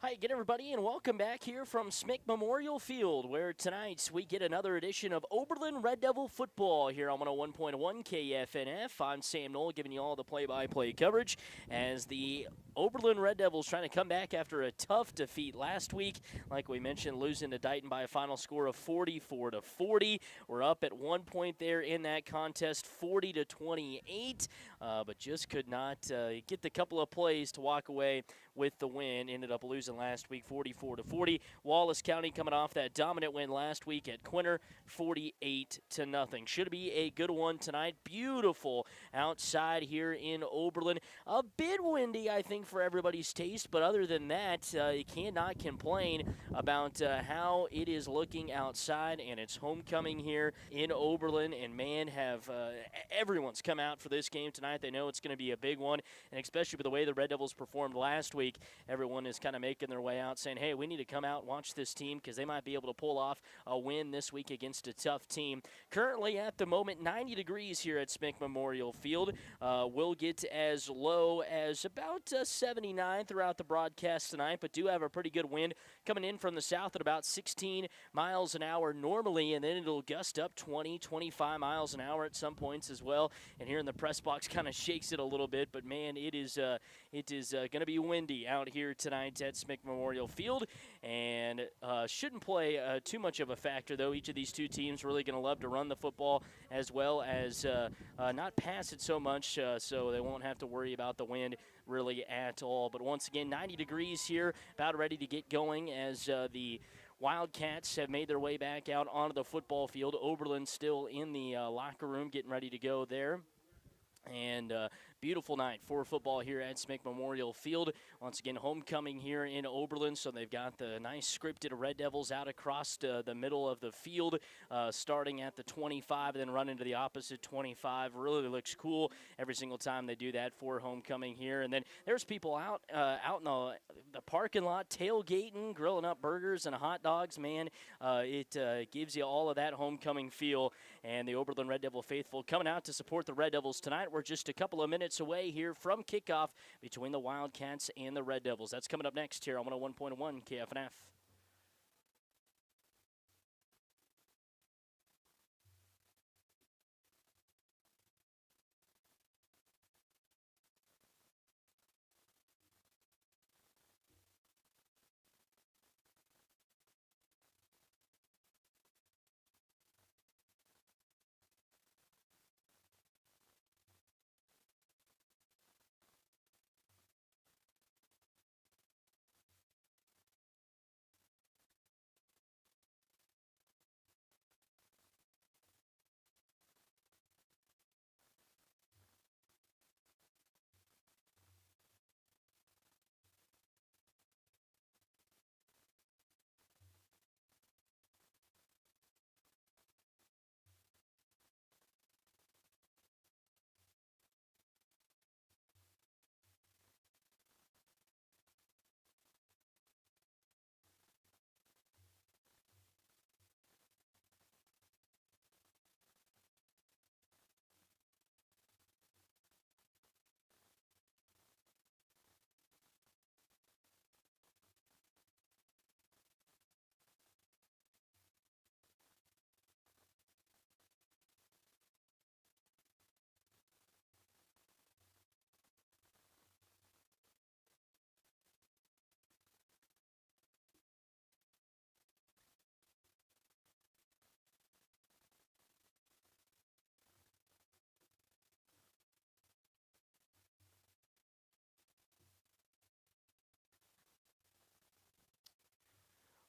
Hi again, everybody, and welcome back here from Smick Memorial Field, where tonight we get another edition of Oberlin Red Devil football here on 101.1 KFNF. I'm Sam Knoll, giving you all the play-by-play coverage as the Oberlin Red Devils trying to come back after a tough defeat last week. Like we mentioned, losing to Dighton by a final score of 44-40. We're up at 1 point there in that contest, 40-28, but just could not get the couple of plays to walk away with the win. Ended up losing last week 44-40. Wallace County coming off that dominant win last week at Quinter, 48-0. Should be a good one tonight. Beautiful outside here in Oberlin. A bit windy, I think, for everybody's taste, but other than that, you cannot complain about how it is looking outside, and it's homecoming here in Oberlin, and man, have everyone's come out for this game tonight. They know it's going to be a big one, and especially with the way the Red Devils performed last week, everyone is kind of making their way out saying, hey, we need to come out and watch this team because they might be able to pull off a win this week against a tough team. Currently at the moment, 90 degrees here at Smick Memorial Field. We'll get as low as about 79 throughout the broadcast tonight, but do have a pretty good wind coming in from the south at about 16 miles an hour normally, and then it'll gust up 20, 25 miles an hour at some points as well. And here in the press box kind of shakes it a little bit, but man, it is going to be windy out here tonight at Smick Memorial Field, and shouldn't play too much of a factor, though. Each of these two teams really going to love to run the football as well as not pass it so much, so they won't have to worry about the wind really at all. But once again, 90 degrees here, about ready to get going as the Wildcats have made their way back out onto the football field. Oberlin still in the locker room getting ready to go there. And beautiful night for football here at Smick Memorial Field. Once again, homecoming here in Oberlin, so they've got the nice scripted Red Devils out across the middle of the field, starting at the 25 and then running to the opposite 25. Really looks cool every single time they do that for homecoming here. And then there's people out in the parking lot tailgating, grilling up burgers and hot dogs. Man, it gives you all of that homecoming feel. And the Oberlin Red Devil faithful coming out to support the Red Devils tonight. We're just a couple of minutes away here from kickoff between the Wildcats and the Red Devils. That's coming up next here on 101.1 KFNF.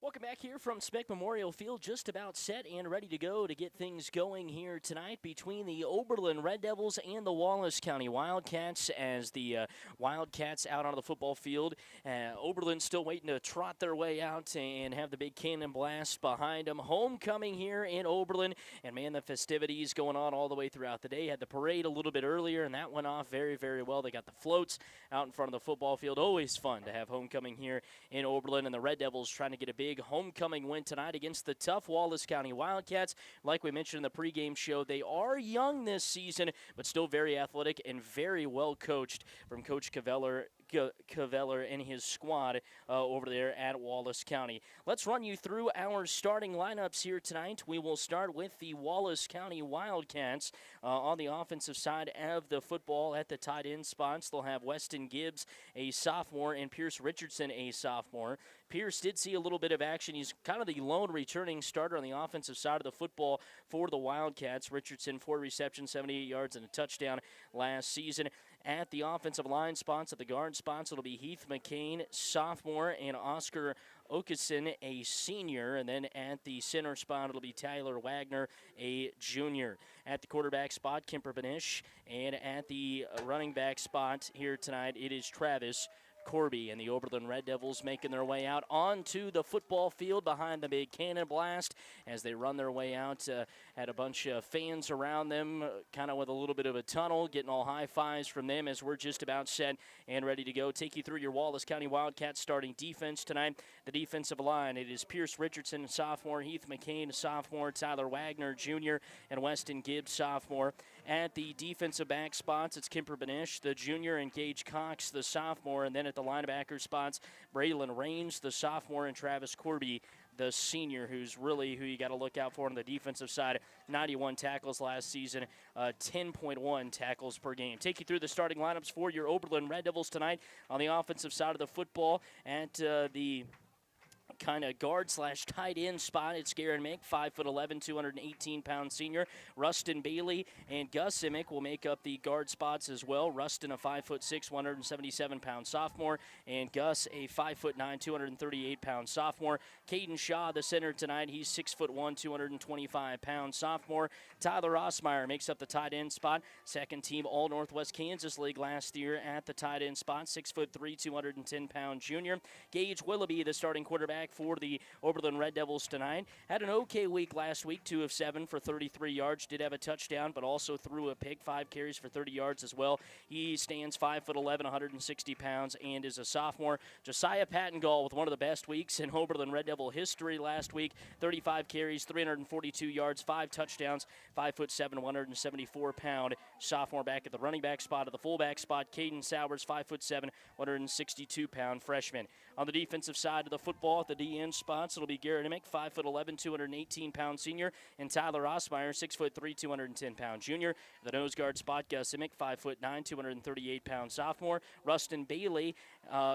Welcome back here from Smick Memorial Field, just about set and ready to go to get things going here tonight between the Oberlin Red Devils and the Wallace County Wildcats as the Wildcats out on the football field. Oberlin still waiting to trot their way out and have the big cannon blast behind them. Homecoming here in Oberlin, and man, the festivities going on all the way throughout the day. Had the parade a little bit earlier, and that went off very, very well. They got the floats out in front of the football field. Always fun to have homecoming here in Oberlin, and the Red Devils trying to get a big homecoming win tonight against the tough Wallace County Wildcats. Like we mentioned in the pregame show, they are young this season, but still very athletic and very well coached from Coach Caveller and his squad over there at Wallace County. Let's run you through our starting lineups here tonight. We will start with the Wallace County Wildcats on the offensive side of the football at the tight end spots. They'll have Weston Gibbs, a sophomore, and Pierce Richardson, a sophomore. Pierce did see a little bit of action. He's kind of the lone returning starter on the offensive side of the football for the Wildcats. Richardson, 4 receptions, 78 yards, and a touchdown last season. At the offensive line spots, at the guard spots, it'll be Heath McCain, sophomore, and Oscar Okeson, a senior. And then at the center spot, it'll be Tyler Wagner, a junior. At the quarterback spot, Kemper Benish. And at the running back spot here tonight, it is Travis Corby. And the Oberlin Red Devils making their way out onto the football field behind the big cannon blast as they run their way out. Had a bunch of fans around them, kind of with a little bit of a tunnel, getting all high fives from them as we're just about set and ready to go. Take you through your Wallace County Wildcats starting defense tonight. The defensive line, it is Pierce Richardson, sophomore, Heath McCain, sophomore, Tyler Wagner, junior, and Weston Gibbs, sophomore. At the defensive back spots, it's Kemper Benish, the junior, and Gage Cox, the sophomore. And then at the linebacker spots, Braylon Raines, the sophomore, and Travis Corby, the senior, who you got to look out for on the defensive side. 91 tackles last season, 10.1 tackles per game. Take you through the starting lineups for your Oberlin Red Devils tonight on the offensive side of the football. At the kind of guard/tight end spot, it's Garen Mick, 5'11", 218-pound senior. Rustin Bailey and Gus Simic will make up the guard spots as well. Rustin, a 5'6", 177-pound sophomore, and Gus, a 5'9", 238-pound sophomore. Caden Shaw, the center tonight, he's 6'1", 225-pound sophomore. Tyler Osmeyer makes up the tight end spot. Second team All-Northwest Kansas League last year at the tight end spot, 6'3", 210-pound junior. Gage Willoughby, the starting quarterback for the Oberlin Red Devils tonight. Had an okay week last week, 2 of 7 for 33 yards. Did have a touchdown, but also threw a pick, 5 carries for 30 yards as well. He stands 5'11", 160 pounds, and is a sophomore. Josiah Pattengall with one of the best weeks in Oberlin Red Devil history last week. 35 carries, 342 yards, 5 touchdowns. 5'7", 174-pound sophomore. Back at the running back spot. At the fullback spot, Caden Sowers, 5'7", 162-pound freshman. On the defensive side of the football, at the DN spots, it'll be Garrett Emick, 5'11", 218-pound senior, and Tyler Osmeyer, 6'3", 210-pound junior. The nose guard spot, Gus Emick, 5'9", 238-pound sophomore. Rustin Bailey,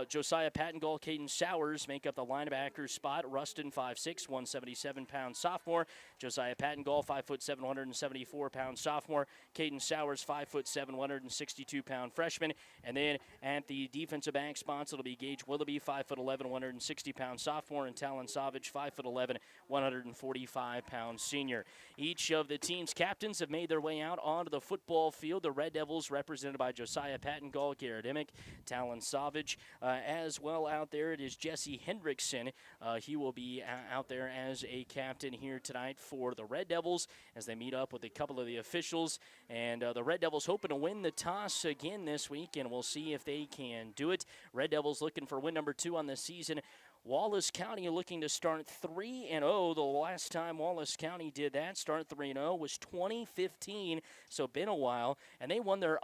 Josiah Pattengall, Caden Sowers make up the linebacker spot. Rustin, 5'6", 177-pound sophomore. Josiah Pattengall, 5'7", 174-pound sophomore. Caden Sowers, 5'7", 162-pound freshman. And then at the defensive back spots, it'll be Gage Willoughby, 5'11", 160-pound sophomore, and Talon Savage, 5'11", 145-pound senior. Each of the team's captains have made their way out onto the football field. The Red Devils, represented by Josiah Pattengall, Garrett Emick, Talon Savage. As well out there, it is Jesse Hendrickson. He will be out there as a captain here tonight for the Red Devils as they meet up with a couple of the officials. And the Red Devils hoping to win the toss again this week, and we'll see if they can do it. Red Devils looking for win number 2 on the season. Wallace County looking to start 3-0. The last time Wallace County did that, start 3-0, was 2015, so been a while. And they won their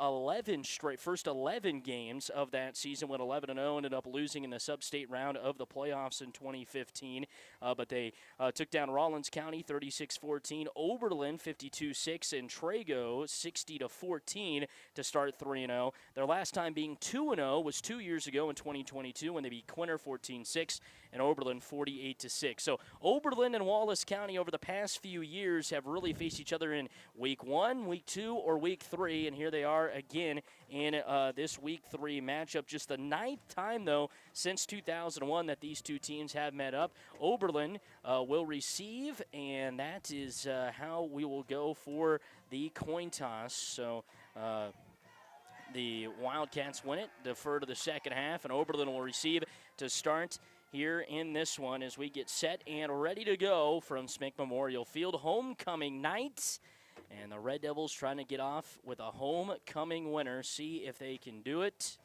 first 11 games of that season, went 11-0, ended up losing in the sub-state round of the playoffs in 2015. But they took down Rawlins County 36-14, Oberlin 52-6, and Trago 60-14 to start 3-0. Their last time being 2-0 was 2 years ago in 2022 when they beat Quinter 14-6. And Oberlin 48-6. So Oberlin and Wallace County over the past few years have really faced each other in week 1, week 2, or week 3, and here they are again in this week 3 matchup. Just the 9th time, though, since 2001 that these two teams have met up. Oberlin will receive, and that is how we will go for the coin toss. So the Wildcats win it, defer to the second half, and Oberlin will receive to start here in this one as we get set and ready to go from Smink Memorial Field. Homecoming night, and the Red Devils trying to get off with a homecoming winner. See if they can do it.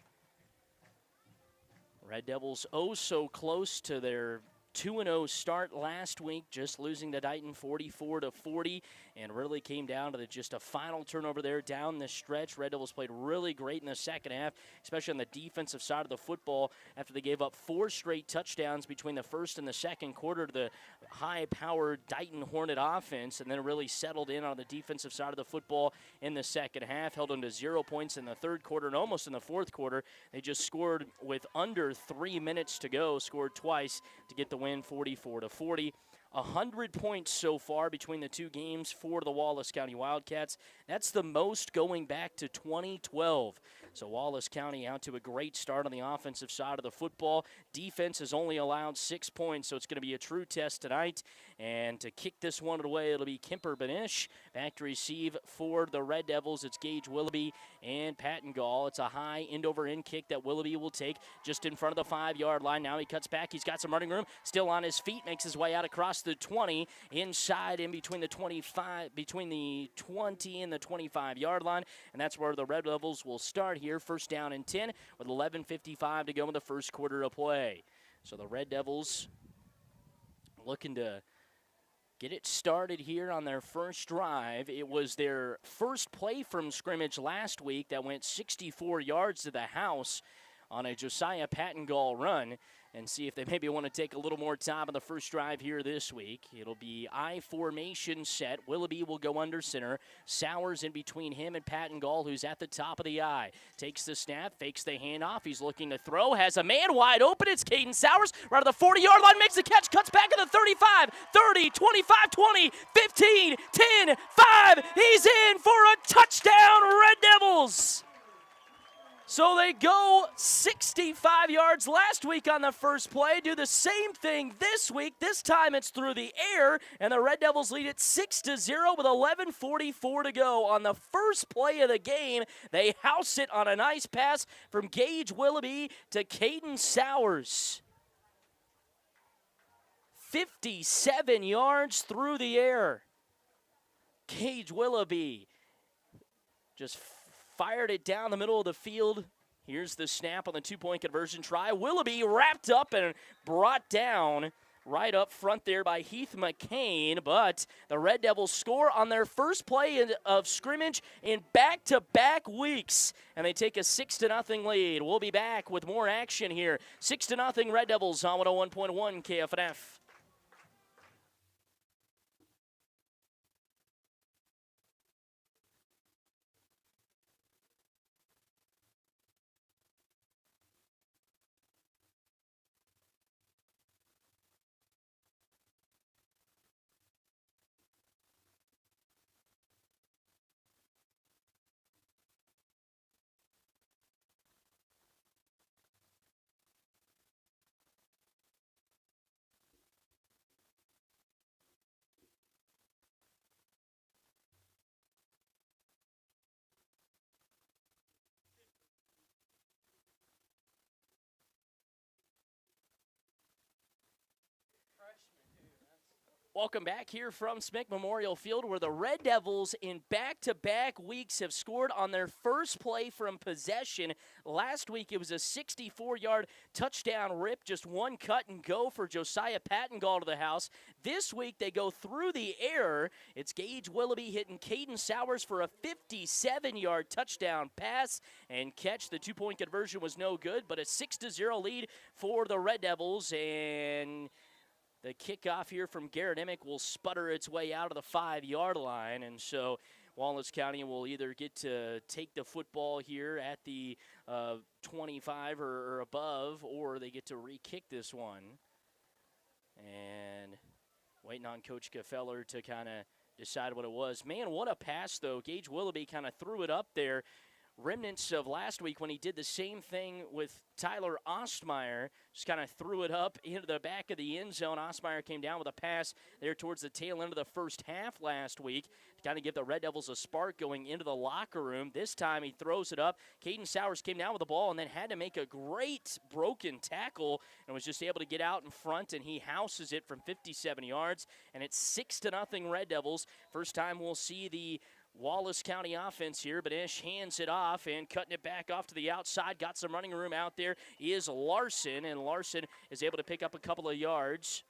Red Devils oh so close to their 2-0 start last week, just losing to Dighton 44-40, and really came down to just a final turnover there down the stretch. Red Devils played really great in the second half, especially on the defensive side of the football after they gave up 4 straight touchdowns between the first and the second quarter to the high-powered Dighton Hornet offense, and then really settled in on the defensive side of the football in the second half, held them to 0 points in the third quarter and almost in the fourth quarter. They just scored with under 3 minutes to go, scored twice to get the win 44-40. 100 points so far between the two games for the Wallace County Wildcats. That's the most going back to 2012. So Wallace County out to a great start on the offensive side of the football. Defense has only allowed 6 points, so it's going to be a true test tonight. And to kick this one away, it'll be Kemper Benish. Back to receive for the Red Devils. It's Gage Willoughby and Patton Gall. It's a high end-over-end kick that Willoughby will take just in front of the 5-yard line. Now he cuts back. He's got some running room. Still on his feet. Makes his way out across the 20. Inside in between the 25, between the 20 and the 25-yard line. And that's where the Red Devils will start here. First down and 10 with 11:55 to go in the first quarter of play. So the Red Devils looking to get it started here on their first drive. It was their first play from scrimmage last week that went 64 yards to the house on a Josiah Patton Gall run, and see if they maybe want to take a little more time on the first drive here this week. It'll be I formation set. Willoughby will go under center. Sowers in between him and Patton Gall, who's at the top of the I. Takes the snap, fakes the handoff. He's looking to throw, has a man wide open. It's Caden Sowers right at the 40-yard line, makes the catch, cuts back at the 35, 30, 25, 20, 15, 10, 5. He's in for a touchdown, Red Devils. So they go 65 yards last week on the first play, do the same thing this week. This time it's through the air, and the Red Devils lead it 6-0 with 11:44 to go. On the first play of the game, they house it on a nice pass from Gage Willoughby to Caden Sowers. 57 yards through the air. Gage Willoughby just fired it down the middle of the field. Here's the snap on the 2-point conversion try. Willoughby wrapped up and brought down right up front there by Heath McCain, but the Red Devils score on their first play of scrimmage in back-to-back weeks, and they take a 6-0 lead. We'll be back with more action here. 6-0 Red Devils on 101.1 KFNF. Welcome back here from Smick Memorial Field, where the Red Devils in back-to-back weeks have scored on their first play from possession. Last week it was a 64-yard touchdown rip, just one cut and go for Josiah Patton Gall to the house. This week they go through the air. It's Gage Willoughby hitting Caden Sowers for a 57-yard touchdown pass and catch. The 2-point conversion was no good, but a 6-0 lead for the Red Devils, and the kickoff here from Garrett Emick will sputter its way out of the 5-yard line, and so Wallace County will either get to take the football here at the 25 or above, or they get to re-kick this one. And waiting on Coach Gefeller to kind of decide what it was. Man, what a pass, though. Gage Willoughby kind of threw it up there. Remnants of last week when he did the same thing with Tyler Ostmeyer, just kind of threw it up into the back of the end zone. Ostmeyer came down with a pass there towards the tail end of the first half last week to kind of give the Red Devils a spark going into the locker room. This time he throws it up. Caden Sowers came down with the ball and then had to make a great broken tackle and was just able to get out in front, and he houses it from 57 yards, and it's 6-0 Red Devils. First time we'll see the Wallace County offense here, but Ish hands it off and cutting it back off to the outside. Got some running room out there is Larson, and Larson is able to pick up a couple of yards.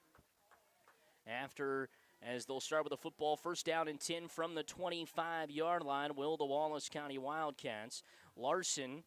as they'll start with a football, first down and 10 from the 25-yard line, will the Wallace County Wildcats. Larson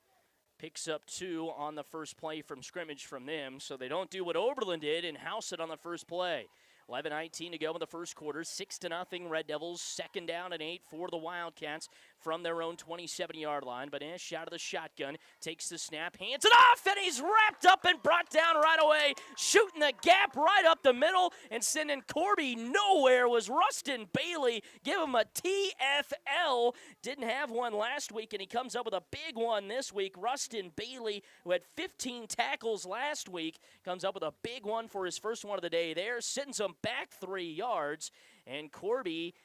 picks up 2 on the first play from scrimmage from them, so they don't do what Oberlin did and house it on the first play. 11:19 to go in the first quarter, 6-0 Red Devils, second down and 8 for the Wildcats from their own 27-yard line. Banish out of the shotgun, takes the snap, hands it off, and he's wrapped up and brought down right away, shooting the gap right up the middle and sending Corby nowhere was Rustin Bailey. Give him a TFL. Didn't have one last week, and he comes up with a big one this week. Rustin Bailey, who had 15 tackles last week, comes up with a big one for his first one of the day there, sends him back 3 yards, and Corby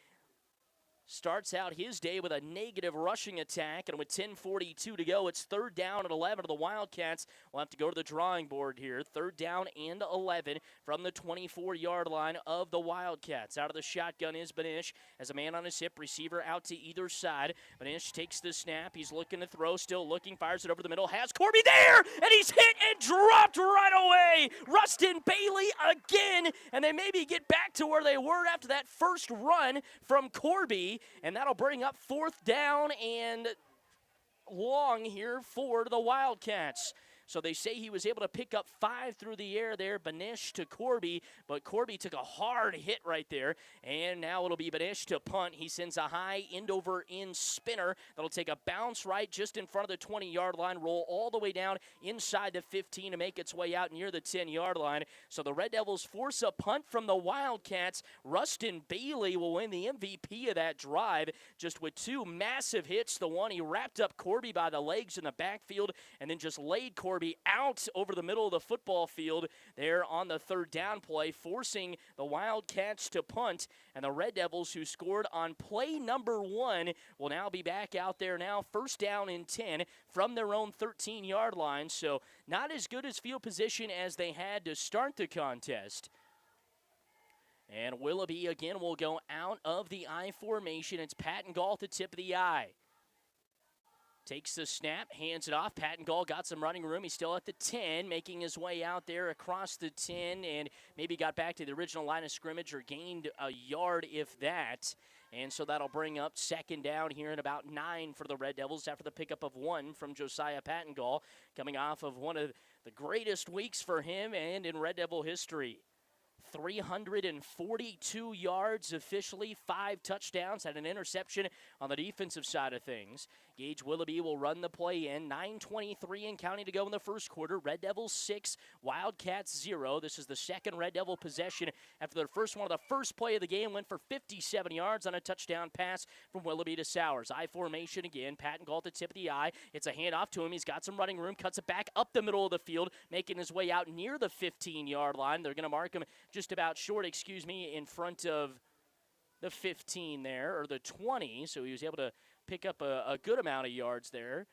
starts out his day with a negative rushing attack, and with 10:42 to go, it's third down and 11 of the Wildcats. We'll have to go to the drawing board here. Third down and 11 from the 24-yard line of the Wildcats. Out of the shotgun is Banish as a man on his hip, receiver out to either side. Banish takes the snap. He's looking to throw, still looking, fires it over the middle, has Corby there, and he's hit and dropped right away. Rustin Bailey again, and they maybe get back to where they were after that first run from Corby. And that'll bring up fourth down and long here for the Wildcats. So they say he was able to pick up 5 through the air there, Banish to Corby, but Corby took a hard hit right there, and now it'll be Banish to punt. He sends a high end-over-end spinner that'll take a bounce right just in front of the 20-yard line, roll all the way down inside the 15 to make its way out near the 10-yard line. So the Red Devils force a punt from the Wildcats. Rustin Bailey will win the MVP of that drive just with 2 massive hits. The one, he wrapped up Corby by the legs in the backfield and then just laid Corby out over the middle of the football field there on the third down play, forcing the Wildcats to punt. And the Red Devils, who scored on play number 1, will now be back out there now, first down and 10 from their own 13-yard line. So not as good as field position as they had to start the contest. And Willoughby again will go out of the I formation. It's Patton Gall at the tip of the I. Takes the snap, hands it off. Patton Gall got some running room. He's still at the 10, making his way out there across the 10, and maybe got back to the original line of scrimmage or gained a yard, if that. And so that'll bring up second down here in about 9 for the Red Devils after the pickup of 1 from Josiah Patton Gall, coming off of one of the greatest weeks for him and in Red Devil history. 342 yards officially, 5 touchdowns, had an interception on the defensive side of things. Gage Willoughby will run the play in. 9:23 and counting to go in the first quarter. Red Devils 6, Wildcats 0. This is the second Red Devil possession after their first one. The first play of the game went for 57 yards on a touchdown pass from Willoughby to Sowers. I formation again. Patton Gall at the tip of the I. It's a handoff to him. He's got some running room. Cuts it back up the middle of the field, making his way out near the 15-yard line. They're going to mark him just about short, in front of the 15 there, or the 20. So he was able to pick up a good amount of yards there.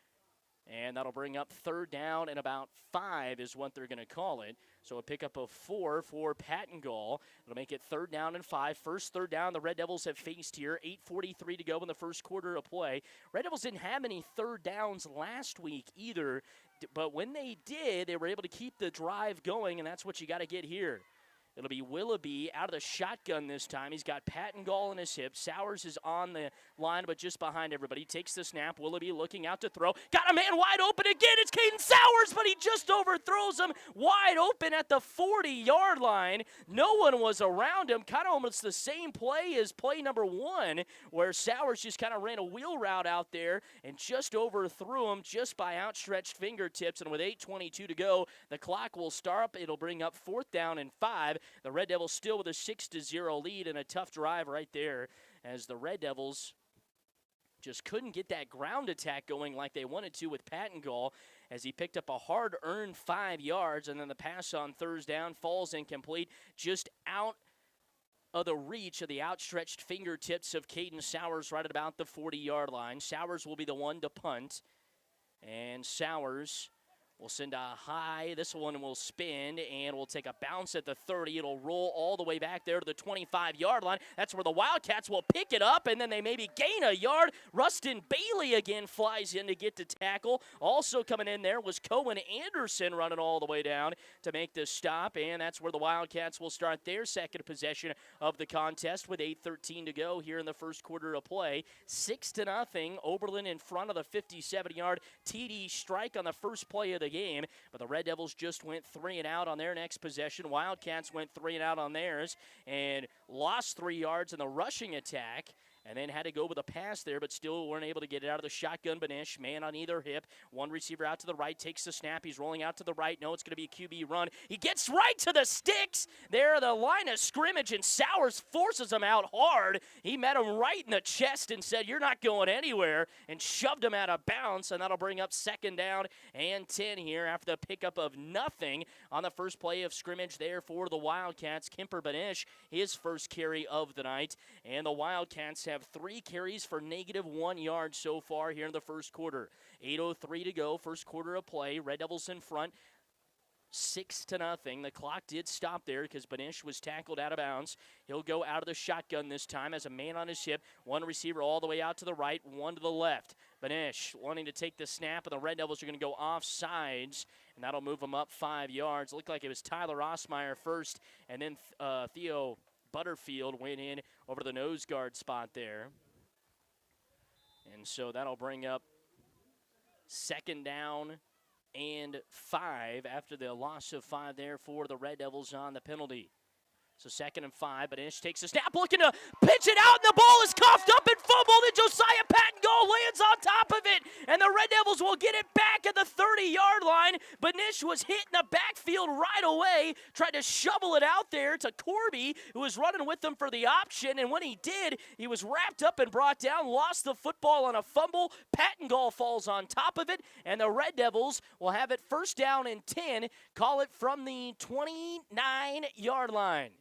And that'll bring up third down and about 5 is what they're going to call it. So a pickup of 4 for Patton Gall. It'll make it third down and 5. First third down the Red Devils have faced here. 8:43 to go in the first quarter of play. Red Devils didn't have any third downs last week either. But when they did, they were able to keep the drive going, and that's what you got to get here. It'll be Willoughby out of the shotgun this time. He's got Patton Gall in his hip. Sowers is on the line, but just behind everybody. Takes the snap. Willoughby looking out to throw. Got a man wide open again. It's Caden Sowers, but he just overthrows him wide open at the 40-yard line. No one was around him. Kind of almost the same play as play number 1, where Sowers just kind of ran a wheel route out there and just overthrew him just by outstretched fingertips. And with 8:22 to go, the clock will start. It'll bring up fourth down and 5. The Red Devils still with a 6-0 lead and a tough drive right there as the Red Devils just couldn't get that ground attack going like they wanted to with Patton Gall as he picked up a hard-earned 5 yards, and then the pass on third down falls incomplete just out of the reach of the outstretched fingertips of Caden Sowers right at about the 40-yard line. Sowers will be the one to punt, and Sowers We'll send a high. This one will spin, and we'll take a bounce at the 30. It'll roll all the way back there to the 25-yard line. That's where the Wildcats will pick it up, and then they maybe gain a yard. Rustin Bailey again flies in to get the tackle. Also coming in there was Cohen Anderson running all the way down to make the stop, and that's where the Wildcats will start their second possession of the contest with 8:13 to go here in the first quarter of play. 6-0, Oberlin in front of the 57-yard TD strike on the first play of the game, but the Red Devils just went 3 and out on their next possession. Wildcats went 3 and out on theirs and lost 3 yards in the rushing attack, and then had to go with a pass there, but still weren't able to get it out of the shotgun. Banish, man on either hip. One receiver out to the right, takes the snap. He's rolling out to the right. No, it's going to be a QB run. He gets right to the sticks. There, the line of scrimmage, and Sowers forces him out hard. He met him right in the chest and said, "You're not going anywhere," and shoved him out of bounds, and that'll bring up 2nd down and 10 here after the pickup of nothing on the first play of scrimmage there for the Wildcats. Kemper Banish, his first carry of the night, and the Wildcats have 3 carries for -1 yard so far here in the first quarter. 8:03 to go, first quarter of play. Red Devils in front, 6-0. The clock did stop there because Banish was tackled out of bounds. He'll go out of the shotgun this time as a man on his hip. One receiver all the way out to the right, one to the left. Banish wanting to take the snap, and the Red Devils are going to go off sides, and that'll move them up 5 yards. It looked like it was Tyler Osmeyer first, and then Theo Butterfield went in over the nose guard spot there. And so that'll bring up 2nd down and 5 after the loss of 5 there for the Red Devils on the penalty. So 2nd and 5, but Ish takes a snap, looking to pitch it out, and the ball is coughed up and fumbled, and Josiah Pattengold lands on top of it, and the Red Devils will get it back at the 30-yard line. Banish was hit in the backfield right away, tried to shovel it out there to Corby, who was running with them for the option, and when he did, he was wrapped up and brought down, lost the football on a fumble. Pattengold falls on top of it, and the Red Devils will have it 1st down and 10, call it from the 29-yard line.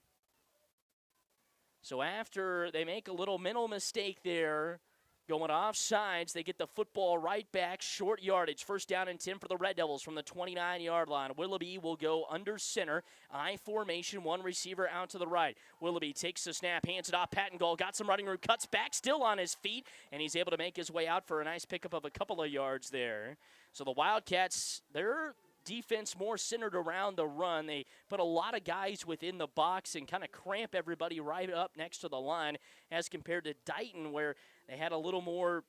So after they make a little mental mistake there, going off sides, they get the football right back, short yardage. 1st down and 10 for the Red Devils from the 29-yard line. Willoughby will go under center, I formation, one receiver out to the right. Willoughby takes the snap, hands it off. Pattengold got some running room, cuts back, still on his feet, and he's able to make his way out for a nice pickup of a couple of yards there. So the Wildcats, they're defense more centered around the run. They put a lot of guys within the box and kind of cramp everybody right up next to the line as compared to Dighton, where they had a little more,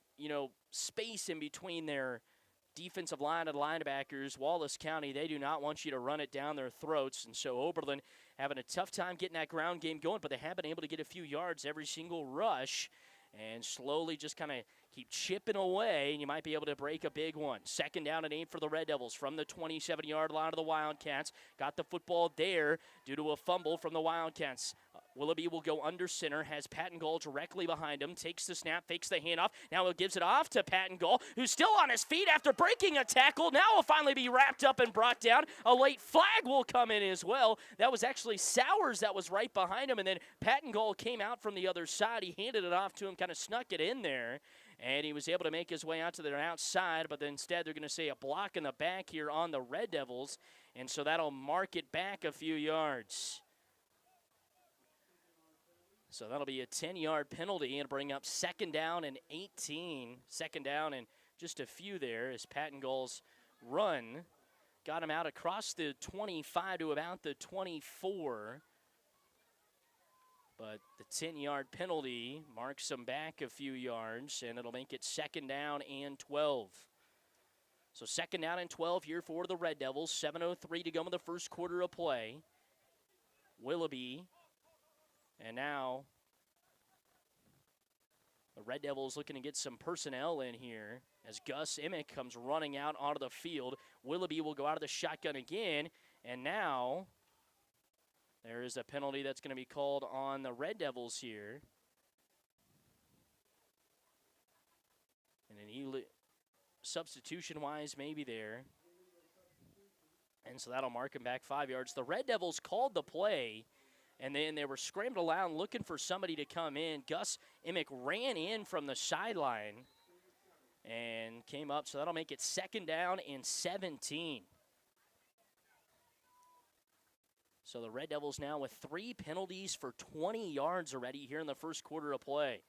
space in between their defensive line and linebackers. Wallace County, they do not want you to run it down their throats, and so Oberlin having a tough time getting that ground game going, but they have been able to get a few yards every single rush and slowly just kind of keep chipping away, and you might be able to break a big one. 2nd down and 8 for the Red Devils from the 27-yard line of the Wildcats. Got the football there due to a fumble from the Wildcats. Willoughby will go under center, has Pattengold directly behind him, takes the snap, fakes the handoff. Now he gives it off to Pattengold, who's still on his feet after breaking a tackle. Now he'll finally be wrapped up and brought down. A late flag will come in as well. That was actually Sowers that was right behind him, and then Pattengold came out from the other side. He handed it off to him, kind of snuck it in there, and he was able to make his way out to their outside, but instead they're going to say a block in the back here on the Red Devils, and so that'll mark it back a few yards. So that'll be a 10-yard penalty and bring up 2nd down and 18. 2nd down and just a few there as Pattengold's run got him out across the 25 to about the 24. But the 10-yard penalty marks them back a few yards, and it'll make it 2nd down and 12. So 2nd down and 12 here for the Red Devils. 7:03 to go in the first quarter of play. Willoughby. And now the Red Devils looking to get some personnel in here as Gus Emick comes running out onto the field. Willoughby will go out of the shotgun again, and now there is a penalty that's going to be called on the Red Devils here. And an substitution-wise maybe there. And so that'll mark him back 5 yards. The Red Devils called the play, and then they were scrambled around looking for somebody to come in. Gus Emick ran in from the sideline and came up, so that'll make it 2nd down and 17. So the Red Devils now with 3 penalties for 20 yards already here in the first quarter of play.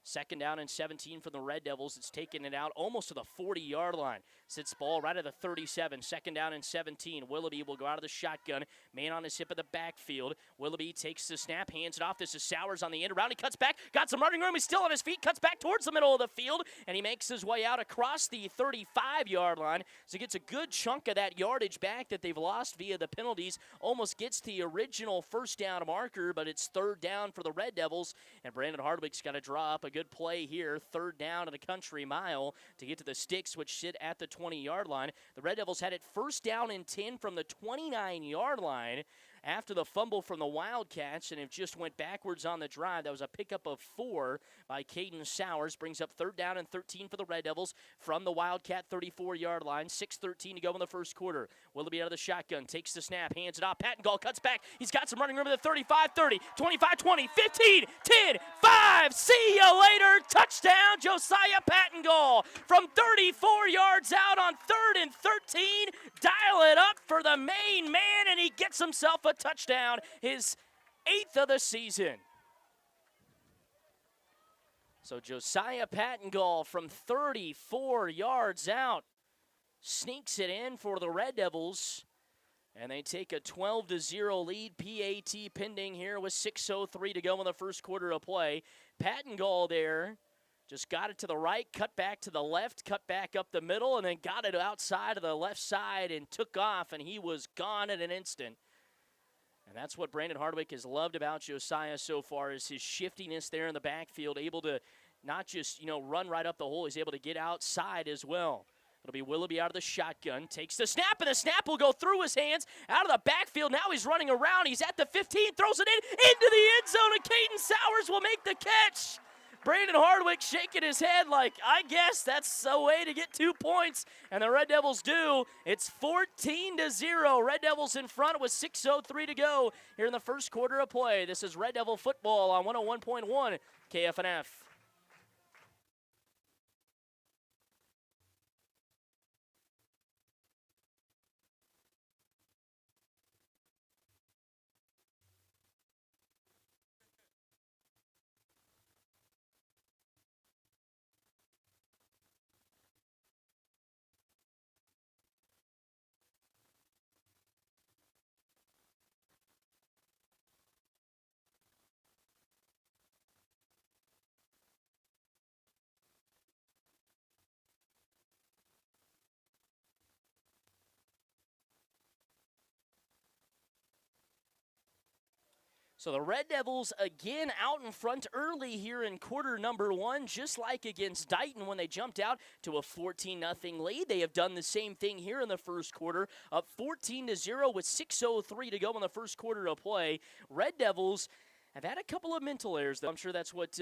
Second down and 17 for the Red Devils. It's taking it out almost to the 40-yard line. Sits ball right at the 37. Second down and 17. Willoughby will go out of the shotgun. Man on his hip of the backfield. Willoughby takes the snap, hands it off. This is Sowers on the end around. He cuts back. Got some running room. He's still on his feet. Cuts back towards the middle of the field. And he makes his way out across the 35-yard line. So he gets a good chunk of that yardage back that they've lost via the penalties. Almost gets to the original first down marker, but it's third down for the Red Devils. And Brandon Hardwick's got to draw up a good play here. Third down at a country mile to get to the sticks, which sit at the 20-yard line. The Red Devils had it first down and 10 from the 29-yard line after the fumble from the Wildcats, and it just went backwards on the drive. That was a pickup of 4 by Caden Sowers. Brings up third down and 13 for the Red Devils from the Wildcat 34-yard line. 6:13 to go in the first quarter. Willoughby out of the shotgun, takes the snap, hands it off. Pattengall cuts back. He's got some running room at the 35, 30, 25, 20, 15, 10, 5. See you later. Touchdown, Josiah Pattengall from 34 yards out on 3rd and 13. Dial it up for the main man, and he gets himself a touchdown, his 8th of the season. So Josiah Pattengall from 34 yards out sneaks it in for the Red Devils, and they take a 12-0 lead. PAT pending here with 6:03 to go in the first quarter of play. Pattengall there just got it to the right, cut back to the left, cut back up the middle, and then got it outside of the left side and took off, and he was gone in an instant. And that's what Brandon Hardwick has loved about Josiah so far, is his shiftiness there in the backfield, able to not just, run right up the hole. He's able to get outside as well. It'll be Willoughby out of the shotgun, takes the snap, and the snap will go through his hands, out of the backfield. Now he's running around. He's at the 15, throws it into the end zone, and Caden Sowers will make the catch. Brandon Hardwick shaking his head like, I guess that's a way to get 2 points. And the Red Devils do. It's 14-0. Red Devils in front with 6:03 to go here in the first quarter of play. This is Red Devil football on 101.1 KFNF. So the Red Devils again out in front early here in quarter number 1, just like against Dighton when they jumped out to a 14-0 lead. They have done the same thing here in the first quarter, up 14-0 with 6:03 to go in the first quarter of play. Red Devils have had a couple of mental errors, though. I'm sure that's what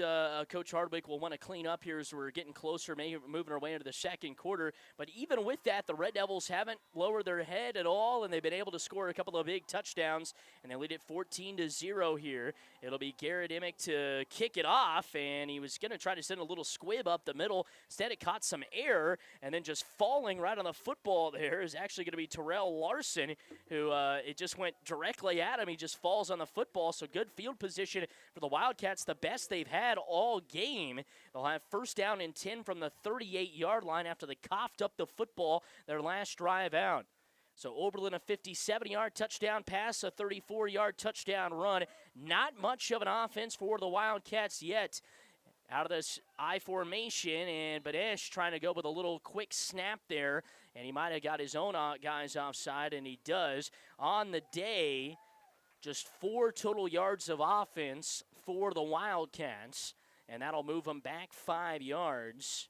Coach Hardwick will want to clean up here as we're getting closer, maybe moving our way into the second quarter. But even with that, the Red Devils haven't lowered their head at all, and they've been able to score a couple of big touchdowns, and they lead it 14-0 here. It'll be Garrett Emick to kick it off, and he was going to try to send a little squib up the middle. Instead, it caught some air, and then just falling right on the football there is actually going to be Terrell Larson, who it just went directly at him. He just falls on the football, so good field position for the Wildcats, the best they've had all game. They'll have first down and 10 from the 38-yard line after they coughed up the football their last drive out. So Oberlin, a 57-yard touchdown pass, a 34-yard touchdown run. Not much of an offense for the Wildcats yet. Out of this I formation, and Badesh trying to go with a little quick snap there, and he might have got his own guys offside, and he does. On the day, just 4 total yards of offense for the Wildcats, and that'll move them back 5 yards.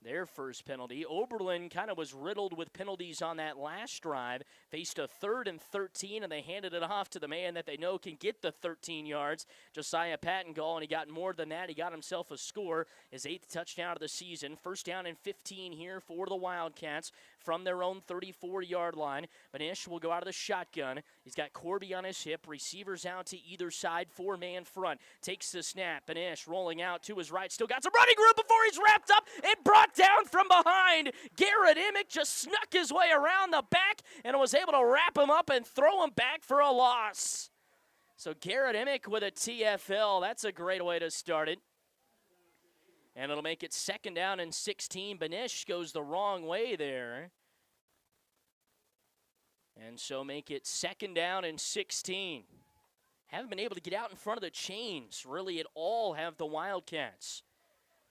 Their first penalty. Oberlin kind of was riddled with penalties on that last drive. Faced a 3rd and 13, and they handed it off to the man that they know can get the 13 yards, Josiah Pattengall, and he got more than that. He got himself a score, his 8th touchdown of the season. First down and 15 here for the Wildcats from their own 34-yard line. Banish will go out of the shotgun. He's got Corby on his hip. Receivers out to either side, 4-man front. Takes the snap. Banish rolling out to his right. Still got some running room before he's wrapped up and brought down from behind. Garrett Emick just snuck his way around the back and was able to wrap him up and throw him back for a loss. So Garrett Emick with a TFL. That's a great way to start it. And it'll make it 2nd down and 16. Banish goes the wrong way there. And so make it 2nd down and 16. Haven't been able to get out in front of the chains really at all, have the Wildcats.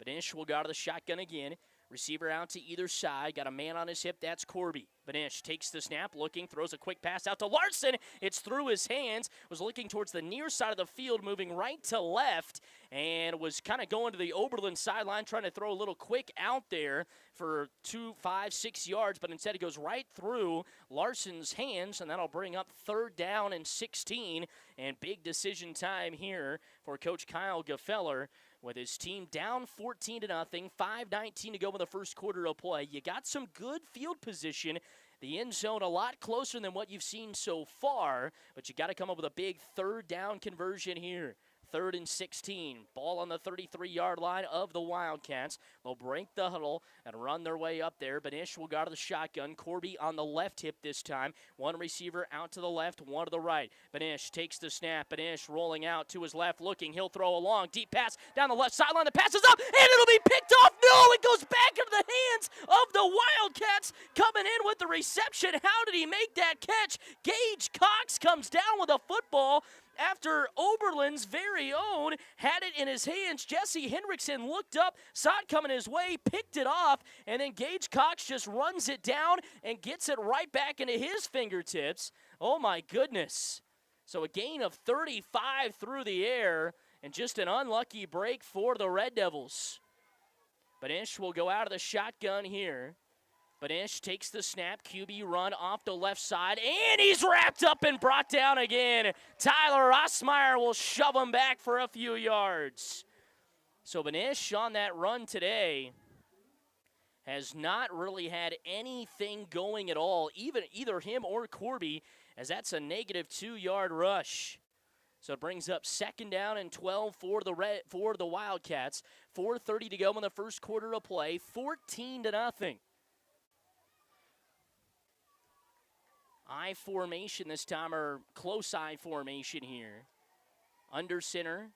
Banish will go out of the shotgun again. Receiver out to either side. Got a man on his hip. That's Corby. Banish takes the snap, looking, throws a quick pass out to Larson. It's through his hands. Was looking towards the near side of the field, moving right to left, and was kind of going to the Oberlin sideline, trying to throw a little quick out there for 2, 5, 6 yards, but instead it goes right through Larson's hands, and that'll bring up 3rd down and 16, and big decision time here for Coach Kyle Gefeller. With his team down 14-0, 5:19 to go in the first quarter of play. You got some good field position. The end zone a lot closer than what you've seen so far, but you got to come up with a big 3rd down conversion here. 3rd and 16. Ball on the 33-yard line of the Wildcats. They'll break the huddle and run their way up there. Banish will go out of the shotgun. Corby on the left hip this time. One receiver out to the left, one to the right. Banish takes the snap. Banish rolling out to his left, looking. He'll throw a long, deep pass down the left sideline. The pass is up, and it'll be picked off. No, it goes back into the hands of the Wildcats. Coming in with the reception. How did he make that catch? Gage Cox comes down with a football after Oberlin's very own had it in his hands. Jesse Hendrickson looked up, saw it coming his way, picked it off, and then Gage Cox just runs it down and gets it right back into his fingertips. Oh, my goodness. So a gain of 35 through the air, and just an unlucky break for the Red Devils. Banish will go out of the shotgun here. Banish takes the snap, QB run off the left side, and he's wrapped up and brought down again. Tyler Osmeyer will shove him back for a few yards. So Banish on that run today has not really had anything going at all, either him or Corby, as that's a negative 2-yard rush. So it brings up 2nd down and 12 for the Wildcats. 4:30 to go in the first quarter of play, 14-0. I formation this time, or close I formation here. Under center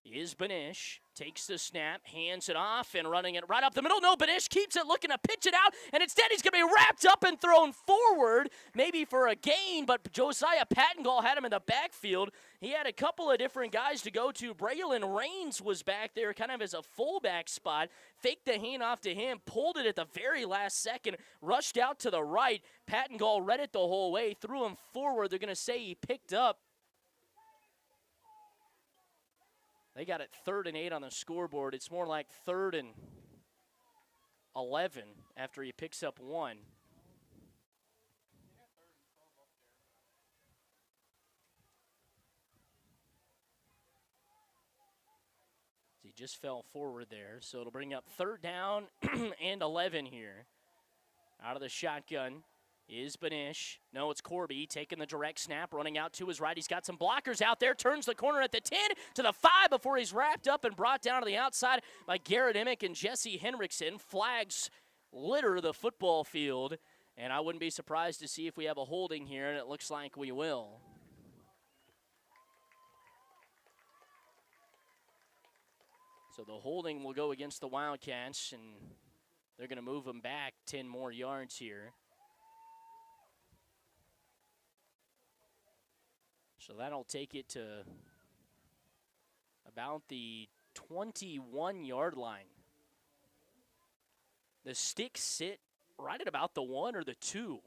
is Banish. Takes the snap, hands it off, and running it right up the middle. No, Banish keeps it, looking to pitch it out, and instead he's going to be wrapped up and thrown forward, maybe for a gain, but Josiah Pattengall had him in the backfield. He had a couple of different guys to go to. Braylon Raines was back there kind of as a fullback spot, faked the handoff to him, pulled it at the very last second, rushed out to the right. Pattengall read it the whole way, threw him forward. They're going to say he picked up. They got it 3rd and 8 on the scoreboard. It's more like 3rd and 11 after he picks up 1. He just fell forward there, so it'll bring up 3rd down and 11 here. Out of the shotgun is Banish. No, it's Corby taking the direct snap, running out to his right. He's got some blockers out there, turns the corner at the 10 to the 5 before he's wrapped up and brought down to the outside by Garrett Emick and Jesse Hendrickson. Flags litter the football field, and I wouldn't be surprised to see if we have a holding here, and it looks like we will. So the holding will go against the Wildcats, and they're going to move them back 10 more yards here. So that'll take it to about the 21-yard line. The sticks sit right at about the 1 or the 2.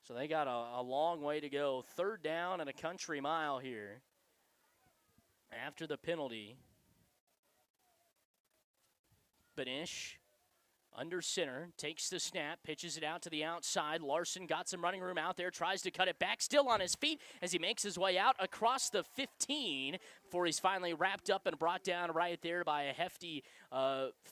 So they got a long way to go. 3rd down and a country mile here after the penalty. Banish under center, takes the snap, pitches it out to the outside. Larson got some running room out there, tries to cut it back, still on his feet as he makes his way out across the 15 before he's finally wrapped up and brought down right there by a hefty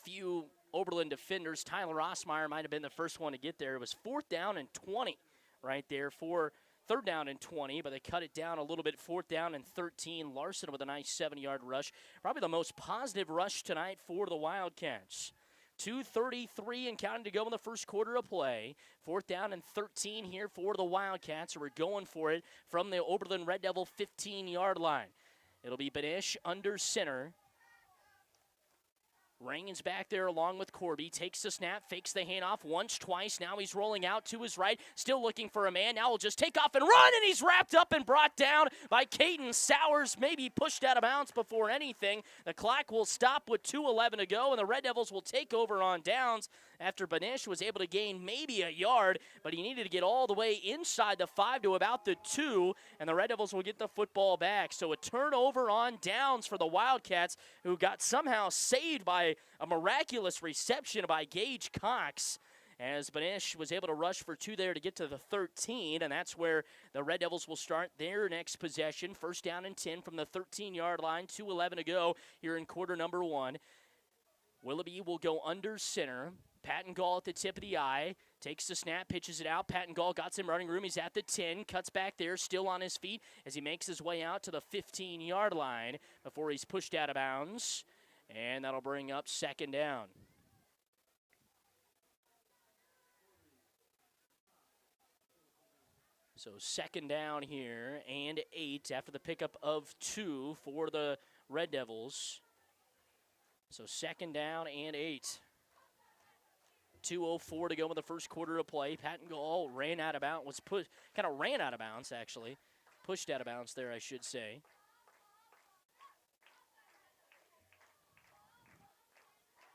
few Oberlin defenders. Tyler Rossmeyer might have been the first one to get there. It was 4th down and 20 right there for 3rd down and 20, but they cut it down a little bit. 4th down and 13. Larson with a nice 70-yard rush. Probably the most positive rush tonight for the Wildcats. 2:33 and counting to go in the first quarter of play. 4th down and 13 here for the Wildcats, who are going for it from the Oberlin Red Devil 15-yard line. It'll be Benish under center. Rain's back there along with Corby. Takes the snap, fakes the handoff once, twice. Now he's rolling out to his right, still looking for a man. Now he'll just take off and run, and he's wrapped up and brought down by Caden Sowers. Maybe pushed out of bounds before anything. The clock will stop with 2:11 to go, and the Red Devils will take over on downs after Benish was able to gain maybe a yard, but he needed to get all the way inside the 5 to about the 2, and the Red Devils will get the football back. So a turnover on downs for the Wildcats, who got somehow saved by a miraculous reception by Gage Cox, as Benish was able to rush for 2 there to get to the 13, and that's where the Red Devils will start their next possession. 1st down and 10 from the 13-yard line, 2:11 to go here in quarter number 1. Willoughby will go under center. Patton Gall at the tip of the eye. Takes the snap, pitches it out. Patton Gall got some running room. He's at the 10, cuts back there, still on his feet as he makes his way out to the 15-yard line before he's pushed out of bounds. And that'll bring up 2nd down. So 2nd down here and 8 after the pickup of 2 for the Red Devils. So 2nd down and 8. 2:04 to go in the first quarter of play. Patton Gall ran out of bounds, ran out of bounds, actually. Pushed out of bounds there, I should say.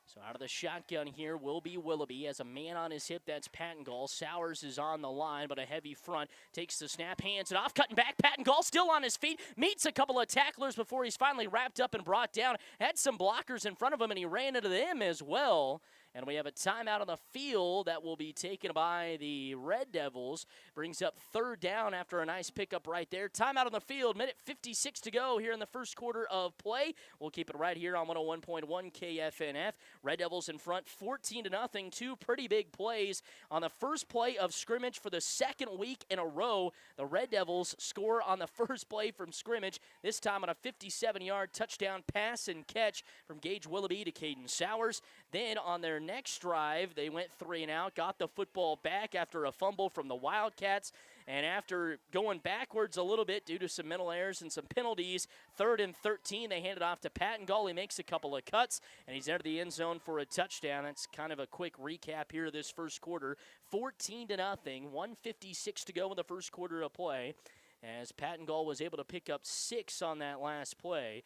So out of the shotgun here will be Willoughby. As a man on his hip, that's Patton Gall. Sowers is on the line, but a heavy front. Takes the snap, hands it off, cutting back. Patton Gall still on his feet. Meets a couple of tacklers before he's finally wrapped up and brought down. Had some blockers in front of him, and he ran into them as well. And we have a timeout on the field that will be taken by the Red Devils. Brings up 3rd down after a nice pickup right there. Timeout on the field, minute 56 to go here in the first quarter of play. We'll keep it right here on 101.1 KFNF. Red Devils in front 14-0. 2 pretty big plays. On the first play of scrimmage for the 2nd week in a row, the Red Devils score on the first play from scrimmage, this time on a 57-yard touchdown pass and catch from Gage Willoughby to Caden Sowers. Then on their next drive, they went 3 and out, got the football back after a fumble from the Wildcats, and after going backwards a little bit due to some mental errors and some penalties, 3rd and 13, they hand it off to Patton Gall. He makes a couple of cuts, and he's into the end zone for a touchdown. That's kind of a quick recap here of this first quarter. 14-0, 1:56 to go in the first quarter of play, as Patton Gall was able to pick up 6 on that last play,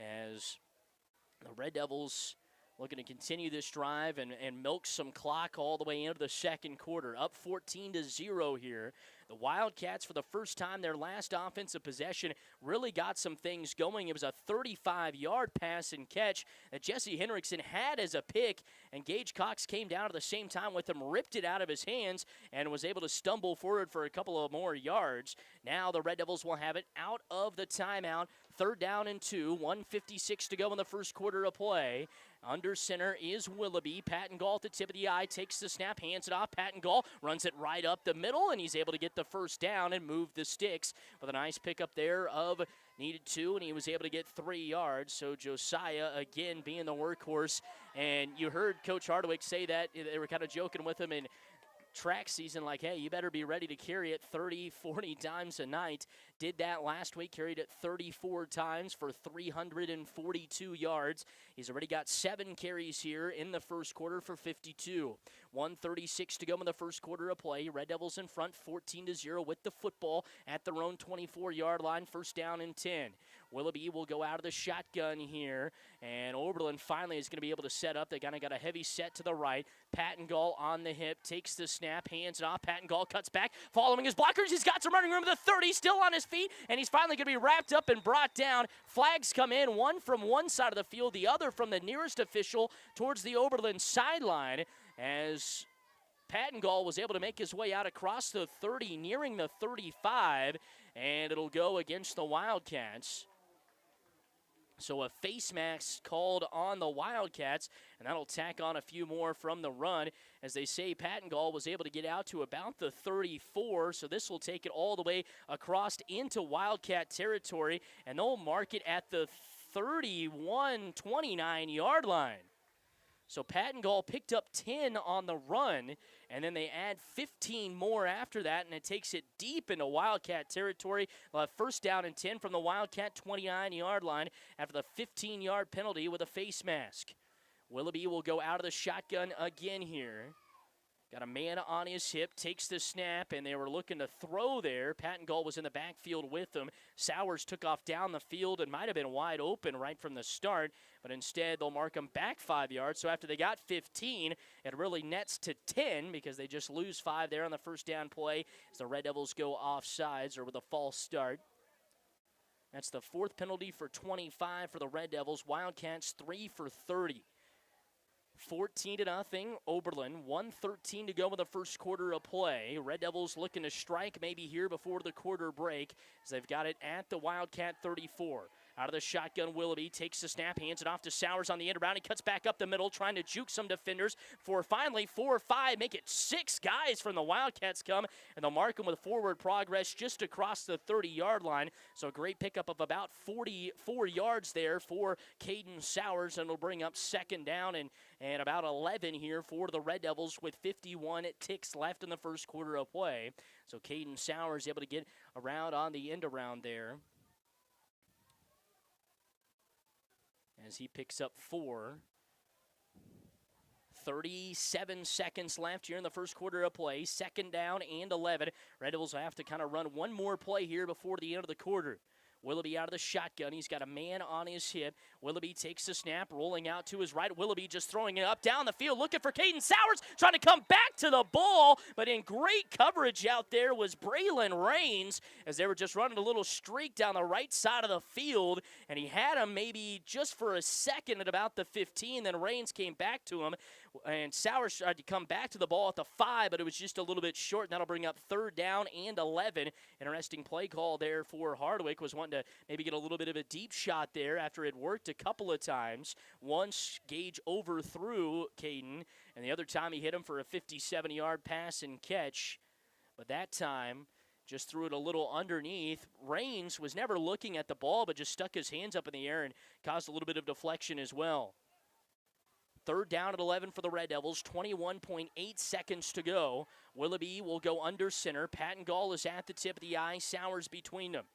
as the Red Devils looking to continue this drive and milk some clock all the way into the second quarter. Up 14-0 here. The Wildcats, for the first time, their last offensive possession, really got some things going. It was a 35-yard pass and catch that Jesse Hendrickson had as a pick, and Gage Cox came down at the same time with him, ripped it out of his hands, and was able to stumble forward for a couple of more yards. Now the Red Devils will have it out of the timeout. 3rd down and 2, 1:56 to go in the first quarter of play. Under center is Willoughby. Patton Gall at the tip of the eye, takes the snap, hands it off. Patton Gall runs it right up the middle, and he's able to get the first down and move the sticks with a nice pickup there of needed 2, and he was able to get 3 yards. So Josiah, again, being the workhorse. And you heard Coach Hardwick say that. They were kind of joking with him in track season, like, hey, you better be ready to carry it 30, 40 times a night. Did that last week, carried it 34 times for 342 yards. He's already got 7 carries here in the first quarter for 52. 1:36 to go in the first quarter of play. Red Devils in front 14-0 with the football at their own 24-yard line. 1st down and 10. Willoughby will go out of the shotgun here, and Oberlin finally is going to be able to set up. They kind of got a heavy set to the right. Patton Gall on the hip, takes the snap, hands it off. Patton Gall cuts back, following his blockers. He's got some running room at the 30, still on his feet, and he's finally going to be wrapped up and brought down. Flags come in, one from one side of the field, the other from the nearest official towards the Oberlin sideline, as Patton Gall was able to make his way out across the 30, nearing the 35, and it'll go against the Wildcats. So a face mask called on the Wildcats, and that'll tack on a few more from the run. As they say, Pattengall was able to get out to about the 34, so this will take it all the way across into Wildcat territory, and they'll mark it at the 31-29-yard line. So Pattengall picked up 10 on the run, and then they add 15 more after that, and it takes it deep into Wildcat territory. They'll have first down and 10 from the Wildcat 29-yard line after the 15-yard penalty with a face mask. Willoughby will go out of the shotgun again here. Got a man on his hip, takes the snap, and they were looking to throw there. Pattengall was in the backfield with them. Sowers took off down the field and might have been wide open right from the start, but instead they'll mark him back 5 yards. So after they got 15, it really nets to 10 because they just lose 5 there on the first down play as the Red Devils go offsides or with a false start. That's the 4th penalty for 25 for the Red Devils. Wildcats 3 for 30. 14-0, Oberlin. 1:13 to go in the first quarter of play. Red Devils looking to strike maybe here before the quarter break as they've got it at the Wildcat 34. Out of the shotgun, Willoughby takes the snap, hands it off to Sowers on the end around. He cuts back up the middle, trying to juke some defenders for finally 4 or 5, make it 6 guys from the Wildcats come, and they'll mark them with forward progress just across the 30-yard line. So a great pickup of about 44 yards there for Caden Sowers, and it'll bring up second down and about 11 here for the Red Devils with 51 ticks left in the first quarter of play. So Caden Sowers able to get around on the end around there as he picks up 4. 37 seconds left here in the first quarter of play. Second down and 11. Red Devils will have to kind of run one more play here before the end of the quarter. Willoughby out of the shotgun. He's got a man on his hip. Willoughby takes the snap, rolling out to his right. Willoughby just throwing it up down the field, looking for Caden Sowers, trying to come back to the ball, but in great coverage out there was Braylon Rains as they were just running a little streak down the right side of the field, and he had him maybe just for a second at about the 15. Then Rains came back to him, and Sowers tried to come back to the ball at the 5, but it was just a little bit short, and that'll bring up third down and 11. Interesting play call there for Hardwick. Was wanting to maybe get a little bit of a deep shot there after it worked a couple of times. Once Gage overthrew Caden, and the other time he hit him for a 57-yard pass and catch. But that time, just threw it a little underneath. Rains was never looking at the ball, but just stuck his hands up in the air and caused a little bit of deflection as well. Third down at 11 for the Red Devils, 21.8 seconds to go. Willoughby will go under center. Pattengall is at the tip of the eye, Sowers between them.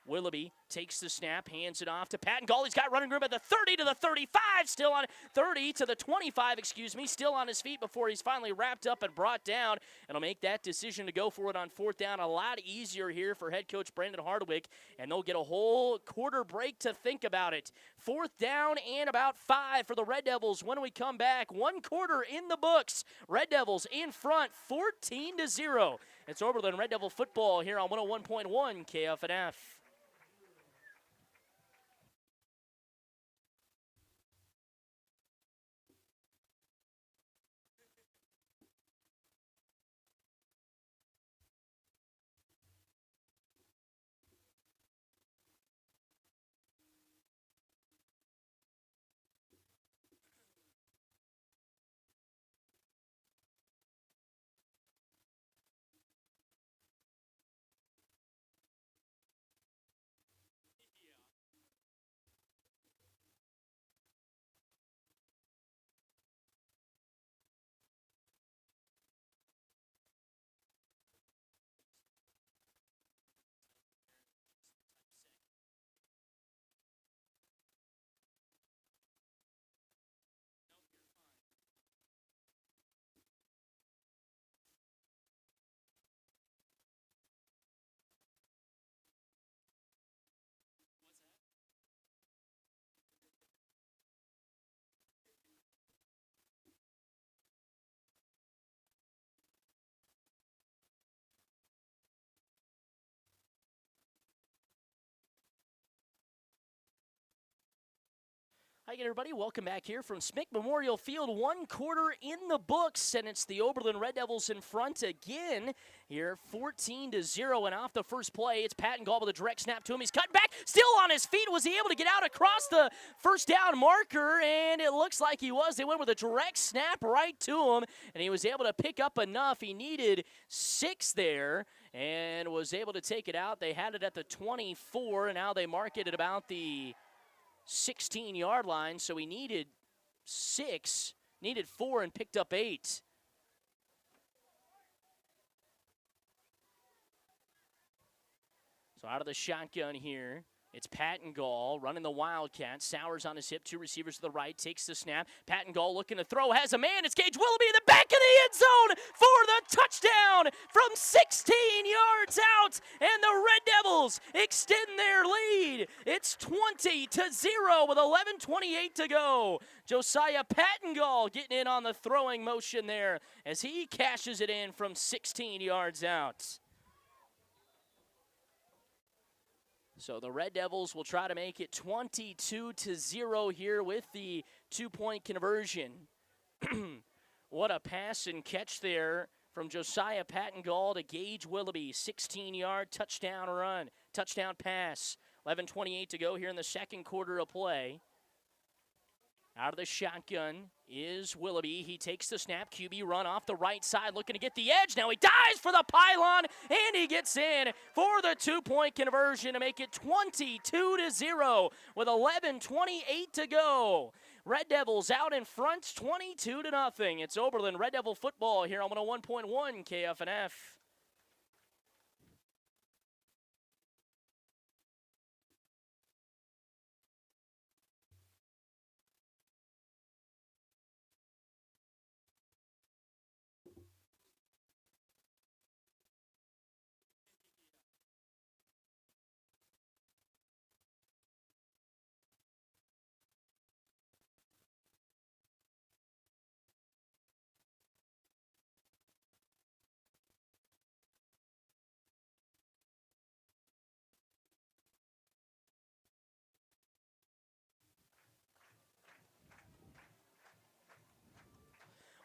Willoughby takes the snap, hands it off to Pattengall. He's got running room at the 30 to the 35, still on 30 to the 25, still on his feet before he's finally wrapped up and brought down. And he'll make that decision to go for it on fourth down a lot easier here for head coach Brandon Hardwick, and they'll get a whole quarter break to think about it. Fourth down and about 5 for the Red Devils when we come back. 1 quarter in the books. Red Devils in front, 14-0. It's Oberlin Red Devil football here on 101.1 KFNF. Hi again, everybody. Welcome back here from Smick Memorial Field. 1 quarter in the books, and it's the Oberlin Red Devils in front again here, 14-0. And off the first play, it's Patton Gall with a direct snap to him. He's cut back, still on his feet. Was he able to get out across the first down marker? And it looks like he was. They went with a direct snap right to him, and he was able to pick up enough. He needed 6 there and was able to take it out. They had it at the 24, and now they mark it at about the 16-yard line, so he needed 6, needed 4, and picked up 8. So out of the shotgun here, it's Patton Gall running the Wildcat. Sowers on his hip, 2 receivers to the right, takes the snap. Patton Gall looking to throw, has a man. It's Gage Willoughby in the back of the end zone for the touchdown from 16 yards out, and the Red Devils extend their lead. It's 20-0 with 11:28 to go. Josiah Patton Gall getting in on the throwing motion there as he cashes it in from 16 yards out. So the Red Devils will try to make it 22-0 here with the 2-point conversion. What a pass and catch there from Josiah Patton Gall to Gage Willoughby. 16-yard touchdown run, touchdown pass. 11:28 to go here in the second quarter of play. Out of the shotgun is Willoughby. He takes the snap. QB run off the right side, looking to get the edge. Now he dives for the pylon, and he gets in for the 2-point conversion to make it 22-0 with 11:28 to go. Red Devils out in front, 22-0. It's Oberlin Red Devil football here on 101.1 KFNF.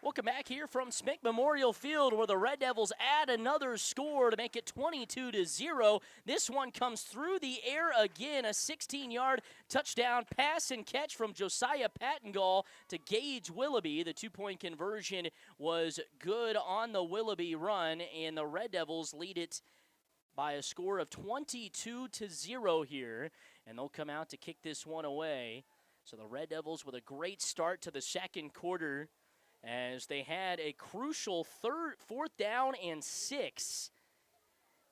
Welcome back here from Smick Memorial Field, where the Red Devils add another score to make it 22-0. This one comes through the air again, a 16-yard touchdown pass and catch from Josiah Patton Gall to Gage Willoughby. The 2-point conversion was good on the Willoughby run, and the Red Devils lead it by a score of 22-0 here, and they'll come out to kick this one away. So the Red Devils with a great start to the second quarter, as they had a crucial 4th down and 6.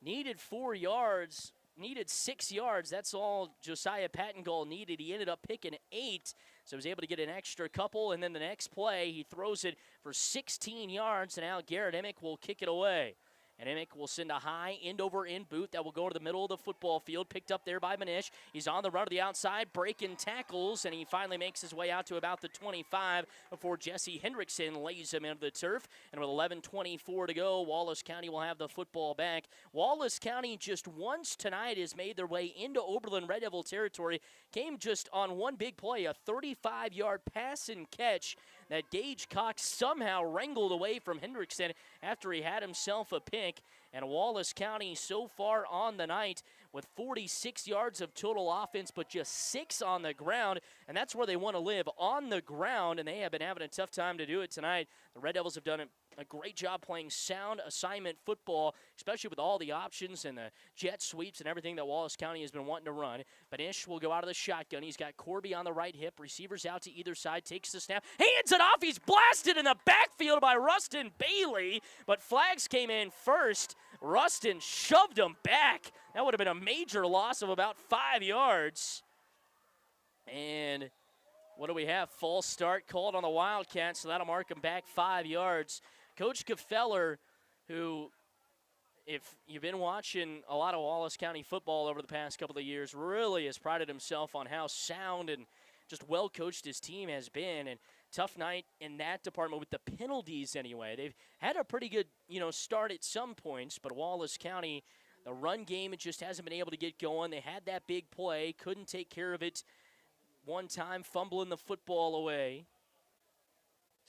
Needed 4 yards, needed 6 yards. That's all Josiah Patton Gall needed. He ended up picking 8, so he was able to get an extra couple. And then the next play, he throws it for 16 yards, and now Garrett Emick will kick it away. And Emick will send a high end-over-end boot that will go to the middle of the football field, picked up there by Manish. He's on the run to the outside, breaking tackles, and he finally makes his way out to about the 25 before Jesse Hendrickson lays him into the turf. And with 11:24 to go, Wallace County will have the football back. Wallace County just once tonight has made their way into Oberlin Red Devil territory. Came just on one big play, a 35-yard pass and catch that Gage Cox somehow wrangled away from Hendrickson after he had himself a pick. And Wallace County so far on the night with 46 yards of total offense, but just 6 on the ground, and that's where they want to live, on the ground, and they have been having a tough time to do it tonight. The Red Devils have done a great job playing sound assignment football, especially with all the options and the jet sweeps and everything that Wallace County has been wanting to run. Banish will go out of the shotgun. He's got Corby on the right hip, receivers out to either side, takes the snap, hands it off. He's blasted in the backfield by Rustin Bailey, but flags came in first. Rustin shoved him back. That would have been a major loss of about 5 yards. And what do we have? False start called on the Wildcats, so that'll mark him back 5 yards. Coach Gefeller, who, if you've been watching a lot of Wallace County football over the past couple of years, really has prided himself on how sound and just well coached his team has been. And tough night in that department with the penalties anyway. They've had a pretty good, start at some points, but Wallace County, the run game, it just hasn't been able to get going. They had that big play, couldn't take care of it one time, fumbling the football away.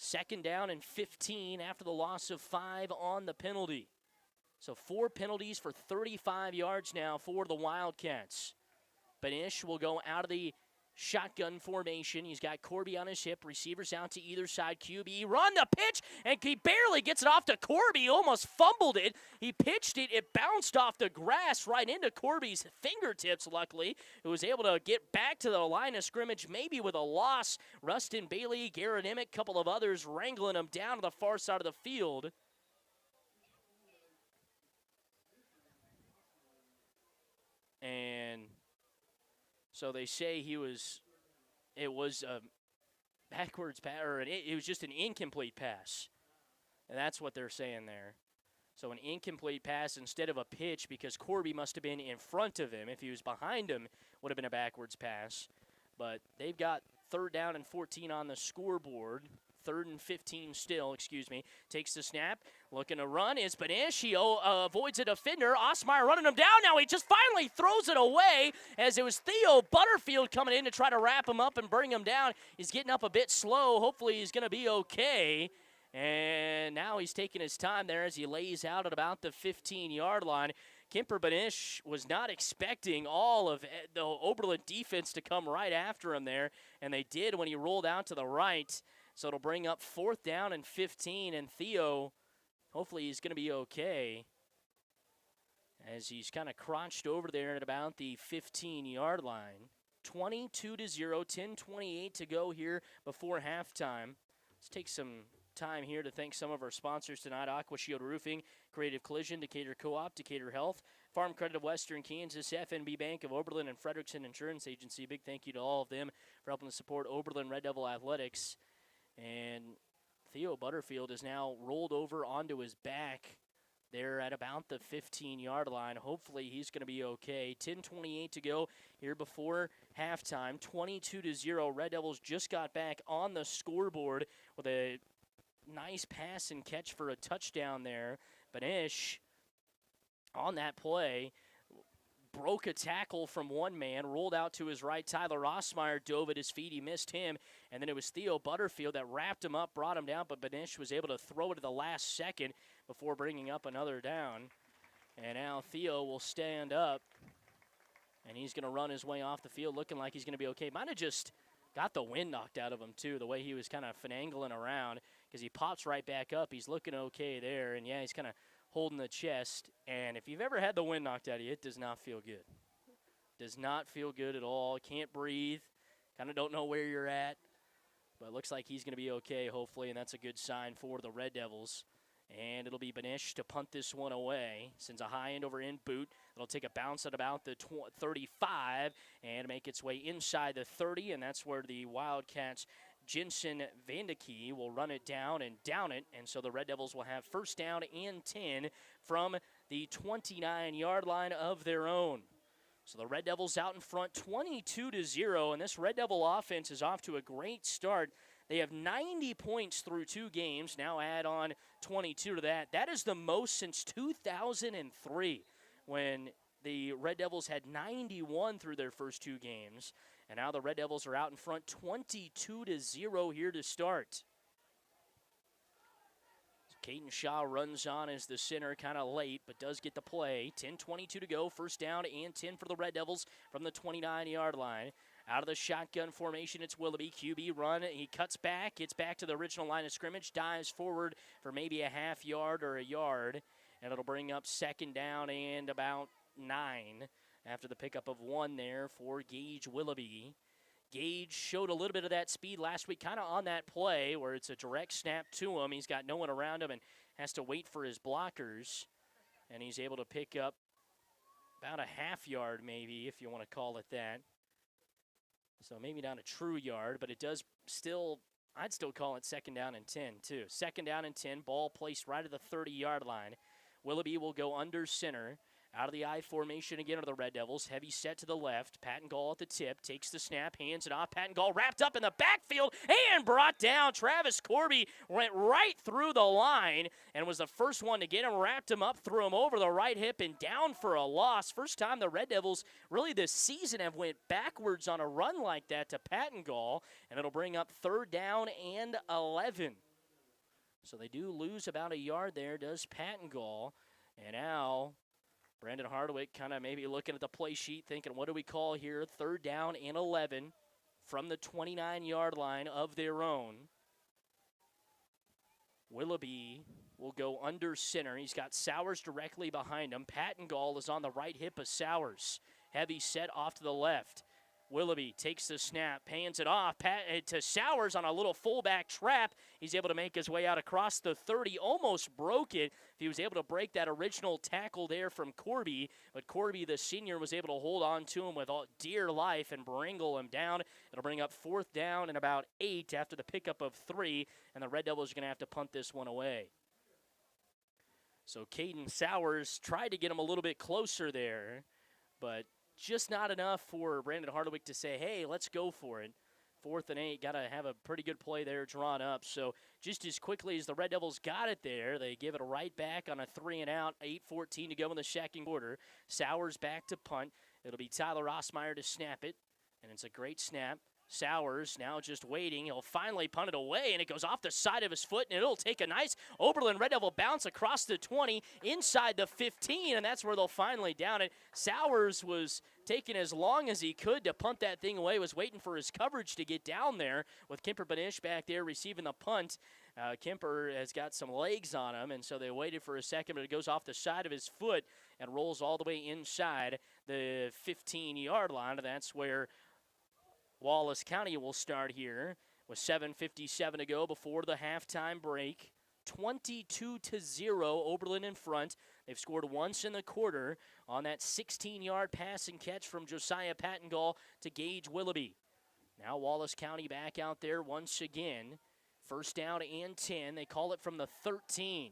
2nd down and 15 after the loss of 5 on the penalty. So 4 penalties for 35 yards now for the Wildcats. Banish will go out of the shotgun formation. He's got Corby on his hip. Receivers out to either side. QB run the pitch, and he barely gets it off to Corby. Almost fumbled it. He pitched it. It bounced off the grass right into Corby's fingertips, luckily, who was able to get back to the line of scrimmage, maybe with a loss. Rustin Bailey, Garrett Emmett, a couple of others wrangling him down to the far side of the field. And so they say it was a backwards pass, or it was just an incomplete pass. And that's what they're saying there. So an incomplete pass instead of a pitch, because Corby must have been in front of him. If he was behind him, would have been a backwards pass. But they've got 3rd down and 14 on the scoreboard. 3rd and 15 still, Takes the snap, looking to run is Banish. He avoids a defender. Osmeyer running him down. Now he just finally throws it away, as it was Theo Butterfield coming in to try to wrap him up and bring him down. He's getting up a bit slow. Hopefully he's going to be okay. And now he's taking his time there as he lays out at about the 15-yard line. Kemper Banish was not expecting all of the Oberlin defense to come right after him there, and they did when he rolled out to the right. So it'll bring up 4th down and 15, and Theo, hopefully he's going to be okay, as he's kind of crouched over there at about the 15-yard line. 22-0, 10:28 to go here before halftime. Let's take some time here to thank some of our sponsors tonight: Aqua Shield Roofing, Creative Collision, Decatur Co-op, Decatur Health, Farm Credit of Western Kansas, FNB Bank of Oberlin, and Frederickson Insurance Agency. Big thank you to all of them for helping to support Oberlin Red Devil Athletics. And Theo Butterfield is now rolled over onto his back there at about the 15-yard line. Hopefully he's going to be okay. 10:28 to go here before halftime. 22-0. Red Devils just got back on the scoreboard with a nice pass and catch for a touchdown there. Banish on that play broke a tackle from one man, rolled out to his right. Tyler Osmeyer dove at his feet. He missed him. And then it was Theo Butterfield that wrapped him up, brought him down, but Banish was able to throw it at the last second before bringing up another down. And now Theo will stand up, and he's going to run his way off the field looking like he's going to be okay. Might have just got the wind knocked out of him, too, the way he was kind of finagling around, because he pops right back up. He's looking okay there, and, yeah, he's kind of holding the chest. And if you've ever had the wind knocked out of you, it does not feel good. Does not feel good at all. Can't breathe. Kind of don't know where you're at. But it looks like he's going to be okay, hopefully, and that's a good sign for the Red Devils. And it'll be Banish to punt this one away. Sends a high end over in boot. It'll take a bounce at about the 35 and make its way inside the 30, and that's where the Wildcats' Jensen Vandeke will run it down and down it, and so the Red Devils will have 1st down and 10 from the 29-yard line of their own. So the Red Devils out in front 22-0, and this Red Devil offense is off to a great start. They have 90 points through 2 games. Now add on 22 to that. That is the most since 2003, when the Red Devils had 91 through their first 2 games. And now the Red Devils are out in front 22-0 here to start. Caden Shaw runs on as the center, kind of late, but does get the play. 10:22 to go, 1st down and 10 for the Red Devils from the 29-yard line. Out of the shotgun formation, it's Willoughby. QB run, he cuts back, gets back to the original line of scrimmage, dives forward for maybe a half yard or a yard, and it'll bring up 2nd down and about 9 after the pickup of 1 there for Gage Willoughby. Gage showed a little bit of that speed last week, kind of on that play where it's a direct snap to him. He's got no one around him and has to wait for his blockers, and he's able to pick up about a half yard maybe, if you want to call it that. So maybe not a true yard, but it does still, I'd still call it 2nd down and 10 too. 2nd down and 10, ball placed right at the 30-yard line. Willoughby will go under center. Out of the I formation again are the Red Devils. Heavy set to the left. Pattengall at the tip. Takes the snap. Hands it off. Pattengall wrapped up in the backfield and brought down. Travis Corby went right through the line and was the first one to get him. Wrapped him up. Threw him over the right hip and down for a loss. First time the Red Devils really this season have went backwards on a run like that to Pattengall. And it'll bring up 3rd down and 11. So they do lose about a yard there, does Pattengall. And now Brandon Hardwick kind of maybe looking at the play sheet thinking, what do we call here? 3rd down and 11 from the 29-yard line of their own. Willoughby will go under center. He's got Sowers directly behind him. Pattengall is on the right hip of Sowers. Heavy set off to the left. Willoughby takes the snap, hands it off to Sowers on a little fullback trap. He's able to make his way out across the 30, almost broke it. If he was able to break that original tackle there from Corby, but Corby, the senior, was able to hold on to him with dear life and wrangle him down. It'll bring up 4th down and about 8 after the pickup of 3, and the Red Devils are going to have to punt this one away. So Caden Sowers tried to get him a little bit closer there, but just not enough for Brandon Hardwick to say, hey, let's go for it. 4th and 8, got to have a pretty good play there drawn up. So just as quickly as the Red Devils got it there, they give it a right back on a 3-and-out, 8:14 to go in the second quarter. Sowers back to punt. It'll be Tyler Rossmeyer to snap it, and it's a great snap. Sowers now just waiting. He'll finally punt it away, and it goes off the side of his foot, and it'll take a nice Oberlin Red Devil bounce across the 20 inside the 15, and that's where they'll finally down it. Sowers was taking as long as he could to punt that thing away, was waiting for his coverage to get down there with Kemper Banish back there receiving the punt. Kemper has got some legs on him, and so they waited for a second, but it goes off the side of his foot and rolls all the way inside the 15-yard line. That's where Wallace County will start here with 7:57 to go before the halftime break. 22-0, Oberlin in front. They've scored once in the quarter on that 16-yard pass and catch from Josiah Pattengall to Gage Willoughby. Now Wallace County back out there once again. 1st down and 10. They call it from the 13.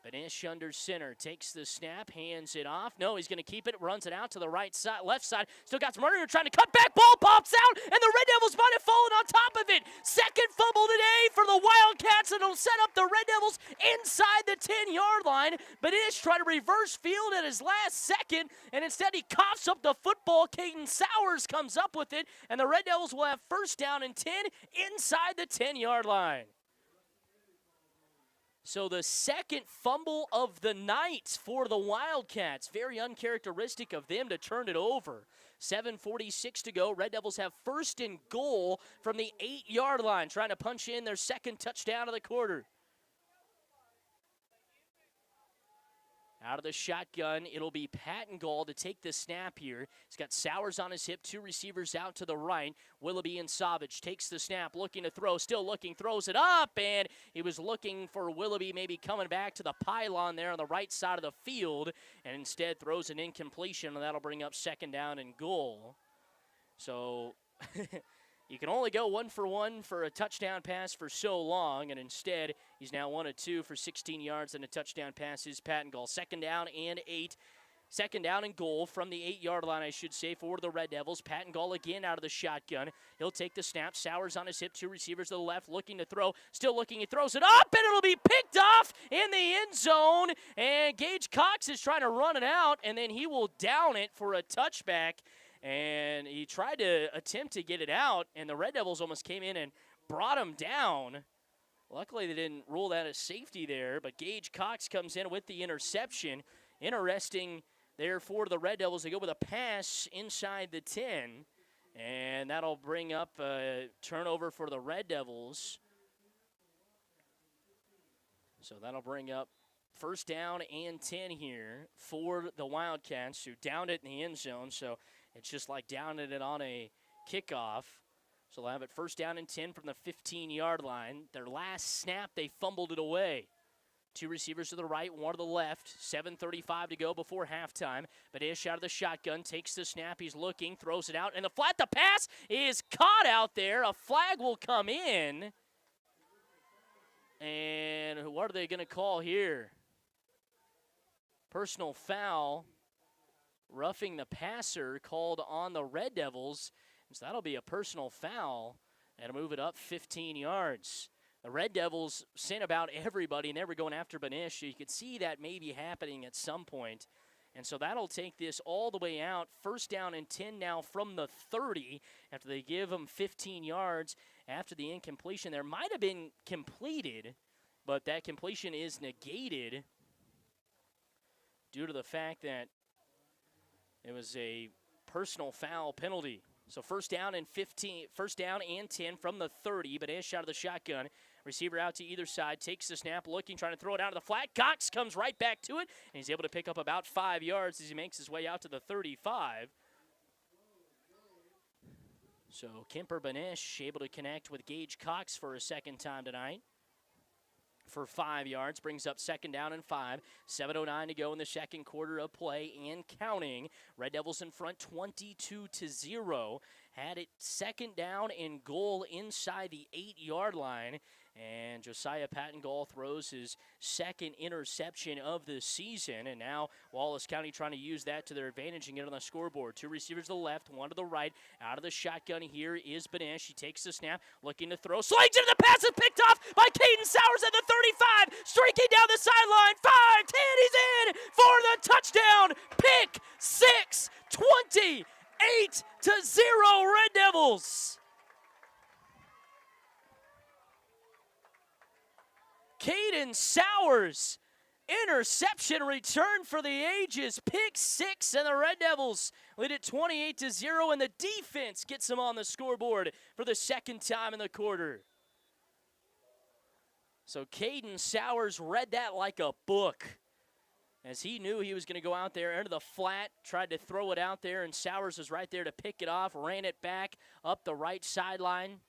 Banish under center, takes the snap, hands it off. No, he's going to keep it, runs it out to the right side, left side. Still got some running, trying to cut back, ball pops out, and the Red Devils might have fallen on top of it. Second fumble today for the Wildcats, and it'll set up the Red Devils inside the 10-yard line. Banish tried to reverse field at his last second, and instead he coughs up the football. Caden Sowers comes up with it, and the Red Devils will have 1st down and 10 inside the 10-yard line. So the second fumble of the night for the Wildcats. Very uncharacteristic of them to turn it over. 7:46 to go. Red Devils have 1st and goal from the 8-yard line, trying to punch in their second touchdown of the quarter. Out of the shotgun, it'll be Pattengall to take the snap here. He's got Sowers on his hip, 2 receivers out to the right. Willoughby and Savage takes the snap, looking to throw, still looking, throws it up, and he was looking for Willoughby maybe coming back to the pylon there on the right side of the field, and instead throws an incompletion, and that'll bring up 2nd down and goal. So you can only go 1 for 1 for a touchdown pass for so long, and instead he's now 1 of 2 for 16 yards and a touchdown pass is Pattengall. 2nd down and 8. 2nd down and goal from the 8-yard line, I should say, for the Red Devils. Pattengall again out of the shotgun. He'll take the snap. Sowers on his hip, 2 receivers to the left, looking to throw. Still looking, he throws it up, and it'll be picked off in the end zone. And Gage Cox is trying to run it out, and then he will down it for a touchback. And he tried to attempt to get it out, and the Red Devils almost came in and brought him down. Luckily, they didn't rule that as safety there, but Gage Cox comes in with the interception. Interesting there for the Red Devils. They go with a pass inside the 10, and that'll bring up a turnover for the Red Devils. So that'll bring up 1st down and 10 here for the Wildcats, who downed it in the end zone. So it's just like downing it on a kickoff. So they'll have it 1st down and 10 from the 15-yard line. Their last snap, they fumbled it away. 2 receivers to the right, 1 to the left. 7:35 to go before halftime. Banish out of the shotgun, takes the snap. He's looking, throws it out, and the pass is caught out there. A flag will come in. And what are they going to call here? Personal foul. roughing the passer called on the Red Devils. And so that'll be a personal foul and move it up 15 yards. The Red Devils sent about everybody, and they were going after Banish. So you could see that maybe happening at some point. And so that'll take this all the way out. First down and 10 now from the 30 after they give them 15 yards after the incompletion. There might have been completed, but that completion is negated due to the fact that it was a personal foul penalty. So first down and 10 from the 30. Banish out of the shotgun. Receiver out to either side, takes the snap, looking, trying to throw it out to the flat. Cox comes right back to it, and he's able to pick up about 5 yards as he makes his way out to the 35. So Kemper Banish able to connect with Gage Cox for a second time tonight for 5 yards, brings up second down and 5. 7:09 to go in the second quarter of play and counting. Red Devils in front 22-0. Had it second down and goal inside the 8-yard line. And Josiah Pattengall throws his second interception of the season. And now Wallace County trying to use that to their advantage and get on the scoreboard. Two receivers to the left, one to the right. Out of the shotgun here is Banish. He takes the snap, looking to throw. Slings into the pass is picked off by Caden Sowers at the 35. Streaking down the sideline. 5, 10, he's in for the touchdown. Pick 6, 28-0 Red Devils. Caden Sowers, interception return for the ages, pick 6, and the Red Devils lead it 28-0, and the defense gets them on the scoreboard for the second time in the quarter. So Caden Sowers read that like a book, as he knew he was going to go out there into the flat, tried to throw it out there, and Sowers was right there to pick it off, ran it back up the right sideline.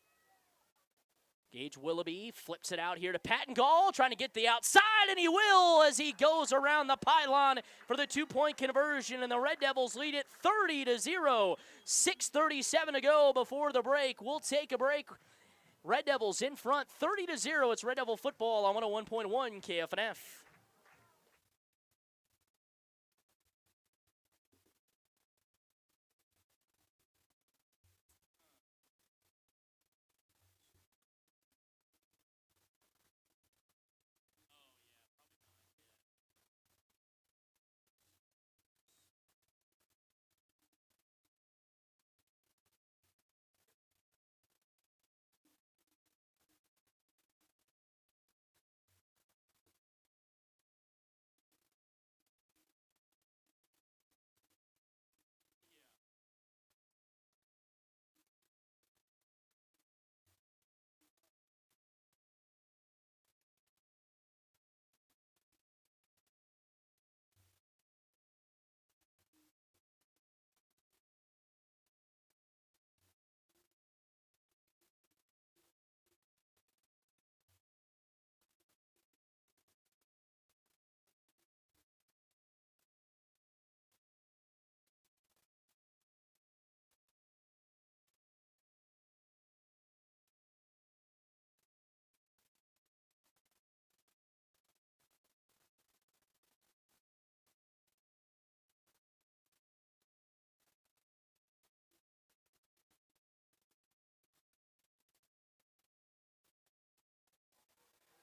Gage Willoughby flips it out here to Pattengall, trying to get the outside, and he will as he goes around the pylon for the 2-point conversion, and the Red Devils lead it 30-0. 6:37 to go before the break. We'll take a break. Red Devils in front, 30-0. It's Red Devil football on 101.1 KFNF.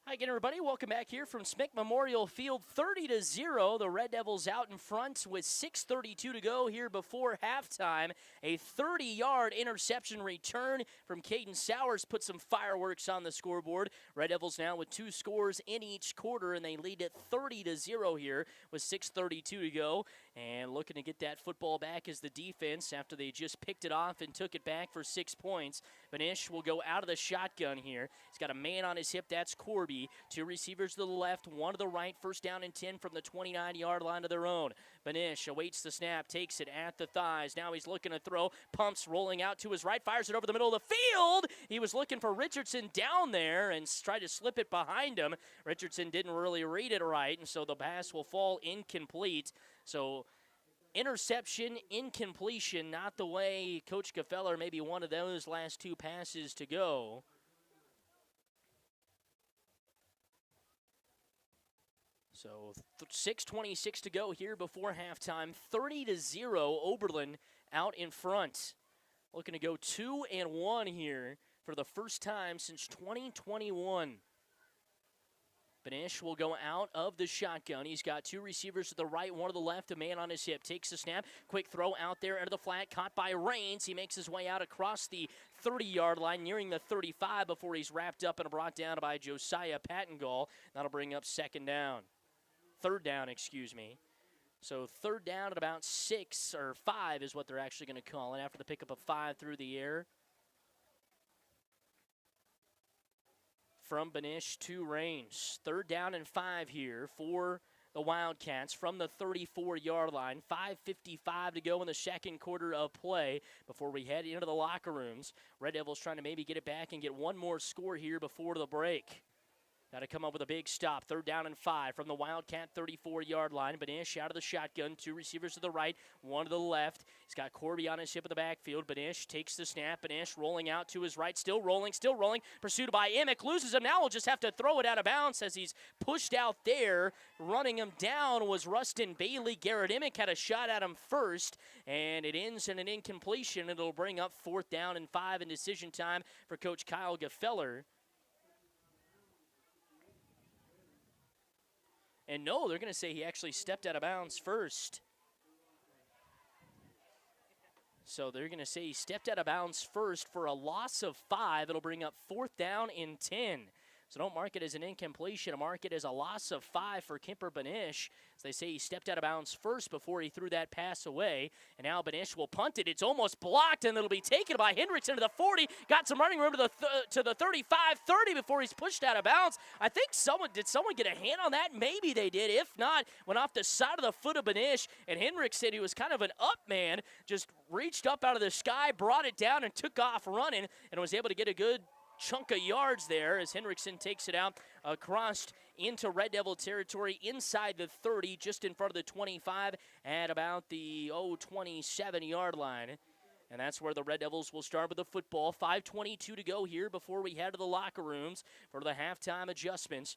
Hi again, everybody. Welcome back here from Smick Memorial Field. 30-0. The Red Devils out in front with 6:32 to go here before halftime. A 30-yard interception return from Caden Sowers put some fireworks on the scoreboard. Red Devils now with 2 scores in each quarter, and they lead it 30-0 here with 6:32 to go. And looking to get that football back is the defense after they just picked it off and took it back for 6 points. Banish will go out of the shotgun here. He's got a man on his hip. That's Corby. 2 receivers to the left, 1 to the right. First down and 10 from the 29-yard line of their own. Banish awaits the snap, takes it at the thighs. Now he's looking to throw. Pumps rolling out to his right, fires it over the middle of the field. He was looking for Richardson down there and tried to slip it behind him. Richardson didn't really read it right, and so the pass will fall incomplete. So interception, incompletion, not the way Coach Gefeller maybe wanted those last 2 passes to go. So 6:26 to go here before halftime. 30-0, Oberlin out in front. Looking to go 2-1 here for the first time since 2021. Benish will go out of the shotgun. He's got two receivers to the right, one to the left, a man on his hip. Takes the snap, quick throw out there into the flat, caught by Rains. He makes his way out across the 30-yard line, nearing the 35 before he's wrapped up and brought down by Josiah Pattengall. That'll bring up third down, excuse me. So third down at about 6 or 5 is what they're actually going to call it after the pickup of 5 through the air. From Benish to Rains. Third down and 5 here for the Wildcats from the 34-yard line. 5:55 to go in the second quarter of play before we head into the locker rooms. Red Devils trying to maybe get it back and get one more score here before the break. Got to come up with a big stop. Third down and 5 from the Wildcat 34-yard line. Benish out of the shotgun. Two receivers to the right, one to the left. He's got Corby on his hip in the backfield. Benish takes the snap. Benish rolling out to his right. Still rolling. Pursued by Emick. Loses him. Now we'll just have to throw it out of bounds as he's pushed out there. Running him down was Rustin Bailey. Garrett Emick had a shot at him first, and it ends in an incompletion. It'll bring up 4th down and 5 in decision time for Coach Kyle Gefeller. And no, they're going to say he actually stepped out of bounds first. So they're going to say he stepped out of bounds first for a loss of 5. It'll bring up 4th down and 10. So don't mark it as an incompletion. Mark it as a loss of 5 for Kemper Benish. As they say he stepped out of bounds first before he threw that pass away. And now Benish will punt it. It's almost blocked, and it'll be taken by Hendricks into the 40. Got some running room to the 35-30 before he's pushed out of bounds. I think did someone get a hand on that? Maybe they did. If not, went off the side of the foot of Benish. And Hendricks said he was kind of an up man. Just reached up out of the sky, brought it down, and took off running, and was able to get a good chunk of yards there as Hendrickson takes it out across into Red Devil territory inside the 30, just in front of the 25 at about the 27-yard line. And that's where the Red Devils will start with the football. 5:22 to go here before we head to the locker rooms for the halftime adjustments.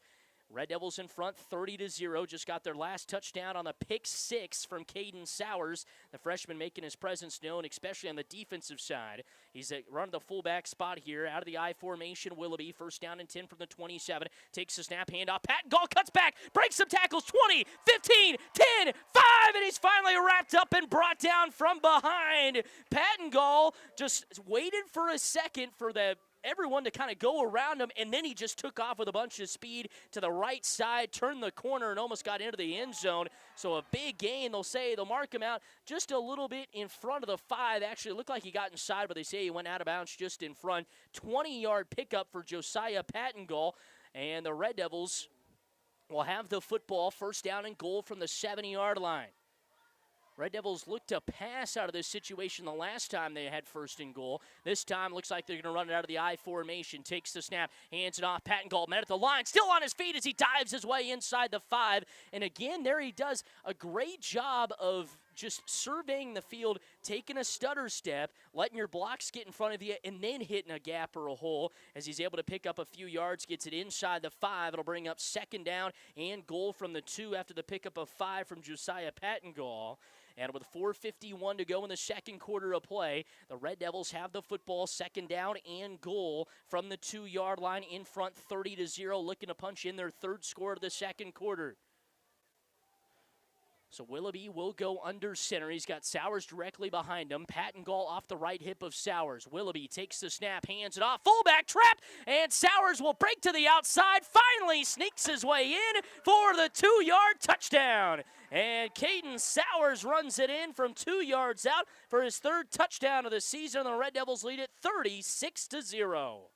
Red Devils in front, 30-0. Just got their last touchdown on the pick 6 from Caden Sowers. The freshman making his presence known, especially on the defensive side. He's running the fullback spot here out of the I formation. Willoughby, first down and 10 from the 27. Takes the snap, handoff. Pattengall cuts back, breaks some tackles. 20, 15, 10, 5, and he's finally wrapped up and brought down from behind. Pattengall just waited for a second for everyone to kind of go around him, and then he just took off with a bunch of speed to the right side, turned the corner, and almost got into the end zone. So a big gain. They'll mark him out just a little bit in front of the 5. Actually, it looked like he got inside, but they say he went out of bounds just in front. 20-yard pickup for Josiah Pattengall, and the Red Devils will have the football, first down and goal from the 70-yard line. Red Devils looked to pass out of this situation the last time they had first and goal. This time looks like they're going to run it out of the I formation. Takes the snap, hands it off. Pattengall met at the line, still on his feet as he dives his way inside the 5. And again, there he does a great job of just surveying the field, taking a stutter step, letting your blocks get in front of you, and then hitting a gap or a hole as he's able to pick up a few yards, gets it inside the 5. It'll bring up second down and goal from the 2 after the pickup of 5 from Josiah Pattengall. And with 4:51 to go in the second quarter of play, the Red Devils have the football, second down and goal from the 2-yard line in front, 30-0, looking to punch in their third score of the second quarter. So Willoughby will go under center. He's got Sowers directly behind him. Pattengall off the right hip of Sowers. Willoughby takes the snap, hands it off. Fullback trap, and Sowers will break to the outside. Finally sneaks his way in for the 2-yard touchdown. And Caden Sowers runs it in from 2 yards out for his third touchdown of the season. The Red Devils lead it 36-0.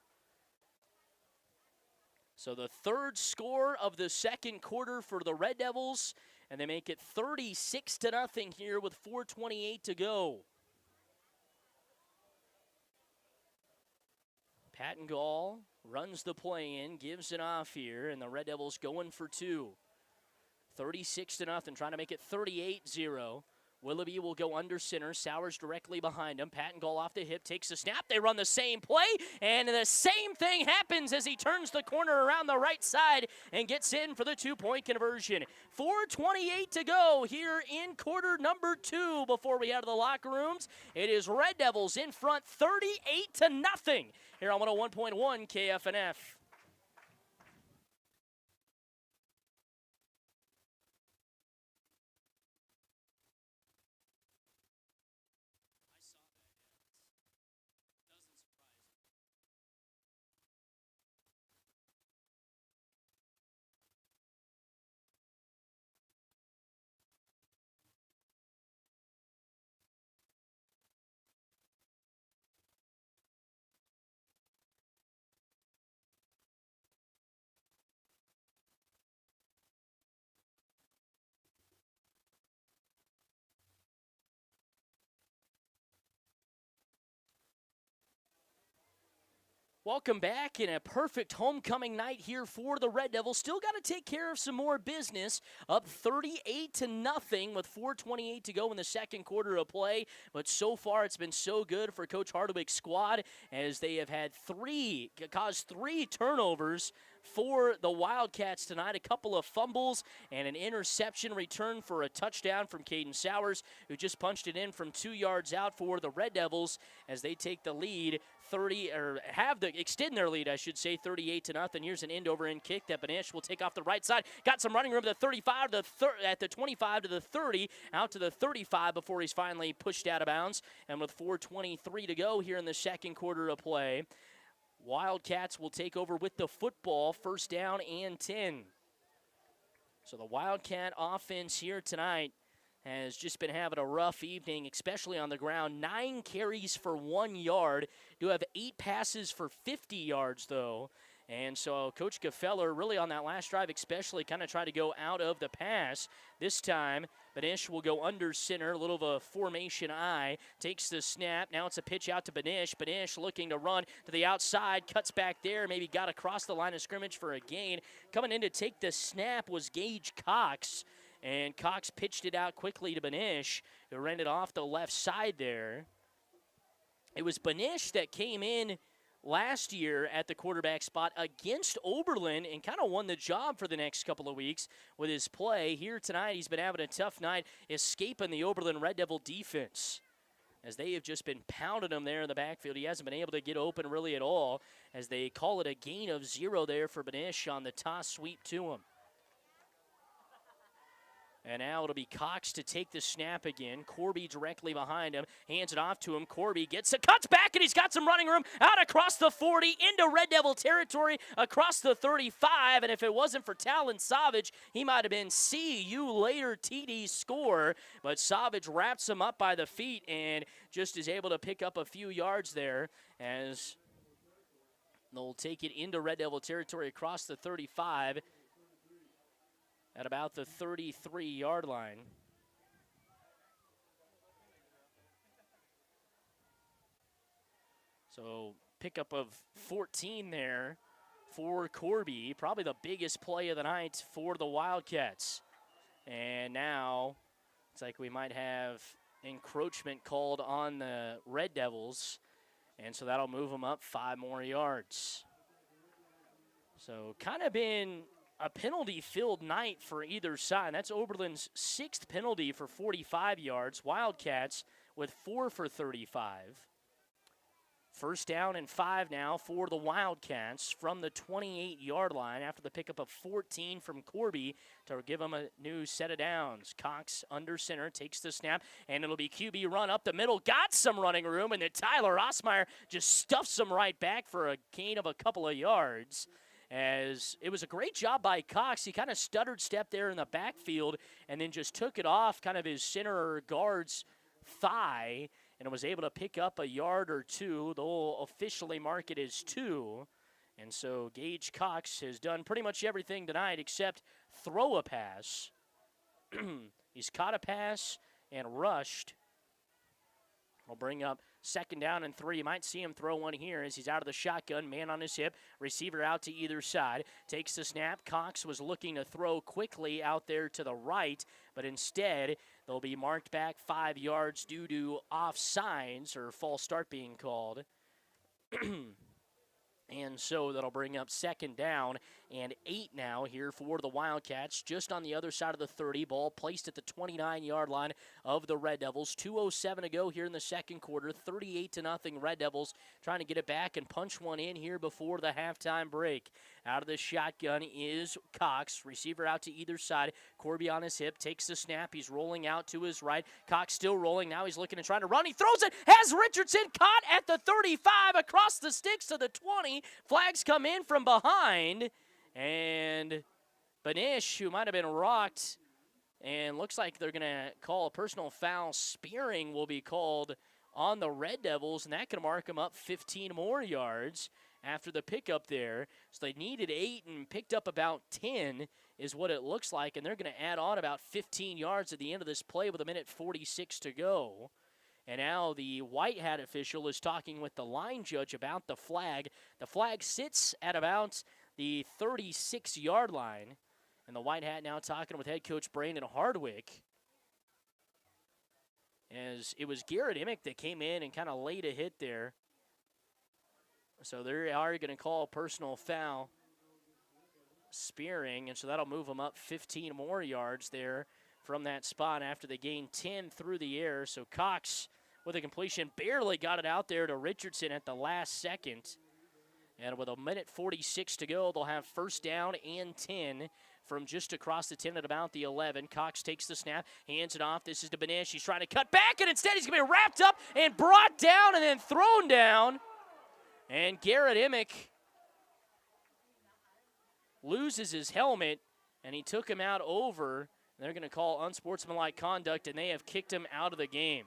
So the third score of the second quarter for the Red Devils. And they make it 36-0 here with 4:28 to go. Pattengall runs the play in, gives it off here, and the Red Devils going for 2. 36-0, trying to make it 38-0. Willoughby will go under center. Sowers directly behind him. Pattengull off the hip, takes the snap. They run the same play, and the same thing happens as he turns the corner around the right side and gets in for the 2-point conversion. 4:28 to go here in quarter number 2 before we head to the locker rooms. It is Red Devils in front 38-0 here on 101.1 KFNF. Welcome back in a perfect homecoming night here for the Red Devils. Still got to take care of some more business. Up 38-0 with 4:28 to go in the second quarter of play. But so far it's been so good for Coach Hardwick's squad as they have had caused three turnovers for the Wildcats tonight. A couple of fumbles and an interception return for a touchdown from Caden Sowers, who just punched it in from 2 yards out for the Red Devils as they take the lead extend their lead, I should say, 38-0. Here's an end-over-end kick that Banish will take off the right side. Got some running room at the 35 at the 25 to the 30, out to the 35 before he's finally pushed out of bounds. And with 4:23 to go here in the second quarter of play, Wildcats will take over with the football, first down and 10. So the Wildcat offense here tonight has just been having a rough evening, especially on the ground. 9 carries for 1 yard. Do have 8 passes for 50 yards, though. And so Coach Gefeller really on that last drive especially kind of tried to go out of the pass. This time, Banish will go under center, a little of a formation eye, takes the snap. Now it's a pitch out to Banish. Banish looking to run to the outside, cuts back there, maybe got across the line of scrimmage for a gain. Coming in to take the snap was Gage Cox, and Cox pitched it out quickly to Banish, who ran it off the left side there. It was Banish that came in last year at the quarterback spot against Oberlin and kind of won the job for the next couple of weeks with his play. Here tonight, he's been having a tough night escaping the Oberlin Red Devil defense, as they have just been pounding him there in the backfield. He hasn't been able to get open really at all, as they call it a gain of 0 there for Banish on the toss sweep to him. And now it'll be Cox to take the snap again. Corby directly behind him. Hands it off to him. Corby gets it, cuts back, and he's got some running room out across the 40 into Red Devil territory across the 35. And if it wasn't for Talon Savage, he might have been see you later TD score. But Savage wraps him up by the feet and just is able to pick up a few yards there as they'll take it into Red Devil territory across the 35. At about the 33-yard line. So pickup of 14 there for Corby. Probably the biggest play of the night for the Wildcats. And now it's like we might have encroachment called on the Red Devils. And so that'll move them up 5 more yards. So kind of been a penalty-filled night for either side. That's Oberlin's 6th penalty for 45 yards. Wildcats with 4 for 35. First down and 5 now for the Wildcats from the 28-yard line after the pickup of 14 from Corby to give them a new set of downs. Cox under center takes the snap, and it'll be QB run up the middle. Got some running room, and then Tyler Osmeyer just stuffs him right back for a gain of a couple of yards. As it was a great job by Cox. He kind of stuttered step there in the backfield and then just took it off kind of his center guard's thigh and was able to pick up a yard or 2. They'll officially mark it as 2. And so Gage Cox has done pretty much everything tonight except throw a pass. He's caught a pass and rushed. We'll bring up second down and 3. You might see him throw one here as he's out of the shotgun, man on his hip, receiver out to either side. Takes the snap. Cox was looking to throw quickly out there to the right, but instead They'll be marked back 5 yards due to offsides or false start being called. And so that'll bring up 2nd down and 8 now here for the Wildcats, just on the other side of the 30. Ball placed at the 29-yard line of the Red Devils. 2:07 to go here in the second quarter. 38-0 Red Devils trying to get it back and punch one in here before the halftime break. Out of the shotgun is Cox. Receiver out to either side. Corby on his hip, takes the snap. He's rolling out to his right. Cox still rolling. Now he's looking and trying to run. He throws it. Has Richardson caught at the 35, across the sticks to the 20. Flags come in from behind. And Banish, who might have been rocked, and looks like they're going to call a personal foul. Spearing will be called on the Red Devils, and that can mark them up 15 more yards after the pickup there. So they needed 8 and picked up about 10 is what it looks like, and they're going to add on about 15 yards at the end of this play with 1:46 to go. And now the white hat official is talking with the line judge about the flag. The flag sits at about the 36-yard line. And the white hat now talking with head coach Brandon Hardwick, as it was Garrett Emick that came in and kind of laid a hit there. So they are going to call a personal foul. Spearing, and so that'll move them up 15 more yards there from that spot after they gained 10 through the air. So Cox with a completion barely got it out there to Richardson at the last second. And with 1:46 to go, they'll have 1st down and 10 from just across the 10 at about the 11. Cox takes the snap, hands it off. This is to Banish. He's trying to cut back, and instead he's going to be wrapped up and brought down and then thrown down. And Garrett Emick loses his helmet, and he took him out over. They're going to call unsportsmanlike conduct, and they have kicked him out of the game.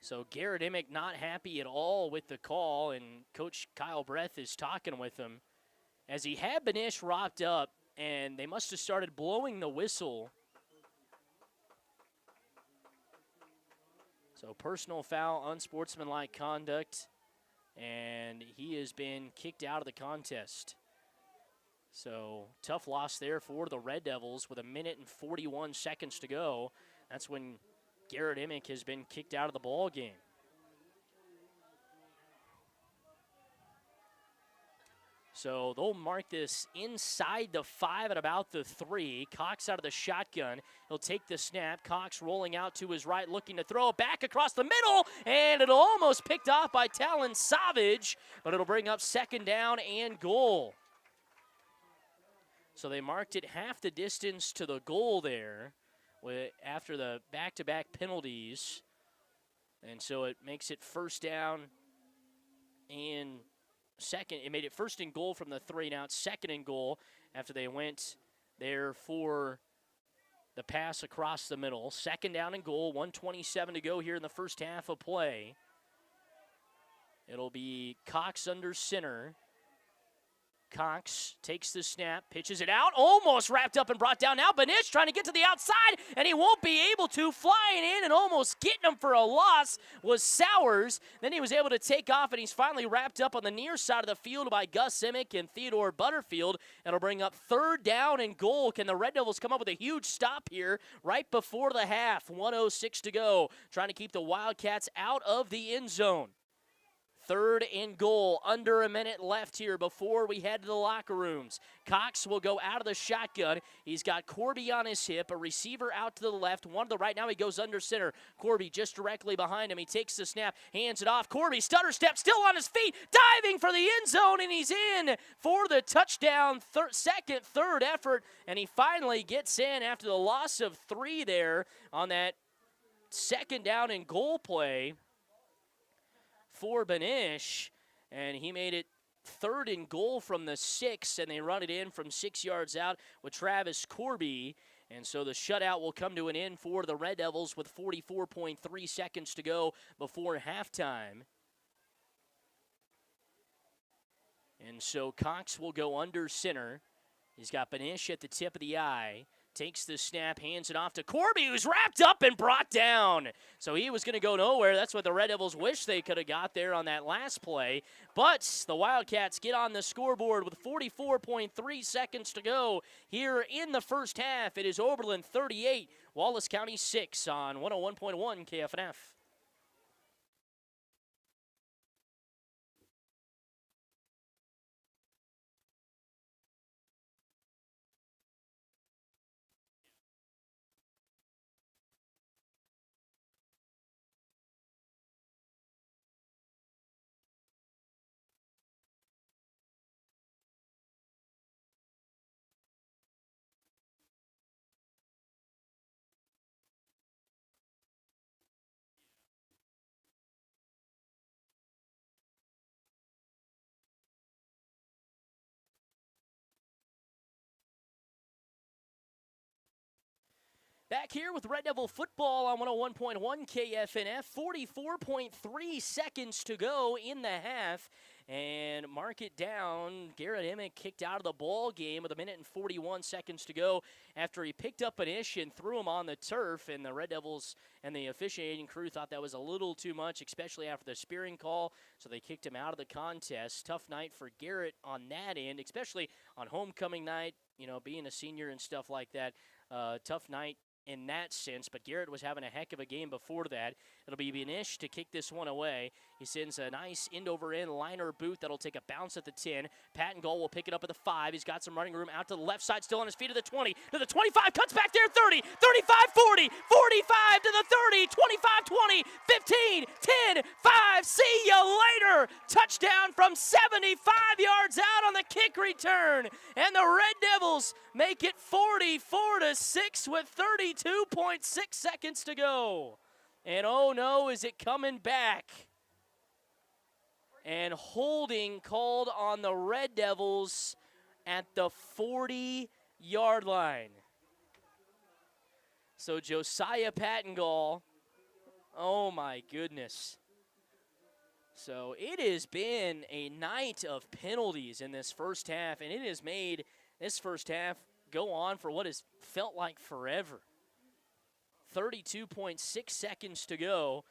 So Garrett Emick not happy at all with the call, and Coach Kyle Breath is talking with him as he had Banish wrapped up, and they must have started blowing the whistle. So personal foul, unsportsmanlike conduct, and he has been kicked out of the contest. So tough loss there for the Red Devils with 1:41 to go. That's when Garrett Emick has been kicked out of the ball game. So they'll mark this inside the 5 at about the 3. Cox out of the shotgun. He'll take the snap. Cox rolling out to his right, looking to throw it back across the middle, and it'll almost picked off by Talon Savage, but it'll bring up 2nd down and goal. So they marked it half the distance to the goal there after the back-to-back penalties. And so it makes it 1st down and 2nd. It made it 1st and goal from the 3. Now it's 2nd and goal after they went there for the pass across the middle. 2nd down and goal, 1:27 to go here in the first half of play. It'll be Cox under center. Cox takes the snap, pitches it out, almost wrapped up and brought down. Now Banish trying to get to the outside, and he won't be able to. Flying in and almost getting him for a loss was Sowers. Then he was able to take off, and he's finally wrapped up on the near side of the field by Gus Emick and Theodore Butterfield. It'll bring up 3rd down and goal. Can the Red Devils come up with a huge stop here right before the half? 1:06 to go, trying to keep the Wildcats out of the end zone. 3rd and goal, under a minute left here before we head to the locker rooms. Cox will go out of the shotgun. He's got Corby on his hip, a receiver out to the left, one to the right. Now he goes under center. Corby just directly behind him. He takes the snap, hands it off. Corby, stutter step, still on his feet, diving for the end zone, and he's in for the touchdown. 2nd, 3rd effort, and he finally gets in after the loss of 3 there on that 2nd down and goal play for Banish, and he made it 3rd and goal from the 6, and they run it in from 6 yards out with Travis Corby, and so the shutout will come to an end for the Red Devils with 44.3 seconds to go before halftime. And so Cox will go under center. He's got Banish at the tip of the eye. takes the snap, hands it off to Corby, who's wrapped up and brought down. So he was going to go nowhere. That's what the Red Devils wish they could have got there on that last play. But the Wildcats get on the scoreboard with 44.3 seconds to go here in the first half. It is Oberlin 38, Wallace County 6 on 101.1 KFNF. Back here with Red Devil football on 101.1 KFNF. 44.3 seconds to go in the half. And mark it down. Garrett Emick kicked out of the ball game with 1:41 seconds to go after he picked up an ish and threw him on the turf. And the Red Devils and the officiating crew thought that was a little too much, especially after the spearing call. So they kicked him out of the contest. Tough night for Garrett on that end, especially on homecoming night, you know, being a senior and stuff like that. Tough night in that sense, but Garrett was having a heck of a game before that. It'll be Benish to kick this one away. He sends a nice end-over-end liner boot that'll take a bounce at the 10. Pattengall will pick it up at the 5. He's got some running room out to the left side, still on his feet to the 20, to the 25, cuts back there, 30, 35, 40, 45 to the 30, 25, 20, 15, 10, 5, see you later! Touchdown from 75 yards out on the kick return, and the Red Devils make it 44-6 with 32.6 seconds to go. And oh no, is it coming back? And holding called on the Red Devils at the 40-yard line. So Josiah Pattengall, oh my goodness. So it has been a night of penalties in this first half, and it has made this first half go on for what has felt like forever. 32.6 seconds to go,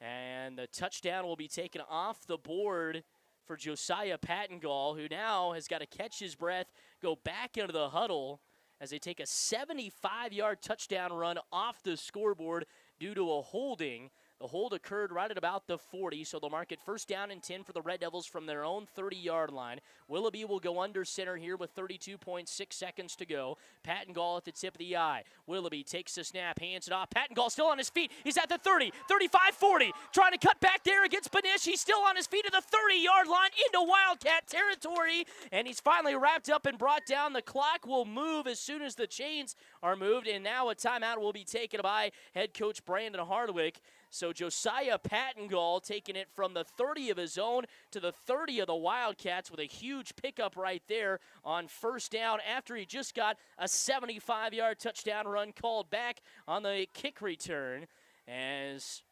and the touchdown will be taken off the board for Josiah Pattengall, who now has got to catch his breath, go back into the huddle as they take a 75-yard touchdown run off the scoreboard due to a holding. The hold occurred right at about the 40, so they'll mark it first down and 10 for the Red Devils from their own 30-yard line. Willoughby will go under center here with 32.6 seconds to go. Pattengall at the tip of the eye. Willoughby takes the snap, hands it off. Pattengall still on his feet. He's at the 30, 35, 40. Trying to cut back there against Benish. He's still on his feet at the 30-yard line into Wildcat territory, and he's finally wrapped up and brought down. The clock will move as soon as the chains are moved, and now a timeout will be taken by head coach Brandon Hardwick. So Josiah Pattengall taking it from the 30 of his own to the 30 of the Wildcats with a huge pickup right there on first down after he just got a 75-yard touchdown run called back on the kick return. As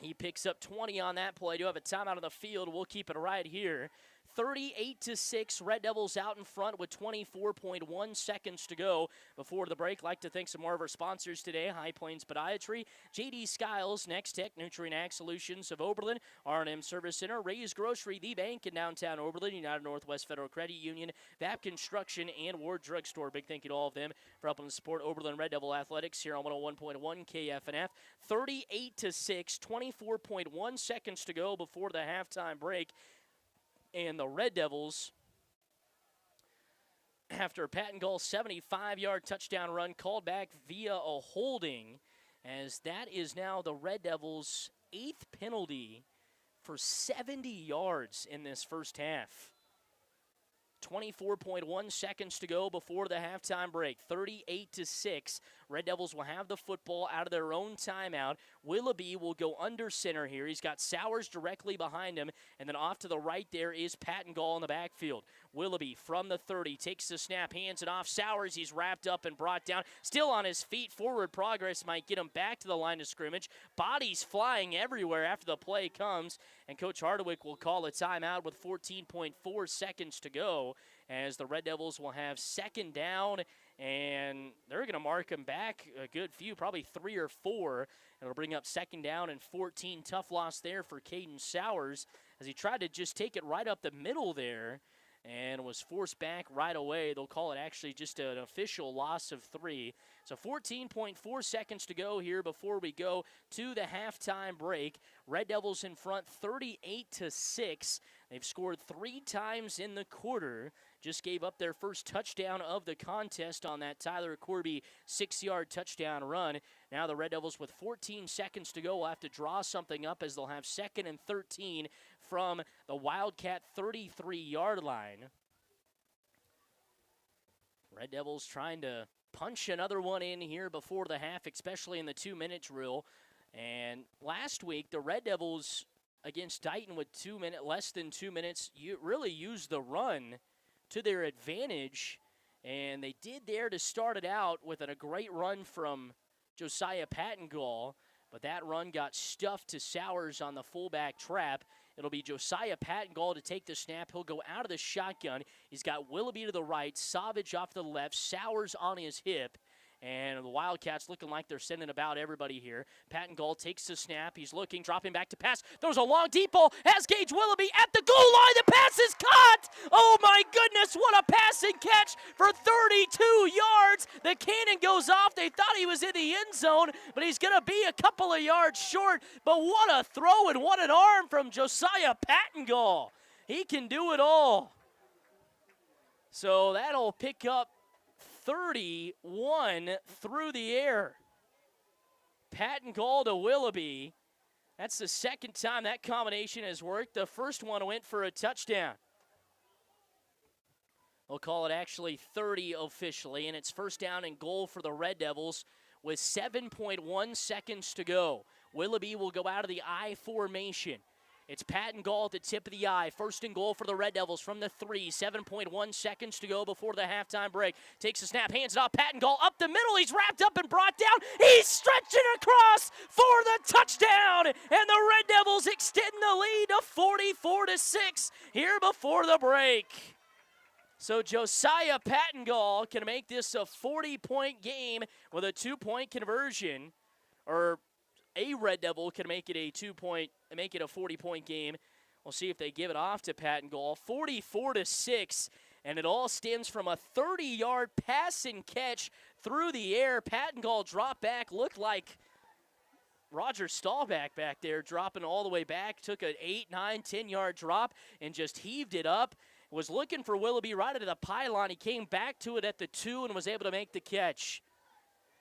he picks up 20 on that play. Do have a timeout on the field. We'll keep it right here. 38-6, Red Devils out in front with 24.1 seconds to go before the break. Like to thank some more of our sponsors today: High Plains Podiatry, JD Skiles, Next Tech, Nutrient Ag Solutions of Oberlin, R&M Service Center, Ray's Grocery, The Bank in downtown Oberlin, United Northwest Federal Credit Union, VAP Construction, and Ward Drug Store. Big thank you to all of them for helping to support Oberlin Red Devil Athletics here on 101.1 KFNF. 38-6, 24.1 seconds to go before the halftime break. And the Red Devils, after Pattengall's 75-yard touchdown run, called back via a holding, as that is now the Red Devils' 8th penalty for 70 yards in this first half. 24.1 seconds to go before the halftime break. 38-6. Red Devils will have the football out of their own timeout. Willoughby will go under center here. He's got Sowers directly behind him, and then off to the right there is Pattengall in the backfield. Willoughby from the 30 takes the snap, hands it off. Sowers, he's wrapped up and brought down. Still on his feet. Forward progress might get him back to the line of scrimmage. Bodies flying everywhere after the play comes, and Coach Hardwick will call a timeout with 14.4 seconds to go, as the Red Devils will have second down and they're going to mark him back a good few, probably 3 or 4. It'll bring up 2nd down and 14. Tough loss there for Caden Sowers as he tried to just take it right up the middle there and was forced back right away. They'll call it actually just an official loss of 3. So 14.4 seconds to go here before we go to the halftime break. Red Devils in front 38-6. They've scored 3 times in the quarter. Just gave up their first touchdown of the contest on that Tyler Corby 6-yard touchdown run. Now the Red Devils with 14 seconds to go will have to draw something up as they'll have 2nd and 13 from the Wildcat 33-yard line. Red Devils trying to punch another one in here before the half, especially in the 2-minute drill. And last week, the Red Devils against Dighton with less than 2 minutes, really used the run to their advantage. And they did there to start it out with a great run from Josiah Pattengall, but that run got stuffed to Sowers on the fullback trap. It'll be Josiah Pattengall to take the snap. He'll go out of the shotgun. He's got Willoughby to the right, Savage off to the left, Sowers on his hip. And the Wildcats looking like they're sending about everybody here. Pattengall takes the snap. He's looking, dropping back to pass. Throws a long deep ball. Has Gage Willoughby at the goal line. The pass is caught. Oh, my goodness. What a passing catch for 32 yards. The cannon goes off. They thought he was in the end zone, but he's going to be a couple of yards short. But what a throw and what an arm from Josiah Pattengall. He can do it all. So that'll pick up 31 through the air. Pattengall to Willoughby. That's the second time that combination has worked. The first one went for a touchdown. We'll call it actually 30 officially, and it's 1st down and goal for the Red Devils with 7.1 seconds to go. Willoughby will go out of the I formation. It's Pattengall at the tip of the eye. 1st and goal for the Red Devils from the 3. 7.1 seconds to go before the halftime break. Takes a snap, hands it off. Pattengall up the middle. He's wrapped up and brought down. He's stretching across for the touchdown. And the Red Devils extend the lead to 44-6 here before the break. So Josiah Pattengall can make this a 40-point game with a 2-point conversion. Or a Red Devil can make it a 40-point game. We'll see if they give it off to Pattengall. 44-6, and it all stems from a 30-yard pass and catch through the air. Pattengall dropped back, looked like Roger Stahlback back there, dropping all the way back. Took an 8, 9, 10-yard drop and just heaved it up. Was looking for Willoughby right into the pylon. He came back to it at the 2 and was able to make the catch.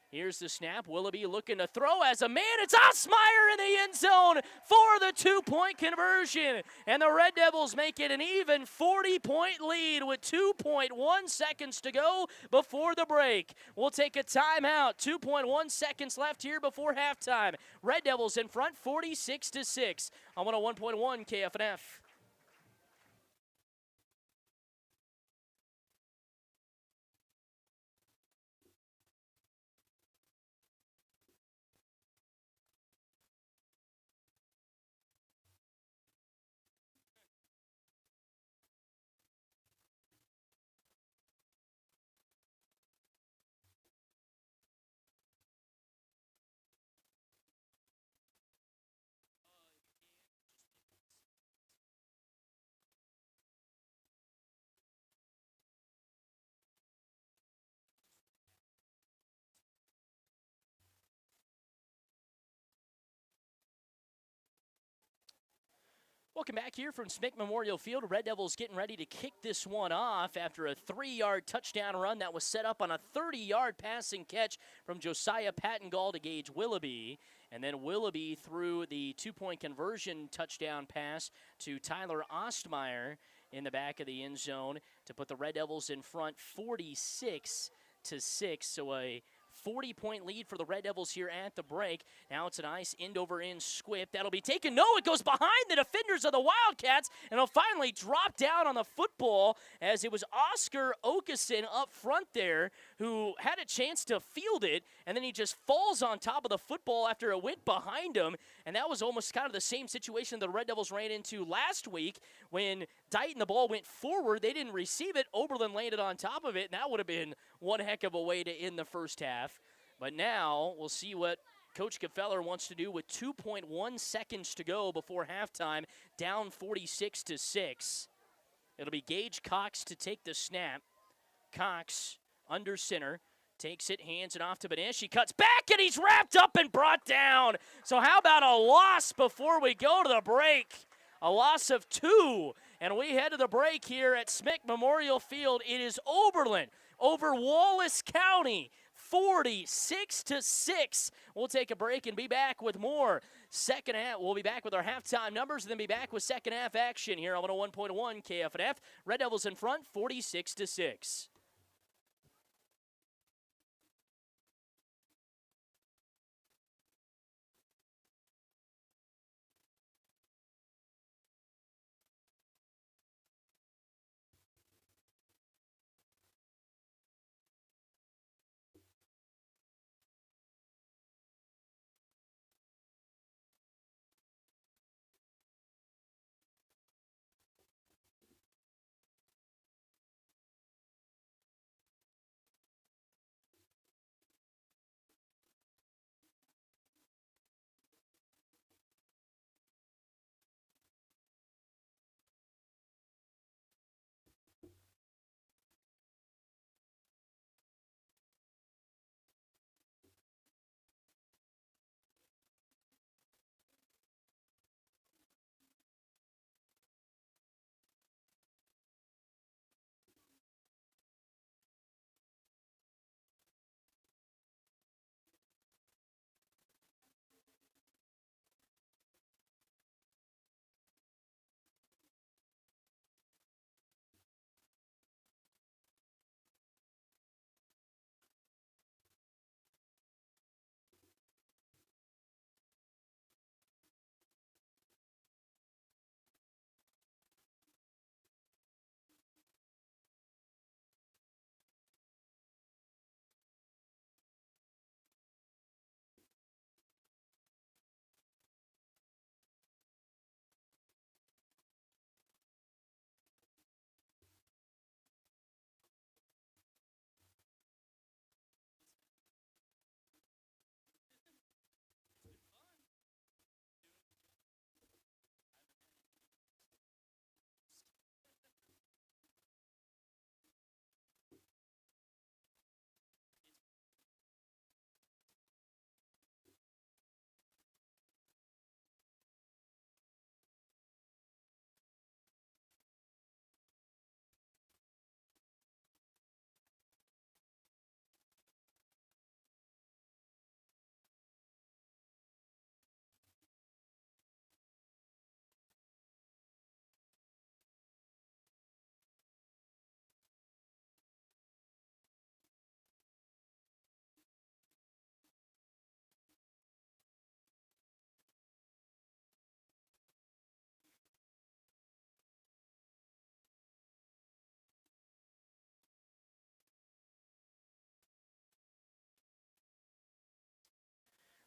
Here's the snap. Willoughby looking to throw as a man. It's Osmeyer in the end zone for the 2-point conversion. And the Red Devils make it an even 40-point lead with 2.1 seconds to go before the break. We'll take a timeout. 2.1 seconds left here before halftime. Red Devils in front 46-6 on 101.1 KFNF. Welcome back here from Smith Memorial Field. Red Devils getting ready to kick this one off after a 3-yard touchdown run that was set up on a 30-yard passing catch from Josiah Pattengall to Gage Willoughby. And then Willoughby threw the 2-point conversion touchdown pass to Tyler Ostmeyer in the back of the end zone to put the Red Devils in front 46-6. So a 40-point lead for the Red Devils here at the break. Now it's a nice end-over-end squib. That'll be taken. No, it goes behind the defenders of the Wildcats, and it'll finally drop down on the football as it was Oscar Okeson up front there who had a chance to field it, and then he just falls on top of the football after it went behind him, and that was almost kind of the same situation the Red Devils ran into last week when Dighton, the ball went forward. They didn't receive it. Oberlin landed on top of it, and that would have been one heck of a way to end the first half. But now we'll see what Coach Gefeller wants to do with 2.1 seconds to go before halftime, down 46-6. It'll be Gage Cox to take the snap. Cox under center, takes it, hands it off to Banish. He cuts back, and he's wrapped up and brought down. So how about a loss before we go to the break? A loss of 2, and we head to the break here at Smick Memorial Field. It is Oberlin over Wallace County, 46-6. We'll take a break and be back with more second half. We'll be back with our halftime numbers and then be back with second half action here on 101.1 KFNF. Red Devils in front, 46-6.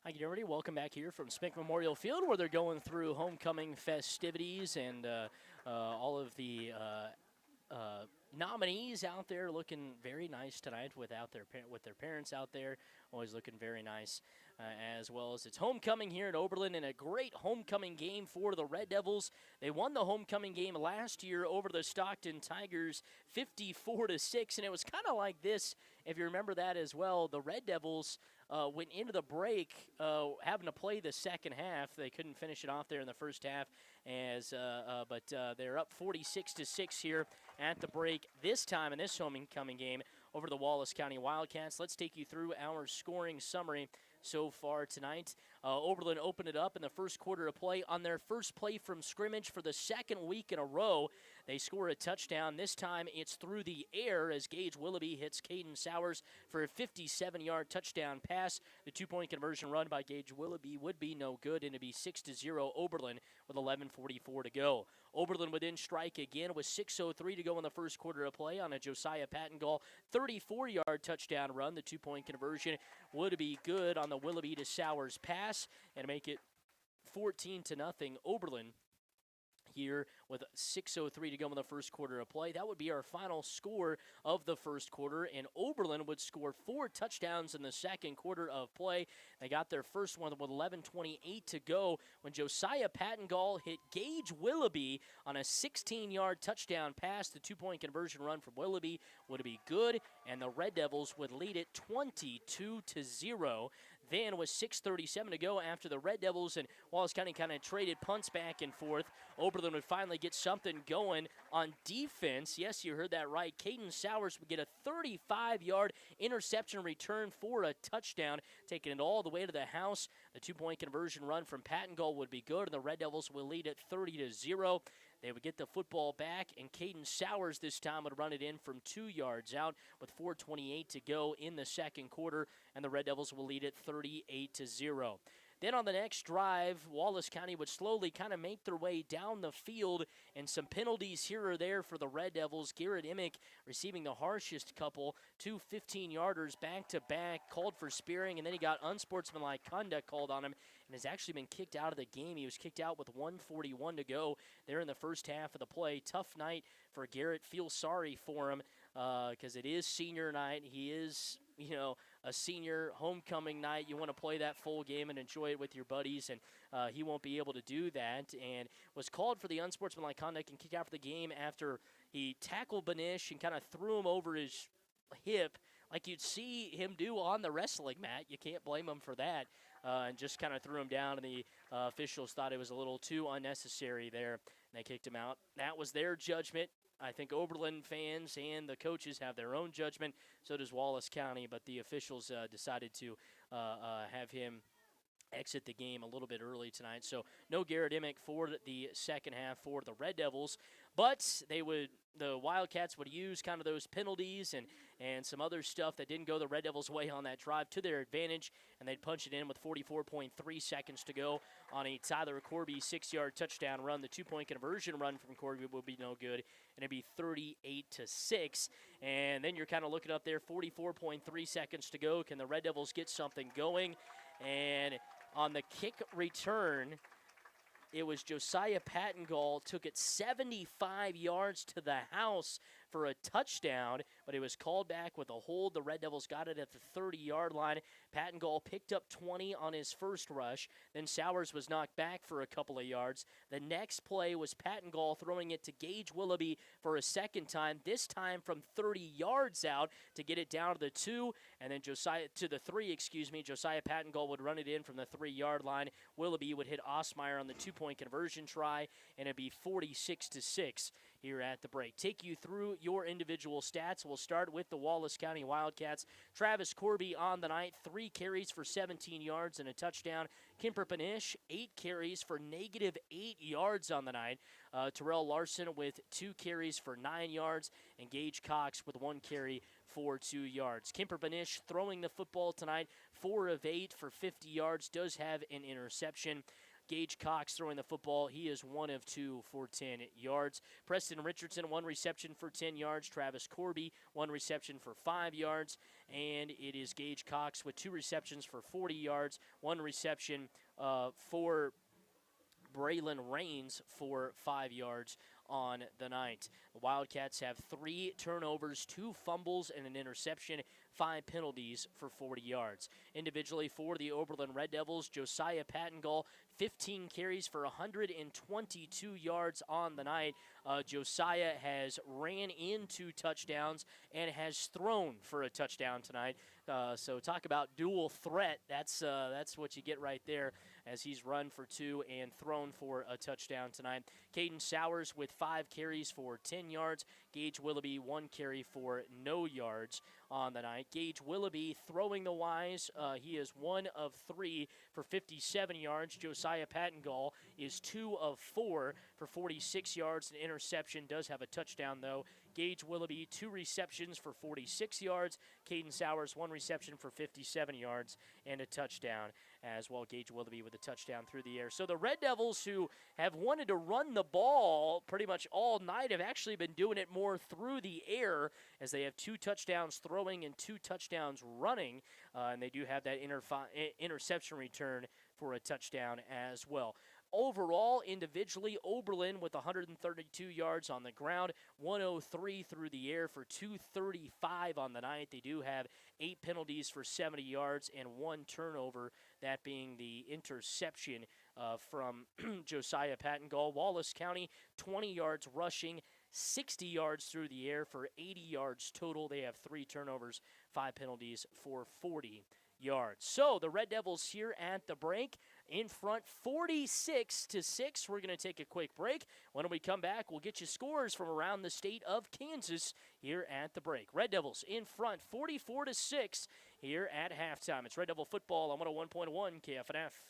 Hi, everybody. Welcome back here from Smick Memorial Field, where they're going through homecoming festivities and all of the nominees out there looking very nice tonight with their parents out there, always looking very nice, as well as it's homecoming here at Oberlin, and a great homecoming game for the Red Devils. They won the homecoming game last year over the Stockton Tigers 54-6, and it was kind of like this, if you remember that as well. The Red Devils went into the break having to play the second half. They couldn't finish it off there in the first half, but they're up 46-6 here at the break this time in this homecoming game over the Wallace County Wildcats. Let's take you through our scoring summary so far tonight. Oberlin opened it up in the first quarter of play on their first play from scrimmage for the second week in a row. They score a touchdown. This time it's through the air as Gage Willoughby hits Caden Sowers for a 57-yard touchdown pass. The two-point conversion run by Gage Willoughby would be no good, and it'd be 6-0 Oberlin with 11:44 to go. Oberlin within strike again with 6:03 to go in the first quarter of play on a Josiah Pattengall 34-yard touchdown run. The two-point conversion would be good on the Willoughby to Sowers pass and make it 14-0 Oberlin here with 6:03 to go in the first quarter of play. That would be our final score of the first quarter, and Oberlin would score 4 touchdowns in the second quarter of play. They got their first one with 11:28 to go when Josiah Pattengall hit Gage Willoughby on a 16-yard touchdown pass. The 2-point conversion run from Willoughby would be good, and the Red Devils would lead it 22-0. Then with 6:37 to go after the Red Devils and Wallace County kind of traded punts back and forth, Oberlin would finally get something going on defense. Yes, you heard that right. Caden Sowers would get a 35-yard interception return for a touchdown, taking it all the way to the house. The 2-point conversion run from Pattengall would be good, and the Red Devils will lead it 30-0. They would get the football back, and Caden Sowers this time would run it in from 2 yards out with 4:28 to go in the second quarter, and the Red Devils will lead it 38-0. Then on the next drive, Wallace County would slowly kind of make their way down the field, and some penalties here or there for the Red Devils. Garrett Emick receiving the harshest couple, 2 15-yarders back-to-back, called for spearing, and then he got unsportsmanlike conduct called on him and has actually been kicked out of the game. He was kicked out with 1:41 to go there in the first half of the play. Tough night for Garrett. Feel sorry for him because it is senior night. He is, a senior homecoming night. You want to play that full game and enjoy it with your buddies, and he won't be able to do that, and was called for the unsportsmanlike conduct and kicked out for the game after he tackled Banish and kind of threw him over his hip like you'd see him do on the wrestling mat. You can't blame him for that, and just kind of threw him down, and the officials thought it was a little too unnecessary there, and they kicked him out. That was their judgment. I think Oberlin fans and the coaches have their own judgment. So does Wallace County, but the officials decided to have him exit the game a little bit early tonight. So no Garrett Emick for the second half for the Red Devils. But the Wildcats would use kind of those penalties and some other stuff that didn't go the Red Devils' way on that drive to their advantage, and they'd punch it in with 44.3 seconds to go on a Tyler Corby 6-yard touchdown run. The 2-point conversion run from Corby would be no good, and it'd be 38-6. And then you're kind of looking up there, 44.3 seconds to go. Can the Red Devils get something going? And on the kick return, it was Josiah Pattengall, took it 75 yards to the house for a touchdown, but it was called back with a hold. The Red Devils got it at the 30-yard line. Pattengall picked up 20 on his first rush. Then Sowers was knocked back for a couple of yards. The next play was Pattengall throwing it to Gage Willoughby for a second time, this time from 30 yards out to get it down to the 2, and then Josiah Pattengall would run it in from the 3-yard line. Willoughby would hit Osmeyer on the 2-point conversion try, and it'd be 46-6 here at the break. Take you through your individual stats. We'll start with the Wallace County Wildcats. Travis Corby on the night, 3 carries for 17 yards and a touchdown. Kimper Panish, 8 carries for -8 yards on the night. Terrell Larson with 2 carries for 9 yards, and Gage Cox with 1 carry for 2 yards. Kimper Panish throwing the football tonight, 4 of 8 for 50 yards, does have an interception. Gage Cox throwing the football, he is 1 of 2 for 10 yards. Preston Richardson, 1 reception for 10 yards. Travis Corby, 1 reception for 5 yards. And it is Gage Cox with 2 receptions for 40 yards, 1 reception for Braylon Rains for 5 yards on the night. The Wildcats have 3 turnovers, 2 fumbles, and an interception, 5 penalties for 40 yards. Individually for the Oberlin Red Devils, Josiah Pattengall, 15 carries for 122 yards on the night. Josiah has ran in 2 touchdowns and has thrown for a touchdown tonight. So talk about dual threat. That's what you get right there, as he's run for 2 and thrown for a touchdown tonight. Caden Sowers with 5 carries for 10 yards. Gage Willoughby, 1 carry for no yards on the night. Gage Willoughby throwing the wise. He is 1 of 3 for 57 yards. Josiah Pattengall is 2 of 4 for 46 yards. An interception, does have a touchdown, though. Gage Willoughby, 2 receptions for 46 yards. Caden Sowers, 1 reception for 57 yards and a touchdown as well. Gage Willoughby with a touchdown through the air. So the Red Devils, who have wanted to run the ball pretty much all night, have actually been doing it more through the air, as they have 2 touchdowns throwing and 2 touchdowns running, and they do have that interception return for a touchdown as well. overall, individually, Oberlin with 132 yards on the ground, 103 through the air for 235 on the night. They do have 8 penalties for 70 yards and 1 turnover, that being the interception from Josiah Pattengall. Wallace County, 20 yards rushing, 60 yards through the air for 80 yards total. They have 3 turnovers, 5 penalties for 40 yards. So the Red Devils here at the break in front 46-6. We're going to take a quick break. When we come back, we'll get you scores from around the state of Kansas here at the break. Red Devils in front 44-6 here at halftime. It's Red Devil football on 101.1 KFNF.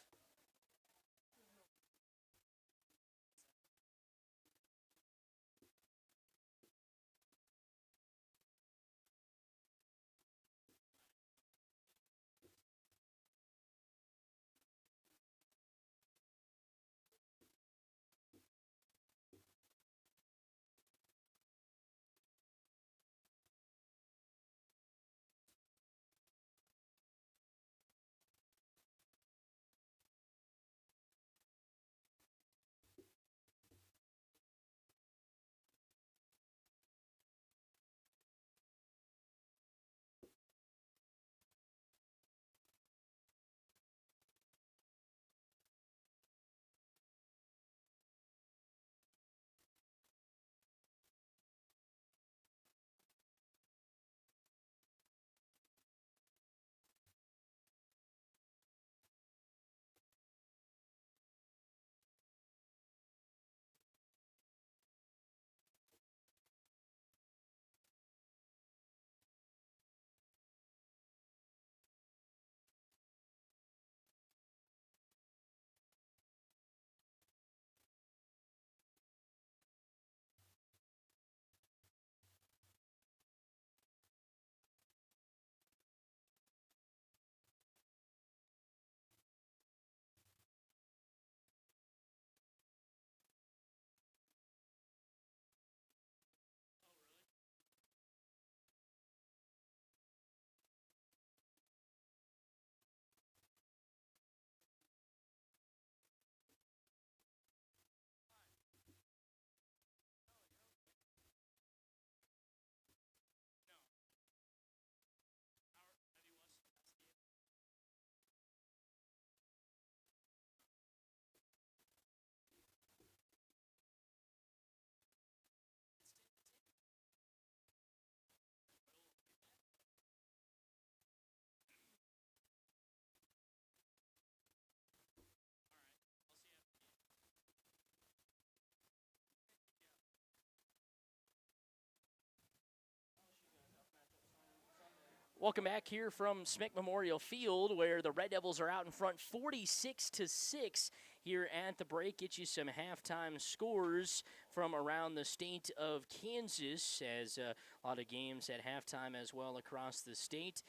Welcome back here from Smick Memorial Field, where the Red Devils are out in front 46-6 here at the break. Get you some halftime scores from around the state of Kansas, as a lot of games at halftime as well across the state.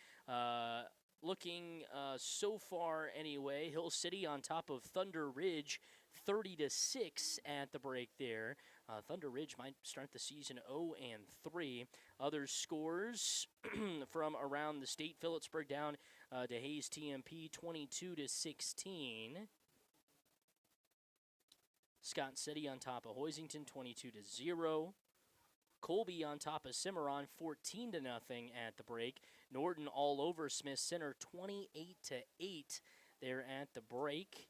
Looking so far anyway, Hill City on top of Thunder Ridge 30-6 at the break there. Thunder Ridge might start the season 0-3. Other scores from around the state: Phillipsburg down to Hayes TMP 22-16. Scott City on top of Hoisington 22-0. Colby on top of Cimarron 14-0 at the break. Norton all over Smith Center 28-8 there at the break.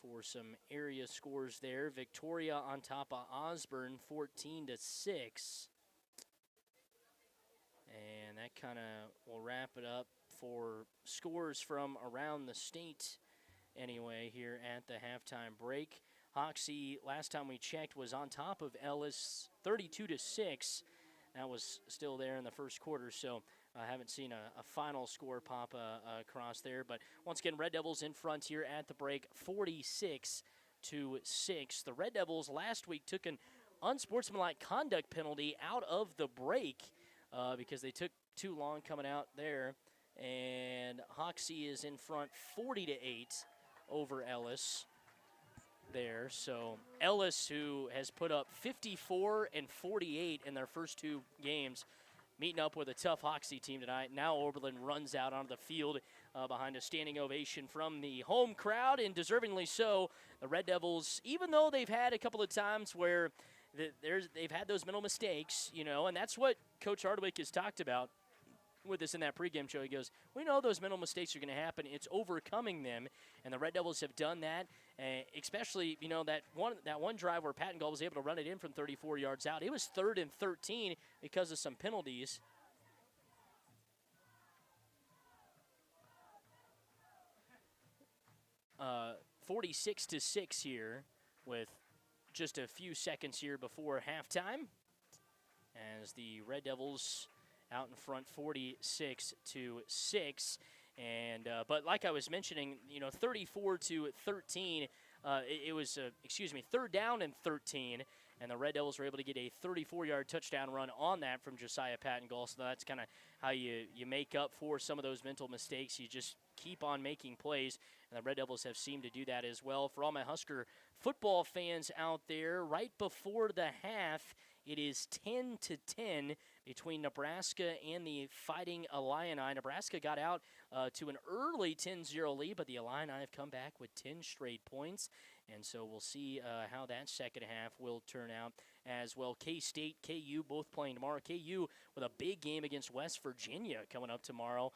For some area scores there, Victoria on top of Osborne 14-6. And that kind of will wrap it up for scores from around the state anyway here at the halftime break. Hoxie, last time we checked, was on top of Ellis 32-6. That was still there in the first quarter, so I haven't seen a final score pop across there. But once again, Red Devils in front here at the break, 46-6. The Red Devils last week took an unsportsmanlike conduct penalty out of the break because they took too long coming out there. And Hoxie is in front 40-8 over Ellis there. So Ellis, who has put up 54 and 48 in their first 2 games, meeting up with a tough Hoxie team tonight. Now Oberlin runs out onto the field behind a standing ovation from the home crowd, and deservingly so. The Red Devils, even though they've had a couple of times where they've had those mental mistakes, and that's what Coach Hardwick has talked about with us in that pregame show. He goes, we know those mental mistakes are going to happen. It's overcoming them, and the Red Devils have done that, especially, that one drive where Pattengall was able to run it in from 34 yards out. It was 3rd and 13 because of some penalties. Uh, 46-6 here with just a few seconds here before halftime as the Red Devils out in front 46-6. And but like I was mentioning, 34-13, it was 3rd down and 13, and the Red Devils were able to get a 34-yard touchdown run on that from Josiah Pattengall. So that's kind of how you make up for some of those mental mistakes. You just keep on making plays, and the Red Devils have seemed to do that as well. For all my Husker football fans out there, right before the half, it is 10-10 between Nebraska and the Fighting Illini. Nebraska got out to an early 10-0 lead, but the Illini have come back with 10 straight points. And so we'll see how that second half will turn out as well. K-State, KU both playing tomorrow. KU with a big game against West Virginia coming up tomorrow,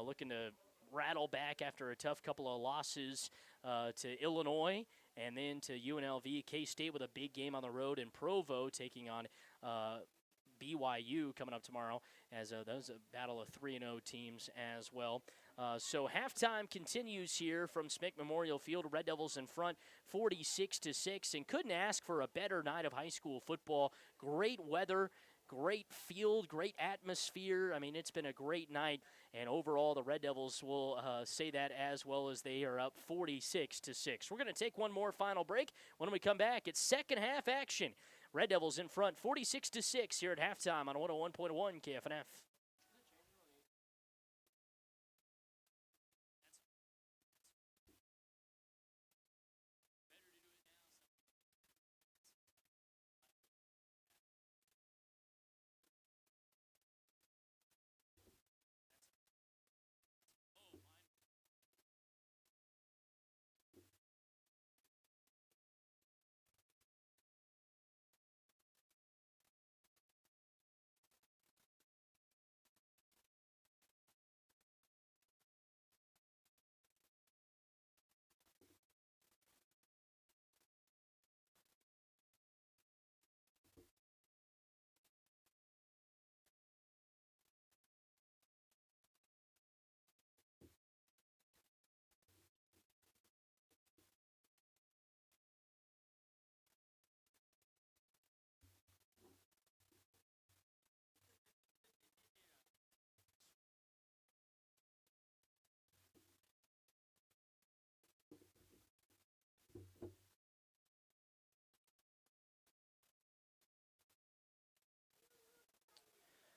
looking to rattle back after a tough couple of losses to Illinois and then to UNLV. K-State with a big game on the road in Provo, taking on BYU coming up tomorrow, as those a battle of 3-0 teams as well. So halftime continues here from Smick Memorial Field. Red Devils in front 46-6, and couldn't ask for a better night of high school football. Great weather, great field, great atmosphere. I mean, it's been a great night, and overall the Red Devils will say that as well, as they are up 46-6. We're going to take one more final break. When we come back, it's second half action. Red Devils in front 46-6 here at halftime on 101.1 KFNF.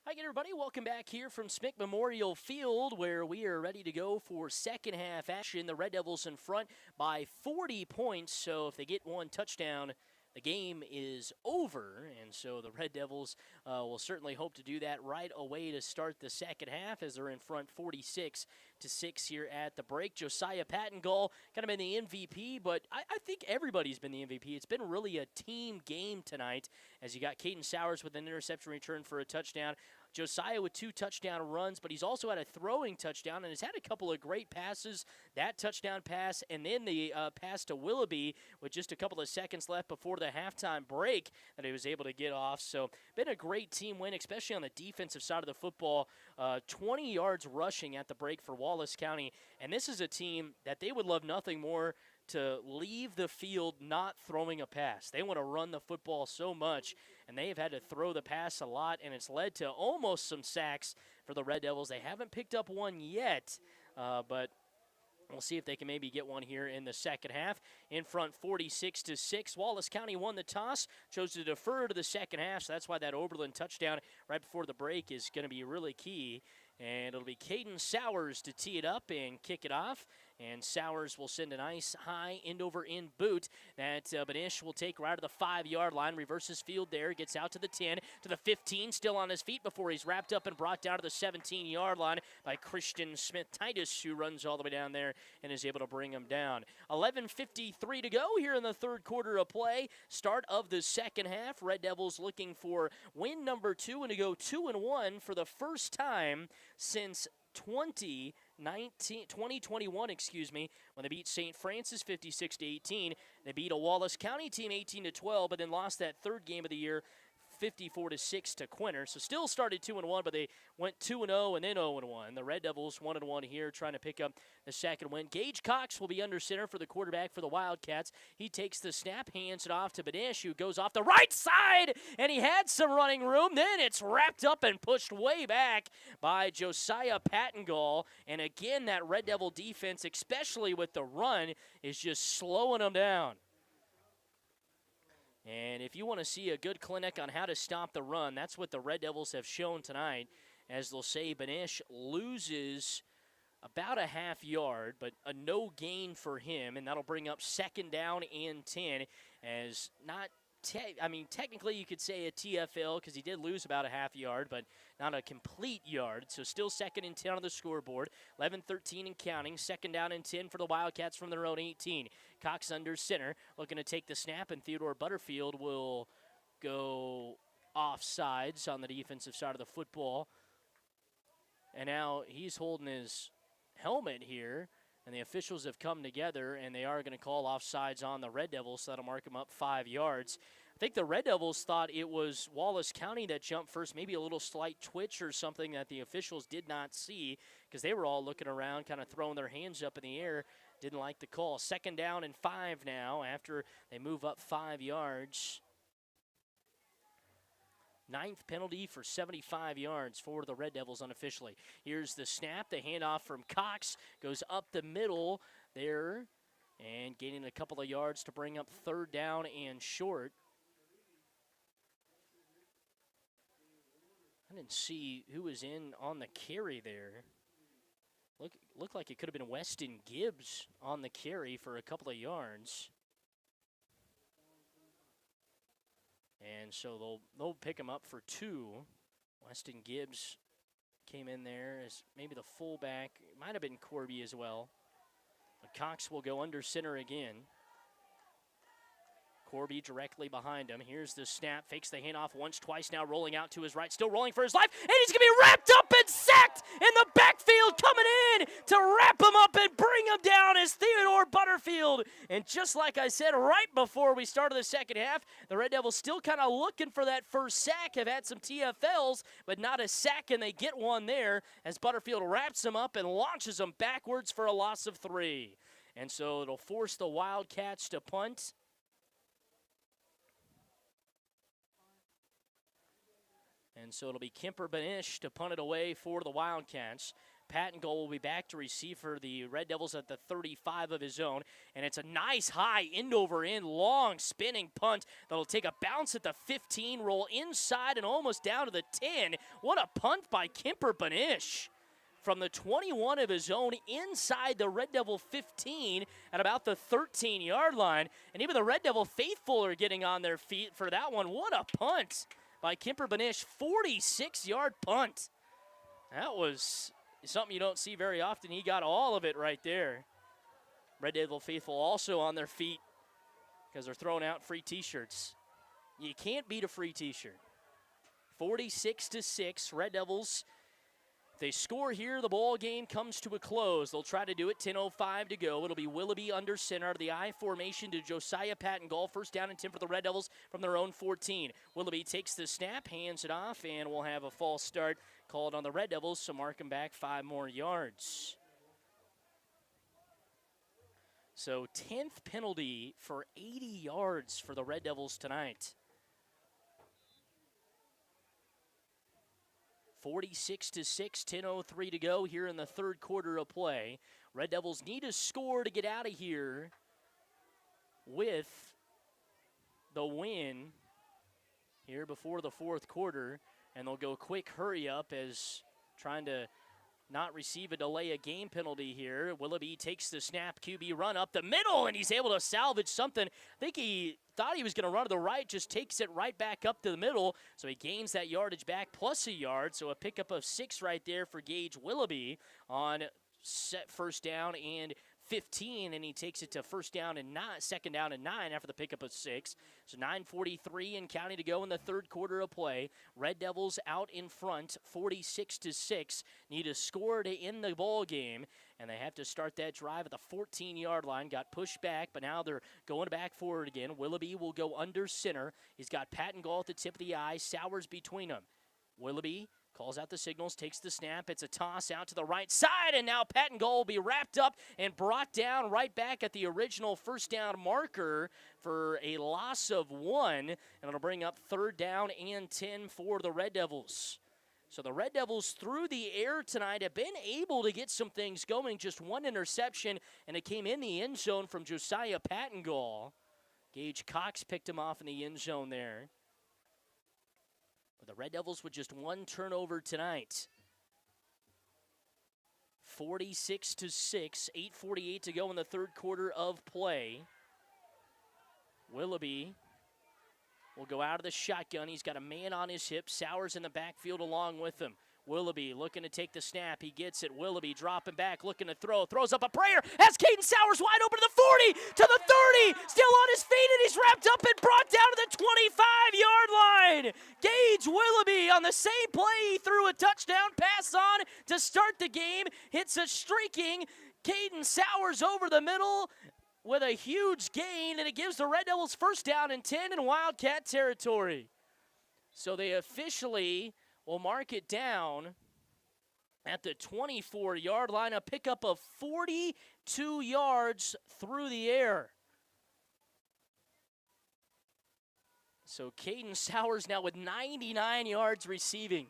Hi again, everybody. Welcome back here from Smick Memorial Field, where we are ready to go for second half action. The Red Devils in front by 40 points, so if they get one touchdown, the game is over, and so the Red Devils will certainly hope to do that right away to start the second half, as they're in front 46-6 here at the break. Josiah Pattengall kind of been the MVP, but I think everybody's been the MVP. It's been really a team game tonight, as you got Caden Sowers with an interception return for a touchdown. Josiah with 2 touchdown runs, but he's also had a throwing touchdown and has had a couple of great passes. That touchdown pass, and then the pass to Willoughby with just a couple of seconds left before the halftime break that he was able to get off. So been a great team win, especially on the defensive side of the football. 20 yards rushing at the break for Wallace County, and this is a team that they would love nothing more to leave the field not throwing a pass. They want to run the football so much, and they have had to throw the pass a lot, and it's led to almost some sacks for the Red Devils. They haven't picked up one yet, but we'll see if they can maybe get one here in the second half. In front 46-6. Wallace County won the toss, chose to defer to the second half, so that's why that Oberlin touchdown right before the break is going to be really key. And it'll be Caden Sowers to tee it up and kick it off. And Sowers will send a nice high end-over-end boot that Benish will take right to the 5-yard line, reverses field there, gets out to the 10, to the 15, still on his feet before he's wrapped up and brought down to the 17-yard line by Christian Smith-Titus, who runs all the way down there and is able to bring him down. 11:53 to go here in the third quarter of play. Start of the second half. Red Devils looking for win number 2 and to go 2-1 for the first time since 2021, when they beat St. Francis 56-18. They beat a Wallace County team 18-12, but then lost that third game of the year 54-6 to Quinter. So still started 2-1, but they went 2-0 and then 0-1. The Red Devils 1-1 here, trying to pick up the second win. Gage Cox will be under center for the quarterback for the Wildcats. He takes the snap, hands it off to Benish, who goes off the right side, and he had some running room. Then it's wrapped up and pushed way back by Josiah Pattengall. And again, that Red Devil defense, especially with the run, is just slowing them down. And if you want to see a good clinic on how to stop the run, that's what the Red Devils have shown tonight. As they'll say, Benish loses about a half yard, but a no gain for him, and that'll bring up second down and 10 as not technically you could say a TFL because he did lose about a half yard, but not a complete yard. So still second and 10 on the scoreboard. 11-13 and counting. Second down and 10 for the Wildcats from their own 18. Cox under center, looking to take the snap, and Theodore Butterfield will go offsides on the defensive side of the football. And now he's holding his helmet here, and the officials have come together, and they are going to call offsides on the Red Devils, so that'll mark them up 5 yards. I think the Red Devils thought it was Wallace County that jumped first, maybe a little slight twitch or something that the officials did not see because they were all looking around, kind of throwing their hands up in the air. Didn't like the call. Second down and 5 now after they move up 5 yards. 9th penalty for 75 yards for the Red Devils unofficially. Here's the snap. The handoff from Cox goes up the middle there and gaining a couple of yards to bring up third down and short. I didn't see who was in on the carry there. Looked like it could have been Weston Gibbs on the carry for a couple of yards. And so they'll pick him up for 2. Weston Gibbs came in there as maybe the fullback. It might have been Corby as well. But Cox will go under center again. Corby directly behind him. Here's the snap. Fakes the handoff once, twice now, rolling out to his right. Still rolling for his life. And he's going to be wrapped up and sacked in the backfield, coming in to wrap him up and bring him down is Theodore Butterfield. And just like I said right before we started the second half, the Red Devils still kind of looking for that first sack. Have had some TFLs, but not a sack, and they get one there as Butterfield wraps him up and launches him backwards for a loss of 3. And so it'll force the Wildcats to punt. And so it'll be Kemper Benish to punt it away for the Wildcats. Pattengall will be back to receive for the Red Devils at the 35 of his own. And it's a nice high end-over-end, long spinning punt that'll take a bounce at the 15, roll inside and almost down to the 10. What a punt by Kemper Benish. From the 21 of his own inside the Red Devil 15 at about the 13-yard line. And even the Red Devil faithful are getting on their feet for that one. What a punt by Kemper Benish, 46-yard punt. That was something you don't see very often. He got all of it right there. Red Devil faithful also on their feet because they're throwing out free T-shirts. You can't beat a free T-shirt. 46-6, Red Devils. If they score here, the ball game comes to a close. They'll try to do it, 10:05 to go. It'll be Willoughby under center out of the I formation to Josiah Pattengall. First down and 10 for the Red Devils from their own 14. Willoughby takes the snap, hands it off, and we'll have a false start called on the Red Devils, so mark him back 5 more yards. So 10th penalty for 80 yards for the Red Devils tonight. 46-6, 10:03 to go here in the third quarter of play. Red Devils need a score to get out of here with the win here before the fourth quarter, and they'll go quick hurry up as trying to not receive a delay of game penalty here. Willoughby takes the snap, QB run up the middle, and he's able to salvage something. I think he thought he was going to run to the right, just takes it right back up to the middle, so he gains that yardage back plus a yard, so a pickup of 6 right there for Gage Willoughby on first down and 15, and he takes it to second down and 9 after the pickup of 6. So 9:43 and counting to go in the third quarter of play. Red Devils out in front, 46-6. Need a score to end the ball game, and they have to start that drive at the 14-yard line. Got pushed back, but now they're going back forward again. Willoughby will go under center. He's got Patton Gall at the tip of the eye. Sowers between them. Willoughby calls out the signals, takes the snap. It's a toss out to the right side, and now Patton Gall will be wrapped up and brought down right back at the original first down marker for a loss of 1, and it'll bring up third down and 10 for the Red Devils. So the Red Devils through the air tonight have been able to get some things going. Just 1 interception, and it came in the end zone from Josiah Patton Gall. Gage Cox picked him off in the end zone there. The Red Devils with just 1 turnover tonight. 46-6, 8:48 to go in the third quarter of play. Willoughby will go out of the shotgun. He's got a man on his hip. Sowers in the backfield along with him. Willoughby looking to take the snap. He gets it. Willoughby dropping back, looking to throw. Throws up a prayer. Has Caden Sowers wide open to the 40, to the 30. Still on his feet, and he's wrapped up and brought down to the 25-yard line. Gage Willoughby on the same play. He threw a touchdown pass on to start the game. Hits a streaking Caden Sowers over the middle with a huge gain, and it gives the Red Devils first down and 10 in Wildcat territory. So they officially will mark it down at the 24-yard line, a pickup of 42 yards through the air. So Caden Sowers now with 99 yards receiving.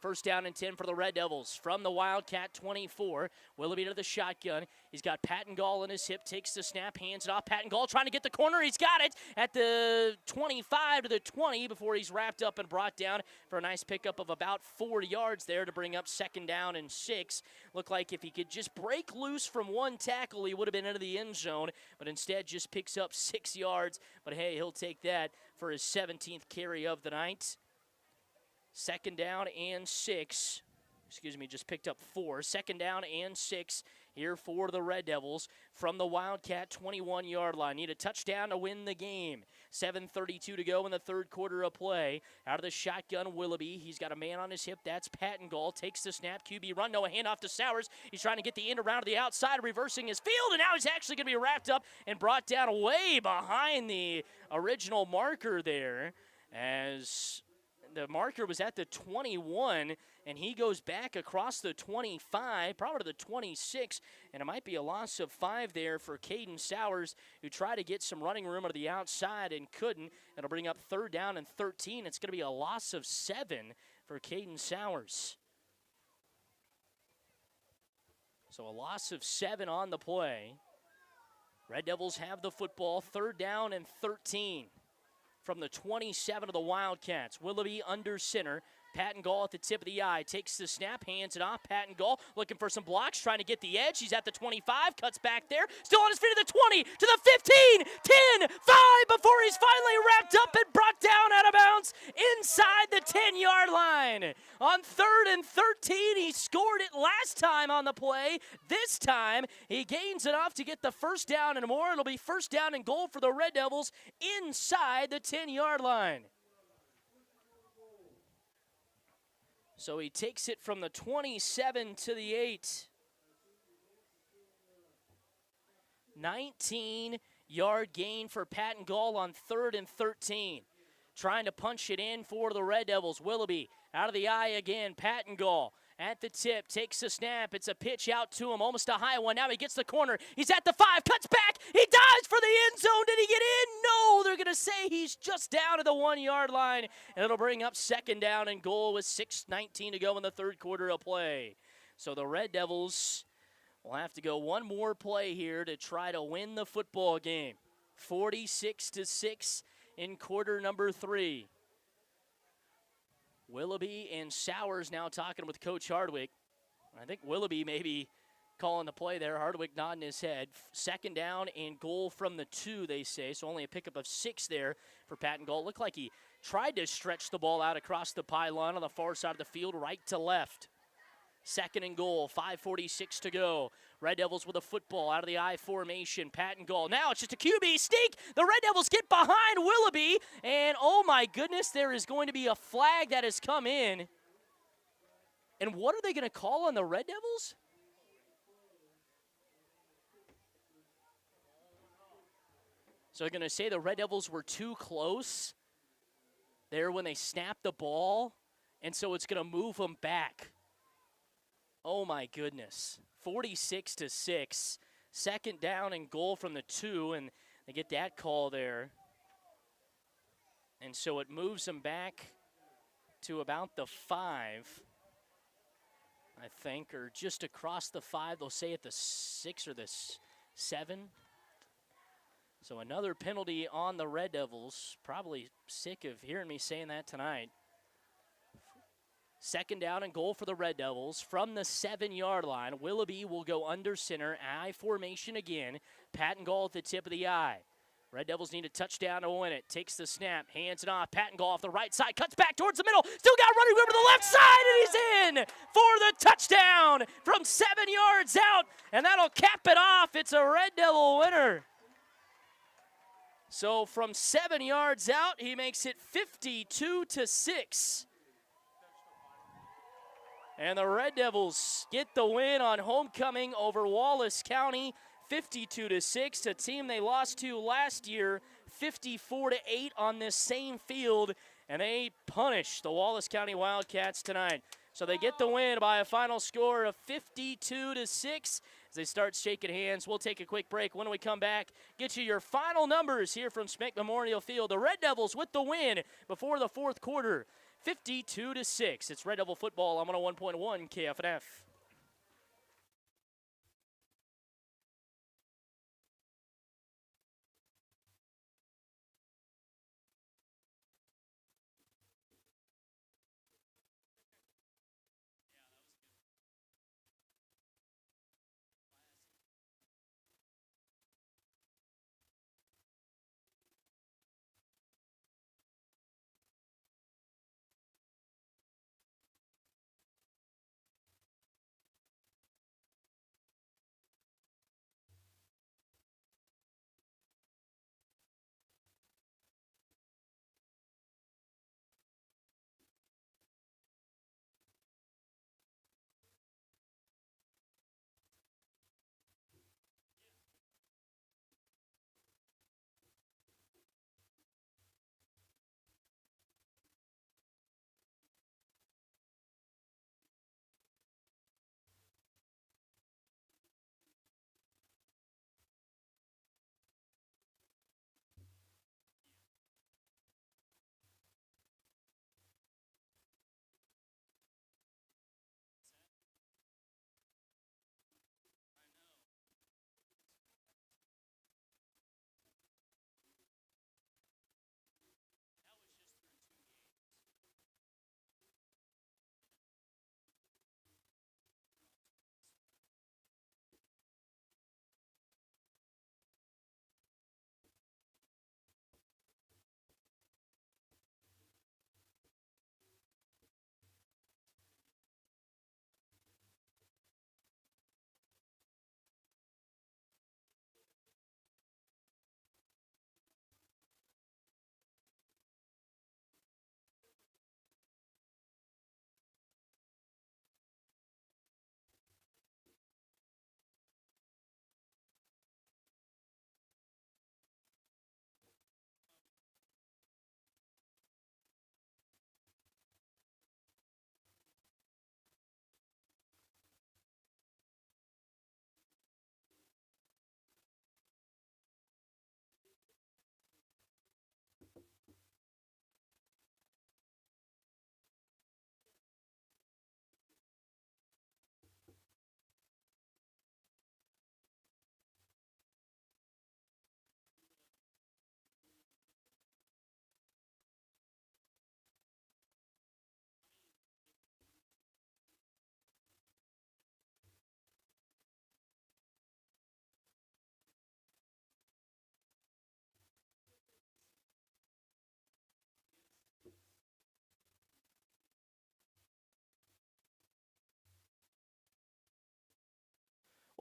First down and 10 for the Red Devils from the Wildcat 24. Willoughby to the shotgun. He's got Patton Gall in his hip, takes the snap, hands it off. Patton Gall trying to get the corner. He's got it at the 25 to the 20 before he's wrapped up and brought down for a nice pickup of about 4 yards there to bring up second down and 6. Looked like if he could just break loose from one tackle, he would have been into the end zone, but instead just picks up 6 yards. But hey, he'll take that for his 17th carry of the night. Second down and 6. Just picked up 4. Second down and 6 here for the Red Devils from the Wildcat 21-yard line. Need a touchdown to win the game. 7:32 to go in the third quarter of play. Out of the shotgun, Willoughby. He's got a man on his hip. That's Patton Gall. Takes the snap. QB run. No, a handoff to Sowers. He's trying to get the end around to the outside, reversing his field, and now he's actually going to be wrapped up and brought down way behind the original marker there, as the marker was at the 21, and he goes back across the 25, probably to the 26, and it might be a loss of 5 there for Caden Sowers, who tried to get some running room to the outside and couldn't. It'll bring up third down and 13. It's going to be a loss of 7 for Caden Sowers. So a loss of 7 on the play. Red Devils have the football, third down and 13. From the 27 of the Wildcats. Willoughby under center. Patton Gall at the tip of the eye. Takes the snap, hands it off. Patton Gall looking for some blocks, trying to get the edge. He's at the 25, cuts back there. Still on his feet to the 20, to the 15, 10, 5, before he's finally wrapped up and brought down out of bounds inside the 10-yard line. On third and 13, he scored it last time on the play. This time, he gains enough to get the first down and more. It'll be first down and goal for the Red Devils inside the 10-yard line. So he takes it from the 27 to the 8. 19-yard gain for Patton Gall on third and 13. Trying to punch it in for the Red Devils. Willoughby out of the eye again. Patton Gall at the tip, takes the snap. It's a pitch out to him, almost a high one. Now he gets the corner. He's at the 5, cuts back. He dives for the end zone. Did he get in? No, they're going to say he's just down to the 1-yard line. And it'll bring up second down and goal with 6:19 to go in the third quarter of play. So the Red Devils will have to go one more play here to try to win the football game. 46-6 in quarter number 3. Willoughby and Sowers now talking with Coach Hardwick. I think Willoughby maybe calling the play there. Hardwick nodding his head. Second down and goal from the 2, they say. So only a pickup of 6 there for Patton Gault. Looked like he tried to stretch the ball out across the pylon on the far side of the field, right to left. Second and goal, 5:46 to go. Red Devils with a football out of the I formation. Patton Gault. Now it's just a QB sneak. The Red Devils get behind Willoughby. And oh my goodness, there is going to be a flag that has come in. And what are they going to call on the Red Devils? So they're going to say the Red Devils were too close there when they snapped the ball. And so it's going to move them back. Oh my goodness. 46-6. Second down and goal from the 2, and they get that call there. And so it moves them back to about the 5, I think, or just across the 5. They'll say at the 6 or the 7. So another penalty on the Red Devils. Probably sick of hearing me saying that tonight. Second down and goal for the Red Devils from the 7-yard line. Willoughby will go under center. I formation again. Patton Gault at the tip of the I. Red Devils need a touchdown to win it. Takes the snap, hands it off. Patton Gault off the right side, cuts back towards the middle. Still got running over to the left side, and he's in for the touchdown from 7 yards out, and that'll cap it off. It's a Red Devil winner. So from 7 yards out, he makes it 52-6. And the Red Devils get the win on homecoming over Wallace County, 52-6, a team they lost to last year, 54-8 on this same field, and they punish the Wallace County Wildcats tonight. So they get the win by a final score of 52-6 as they start shaking hands. We'll take a quick break. When we come back, get you your final numbers here from Smith Memorial Field. The Red Devils with the win before the fourth quarter. 52-6. It's Red Devil football on 101.1 KFNF.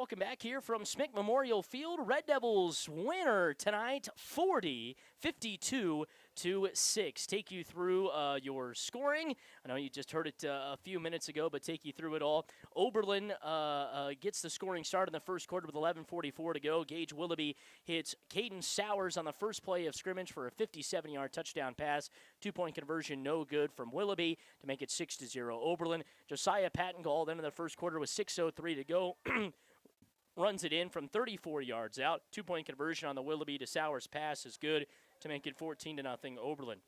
Welcome back here from Smick Memorial Field. Red Devils winner tonight, 40-52-6. Take you through your scoring. I know you just heard it a few minutes ago, but take you through it all. Oberlin gets the scoring start in the first quarter with 11:44 to go. Gage Willoughby hits Caden Sowers on the first play of scrimmage for a 57-yard touchdown pass. 2-point conversion, no good from Willoughby to make it 6-0 Oberlin. Josiah Pattengall then in the first quarter with 6:03 to go. Runs it in from 34 yards out. 2-point conversion on the Willoughby to Sowers pass is good to make it 14-0 Oberlin.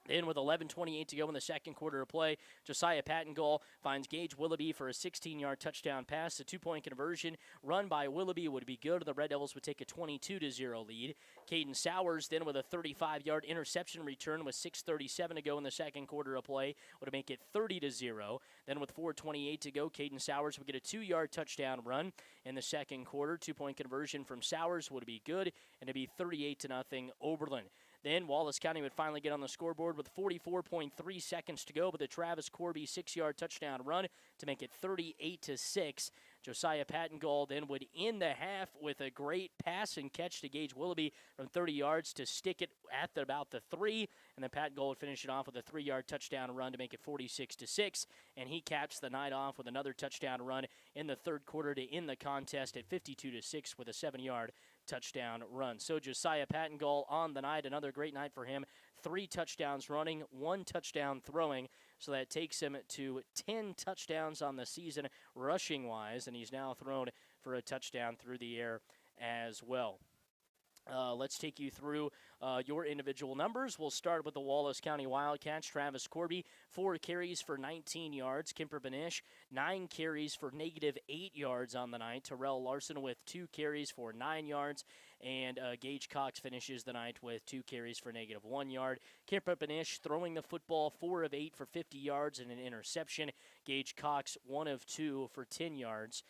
Then with 11:28 to go in the second quarter of play, Josiah Pattengall finds Gage Willoughby for a 16-yard touchdown pass. The 2-point conversion run by Willoughby would be good. The Red Devils would take a 22-0 lead. Caden Sowers then with a 35-yard interception return with 6:37 to go in the second quarter of play would make it 30-0. Then with 4:28 to go, Caden Sowers would get a 2-yard touchdown run in the second quarter. 2-point conversion from Sowers would be good, and it'd be 38-0 Oberlin. Then Wallace County would finally get on the scoreboard with 44.3 seconds to go with a Travis Corby 6-yard touchdown run to make it 38-6. Josiah Pattengall then would end the half with a great pass and catch to Gage Willoughby from 30 yards to stick it at about the 3. And then Pattengall would finish it off with a 3-yard touchdown run to make it 46-6. And he caps the night off with another touchdown run in the third quarter to end the contest at 52-6 with a 7-yard touchdown run. So Josiah Pattengall on the night, another great night for him. 3 touchdowns running, 1 touchdown throwing. So that takes him to 10 touchdowns on the season rushing-wise, and he's now thrown for a touchdown through the air as well. Let's take you through your individual numbers. We'll start with the Wallace County Wildcats. Travis Corby, 4 carries for 19 yards. Kemper Benish, 9 carries for -8 yards on the night. Terrell Larson with 2 carries for 9 yards. And Gage Cox finishes the night with 2 carries for -1 yard. Kemper Benish throwing the football 4 of 8 for 50 yards and an interception. Gage Cox 1 of 2 for 10 yards.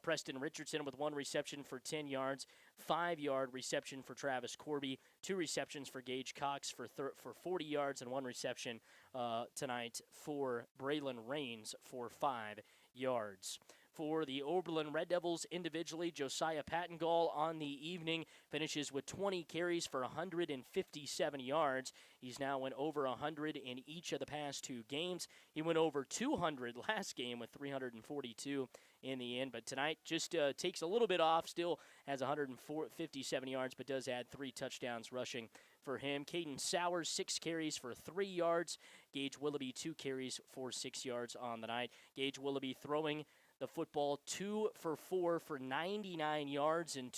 Preston Richardson with 1 reception for 10 yards, 5-yard reception for Travis Corby, 2 receptions for Gage Cox for 40 yards, and 1 reception tonight for Braylon Rains for 5 yards. For the Oberlin Red Devils individually, Josiah Pattengall on the evening finishes with 20 carries for 157 yards. He's now went over 100 in each of the past 2 games. He went over 200 last game with 342 in the end, but tonight just takes a little bit off, still has 157 yards, but does add 3 touchdowns rushing for him. Caden Sowers, 6 carries for 3 yards. Gage Willoughby, 2 carries for 6 yards on the night. Gage Willoughby throwing the football 2 for 4 for 99 yards and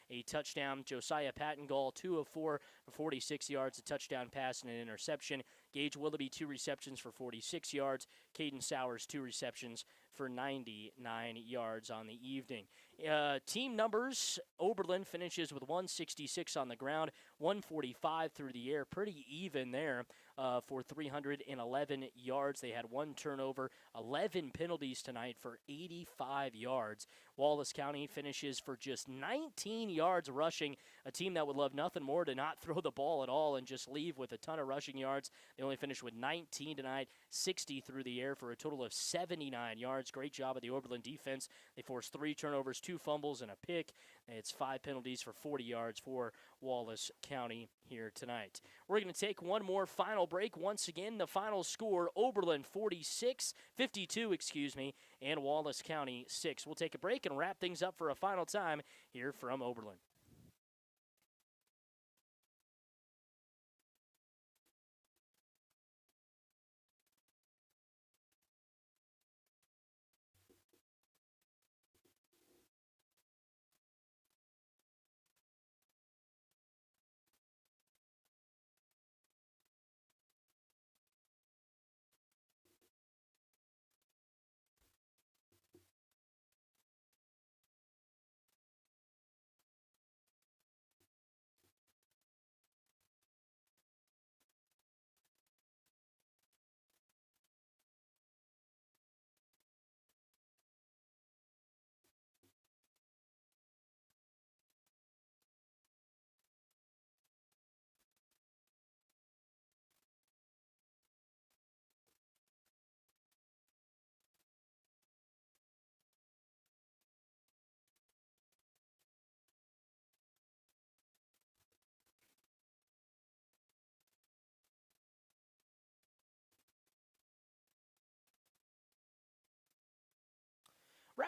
a touchdown. Josiah Pattengall 2 of 4 for 46 yards, a touchdown pass and an interception. Gage Willoughby 2 receptions for 46 yards. Caden Sowers 2 receptions for 99 yards on the evening. Team numbers, Oberlin finishes with 166 on the ground, 145 through the air, pretty even there for 311 yards. They had 1 turnover, 11 penalties tonight for 85 yards. Wallace County finishes for just 19 yards rushing, a team that would love nothing more to not throw the ball at all and just leave with a ton of rushing yards. They only finished with 19 tonight, 60 through the air for a total of 79 yards. Great job of the Oberlin defense. They forced 3 turnovers, 2 fumbles, and a pick. It's 5 penalties for 40 yards for Wallace County here tonight. We're going to take one more final break. Once again, the final score, Oberlin 52, and Wallace County 6. We'll take a break and wrap things up for a final time here from Oberlin.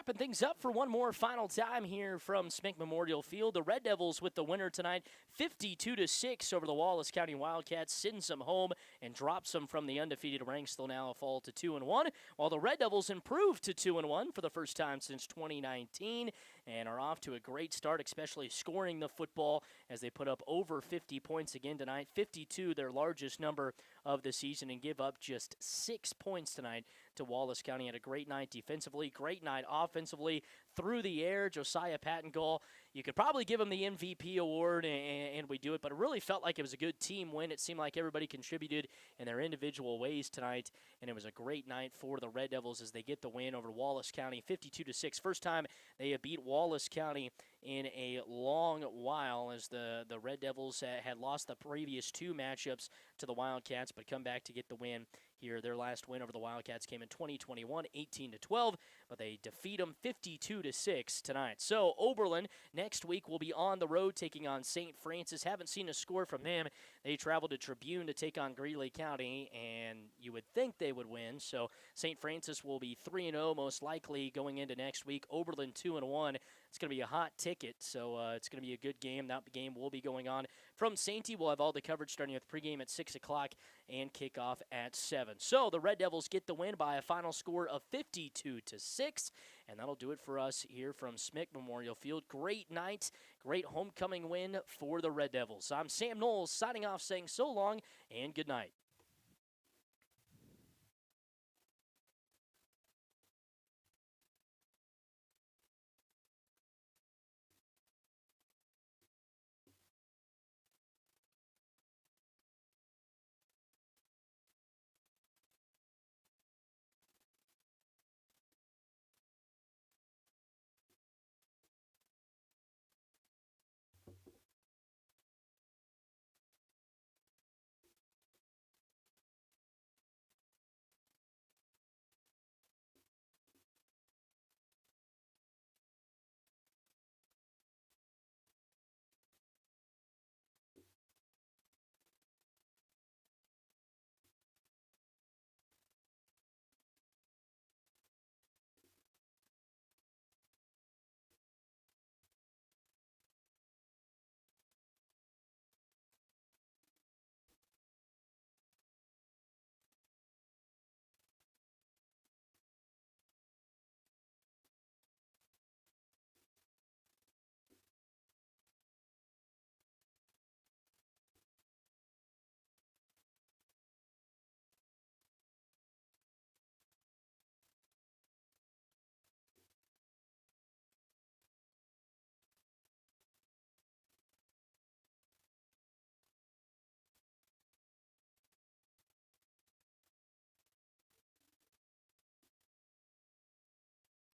wrapping things up for one more final time here from Smink Memorial Field. The Red Devils with the winner tonight, 52-6 over the Wallace County Wildcats, sends them home and drops them from the undefeated ranks. They'll now fall to 2-1, while the Red Devils improved to 2-1 for the first time since 2019 and are off to a great start, especially scoring the football as they put up over 50 points again tonight, 52, their largest number of the season, and give up just 6 points tonight to Wallace County. Had a great night defensively, great night offensively, through the air. Josiah Pattengoal, you could probably give him the MVP award, and we do it, but it really felt like it was a good team win. It seemed like everybody contributed in their individual ways tonight, and it was a great night for the Red Devils as they get the win over Wallace County, 52-6. First time they have beat Wallace County in a long while, as the Red Devils had lost the previous two matchups to the Wildcats, but come back to get the win here. Their last win over the Wildcats came in 2021, 18-12, but they defeat them 52-6 tonight. So Oberlin next week will be on the road taking on St. Francis. Haven't seen a score from them. They travel to Tribune to take on Greeley County, and you would think they would win. So St. Francis will be 3-0 most likely going into next week. Oberlin 2-1. It's going to be a hot ticket, so it's going to be a good game. That game will be going on from Sainty. We'll have all the coverage starting with pregame at 6 o'clock and kickoff at 7. So the Red Devils get the win by a final score of 52-6, and that'll do it for us here from Smink Memorial Field. Great night, great homecoming win for the Red Devils. I'm Sam Knowles signing off, saying so long and good night.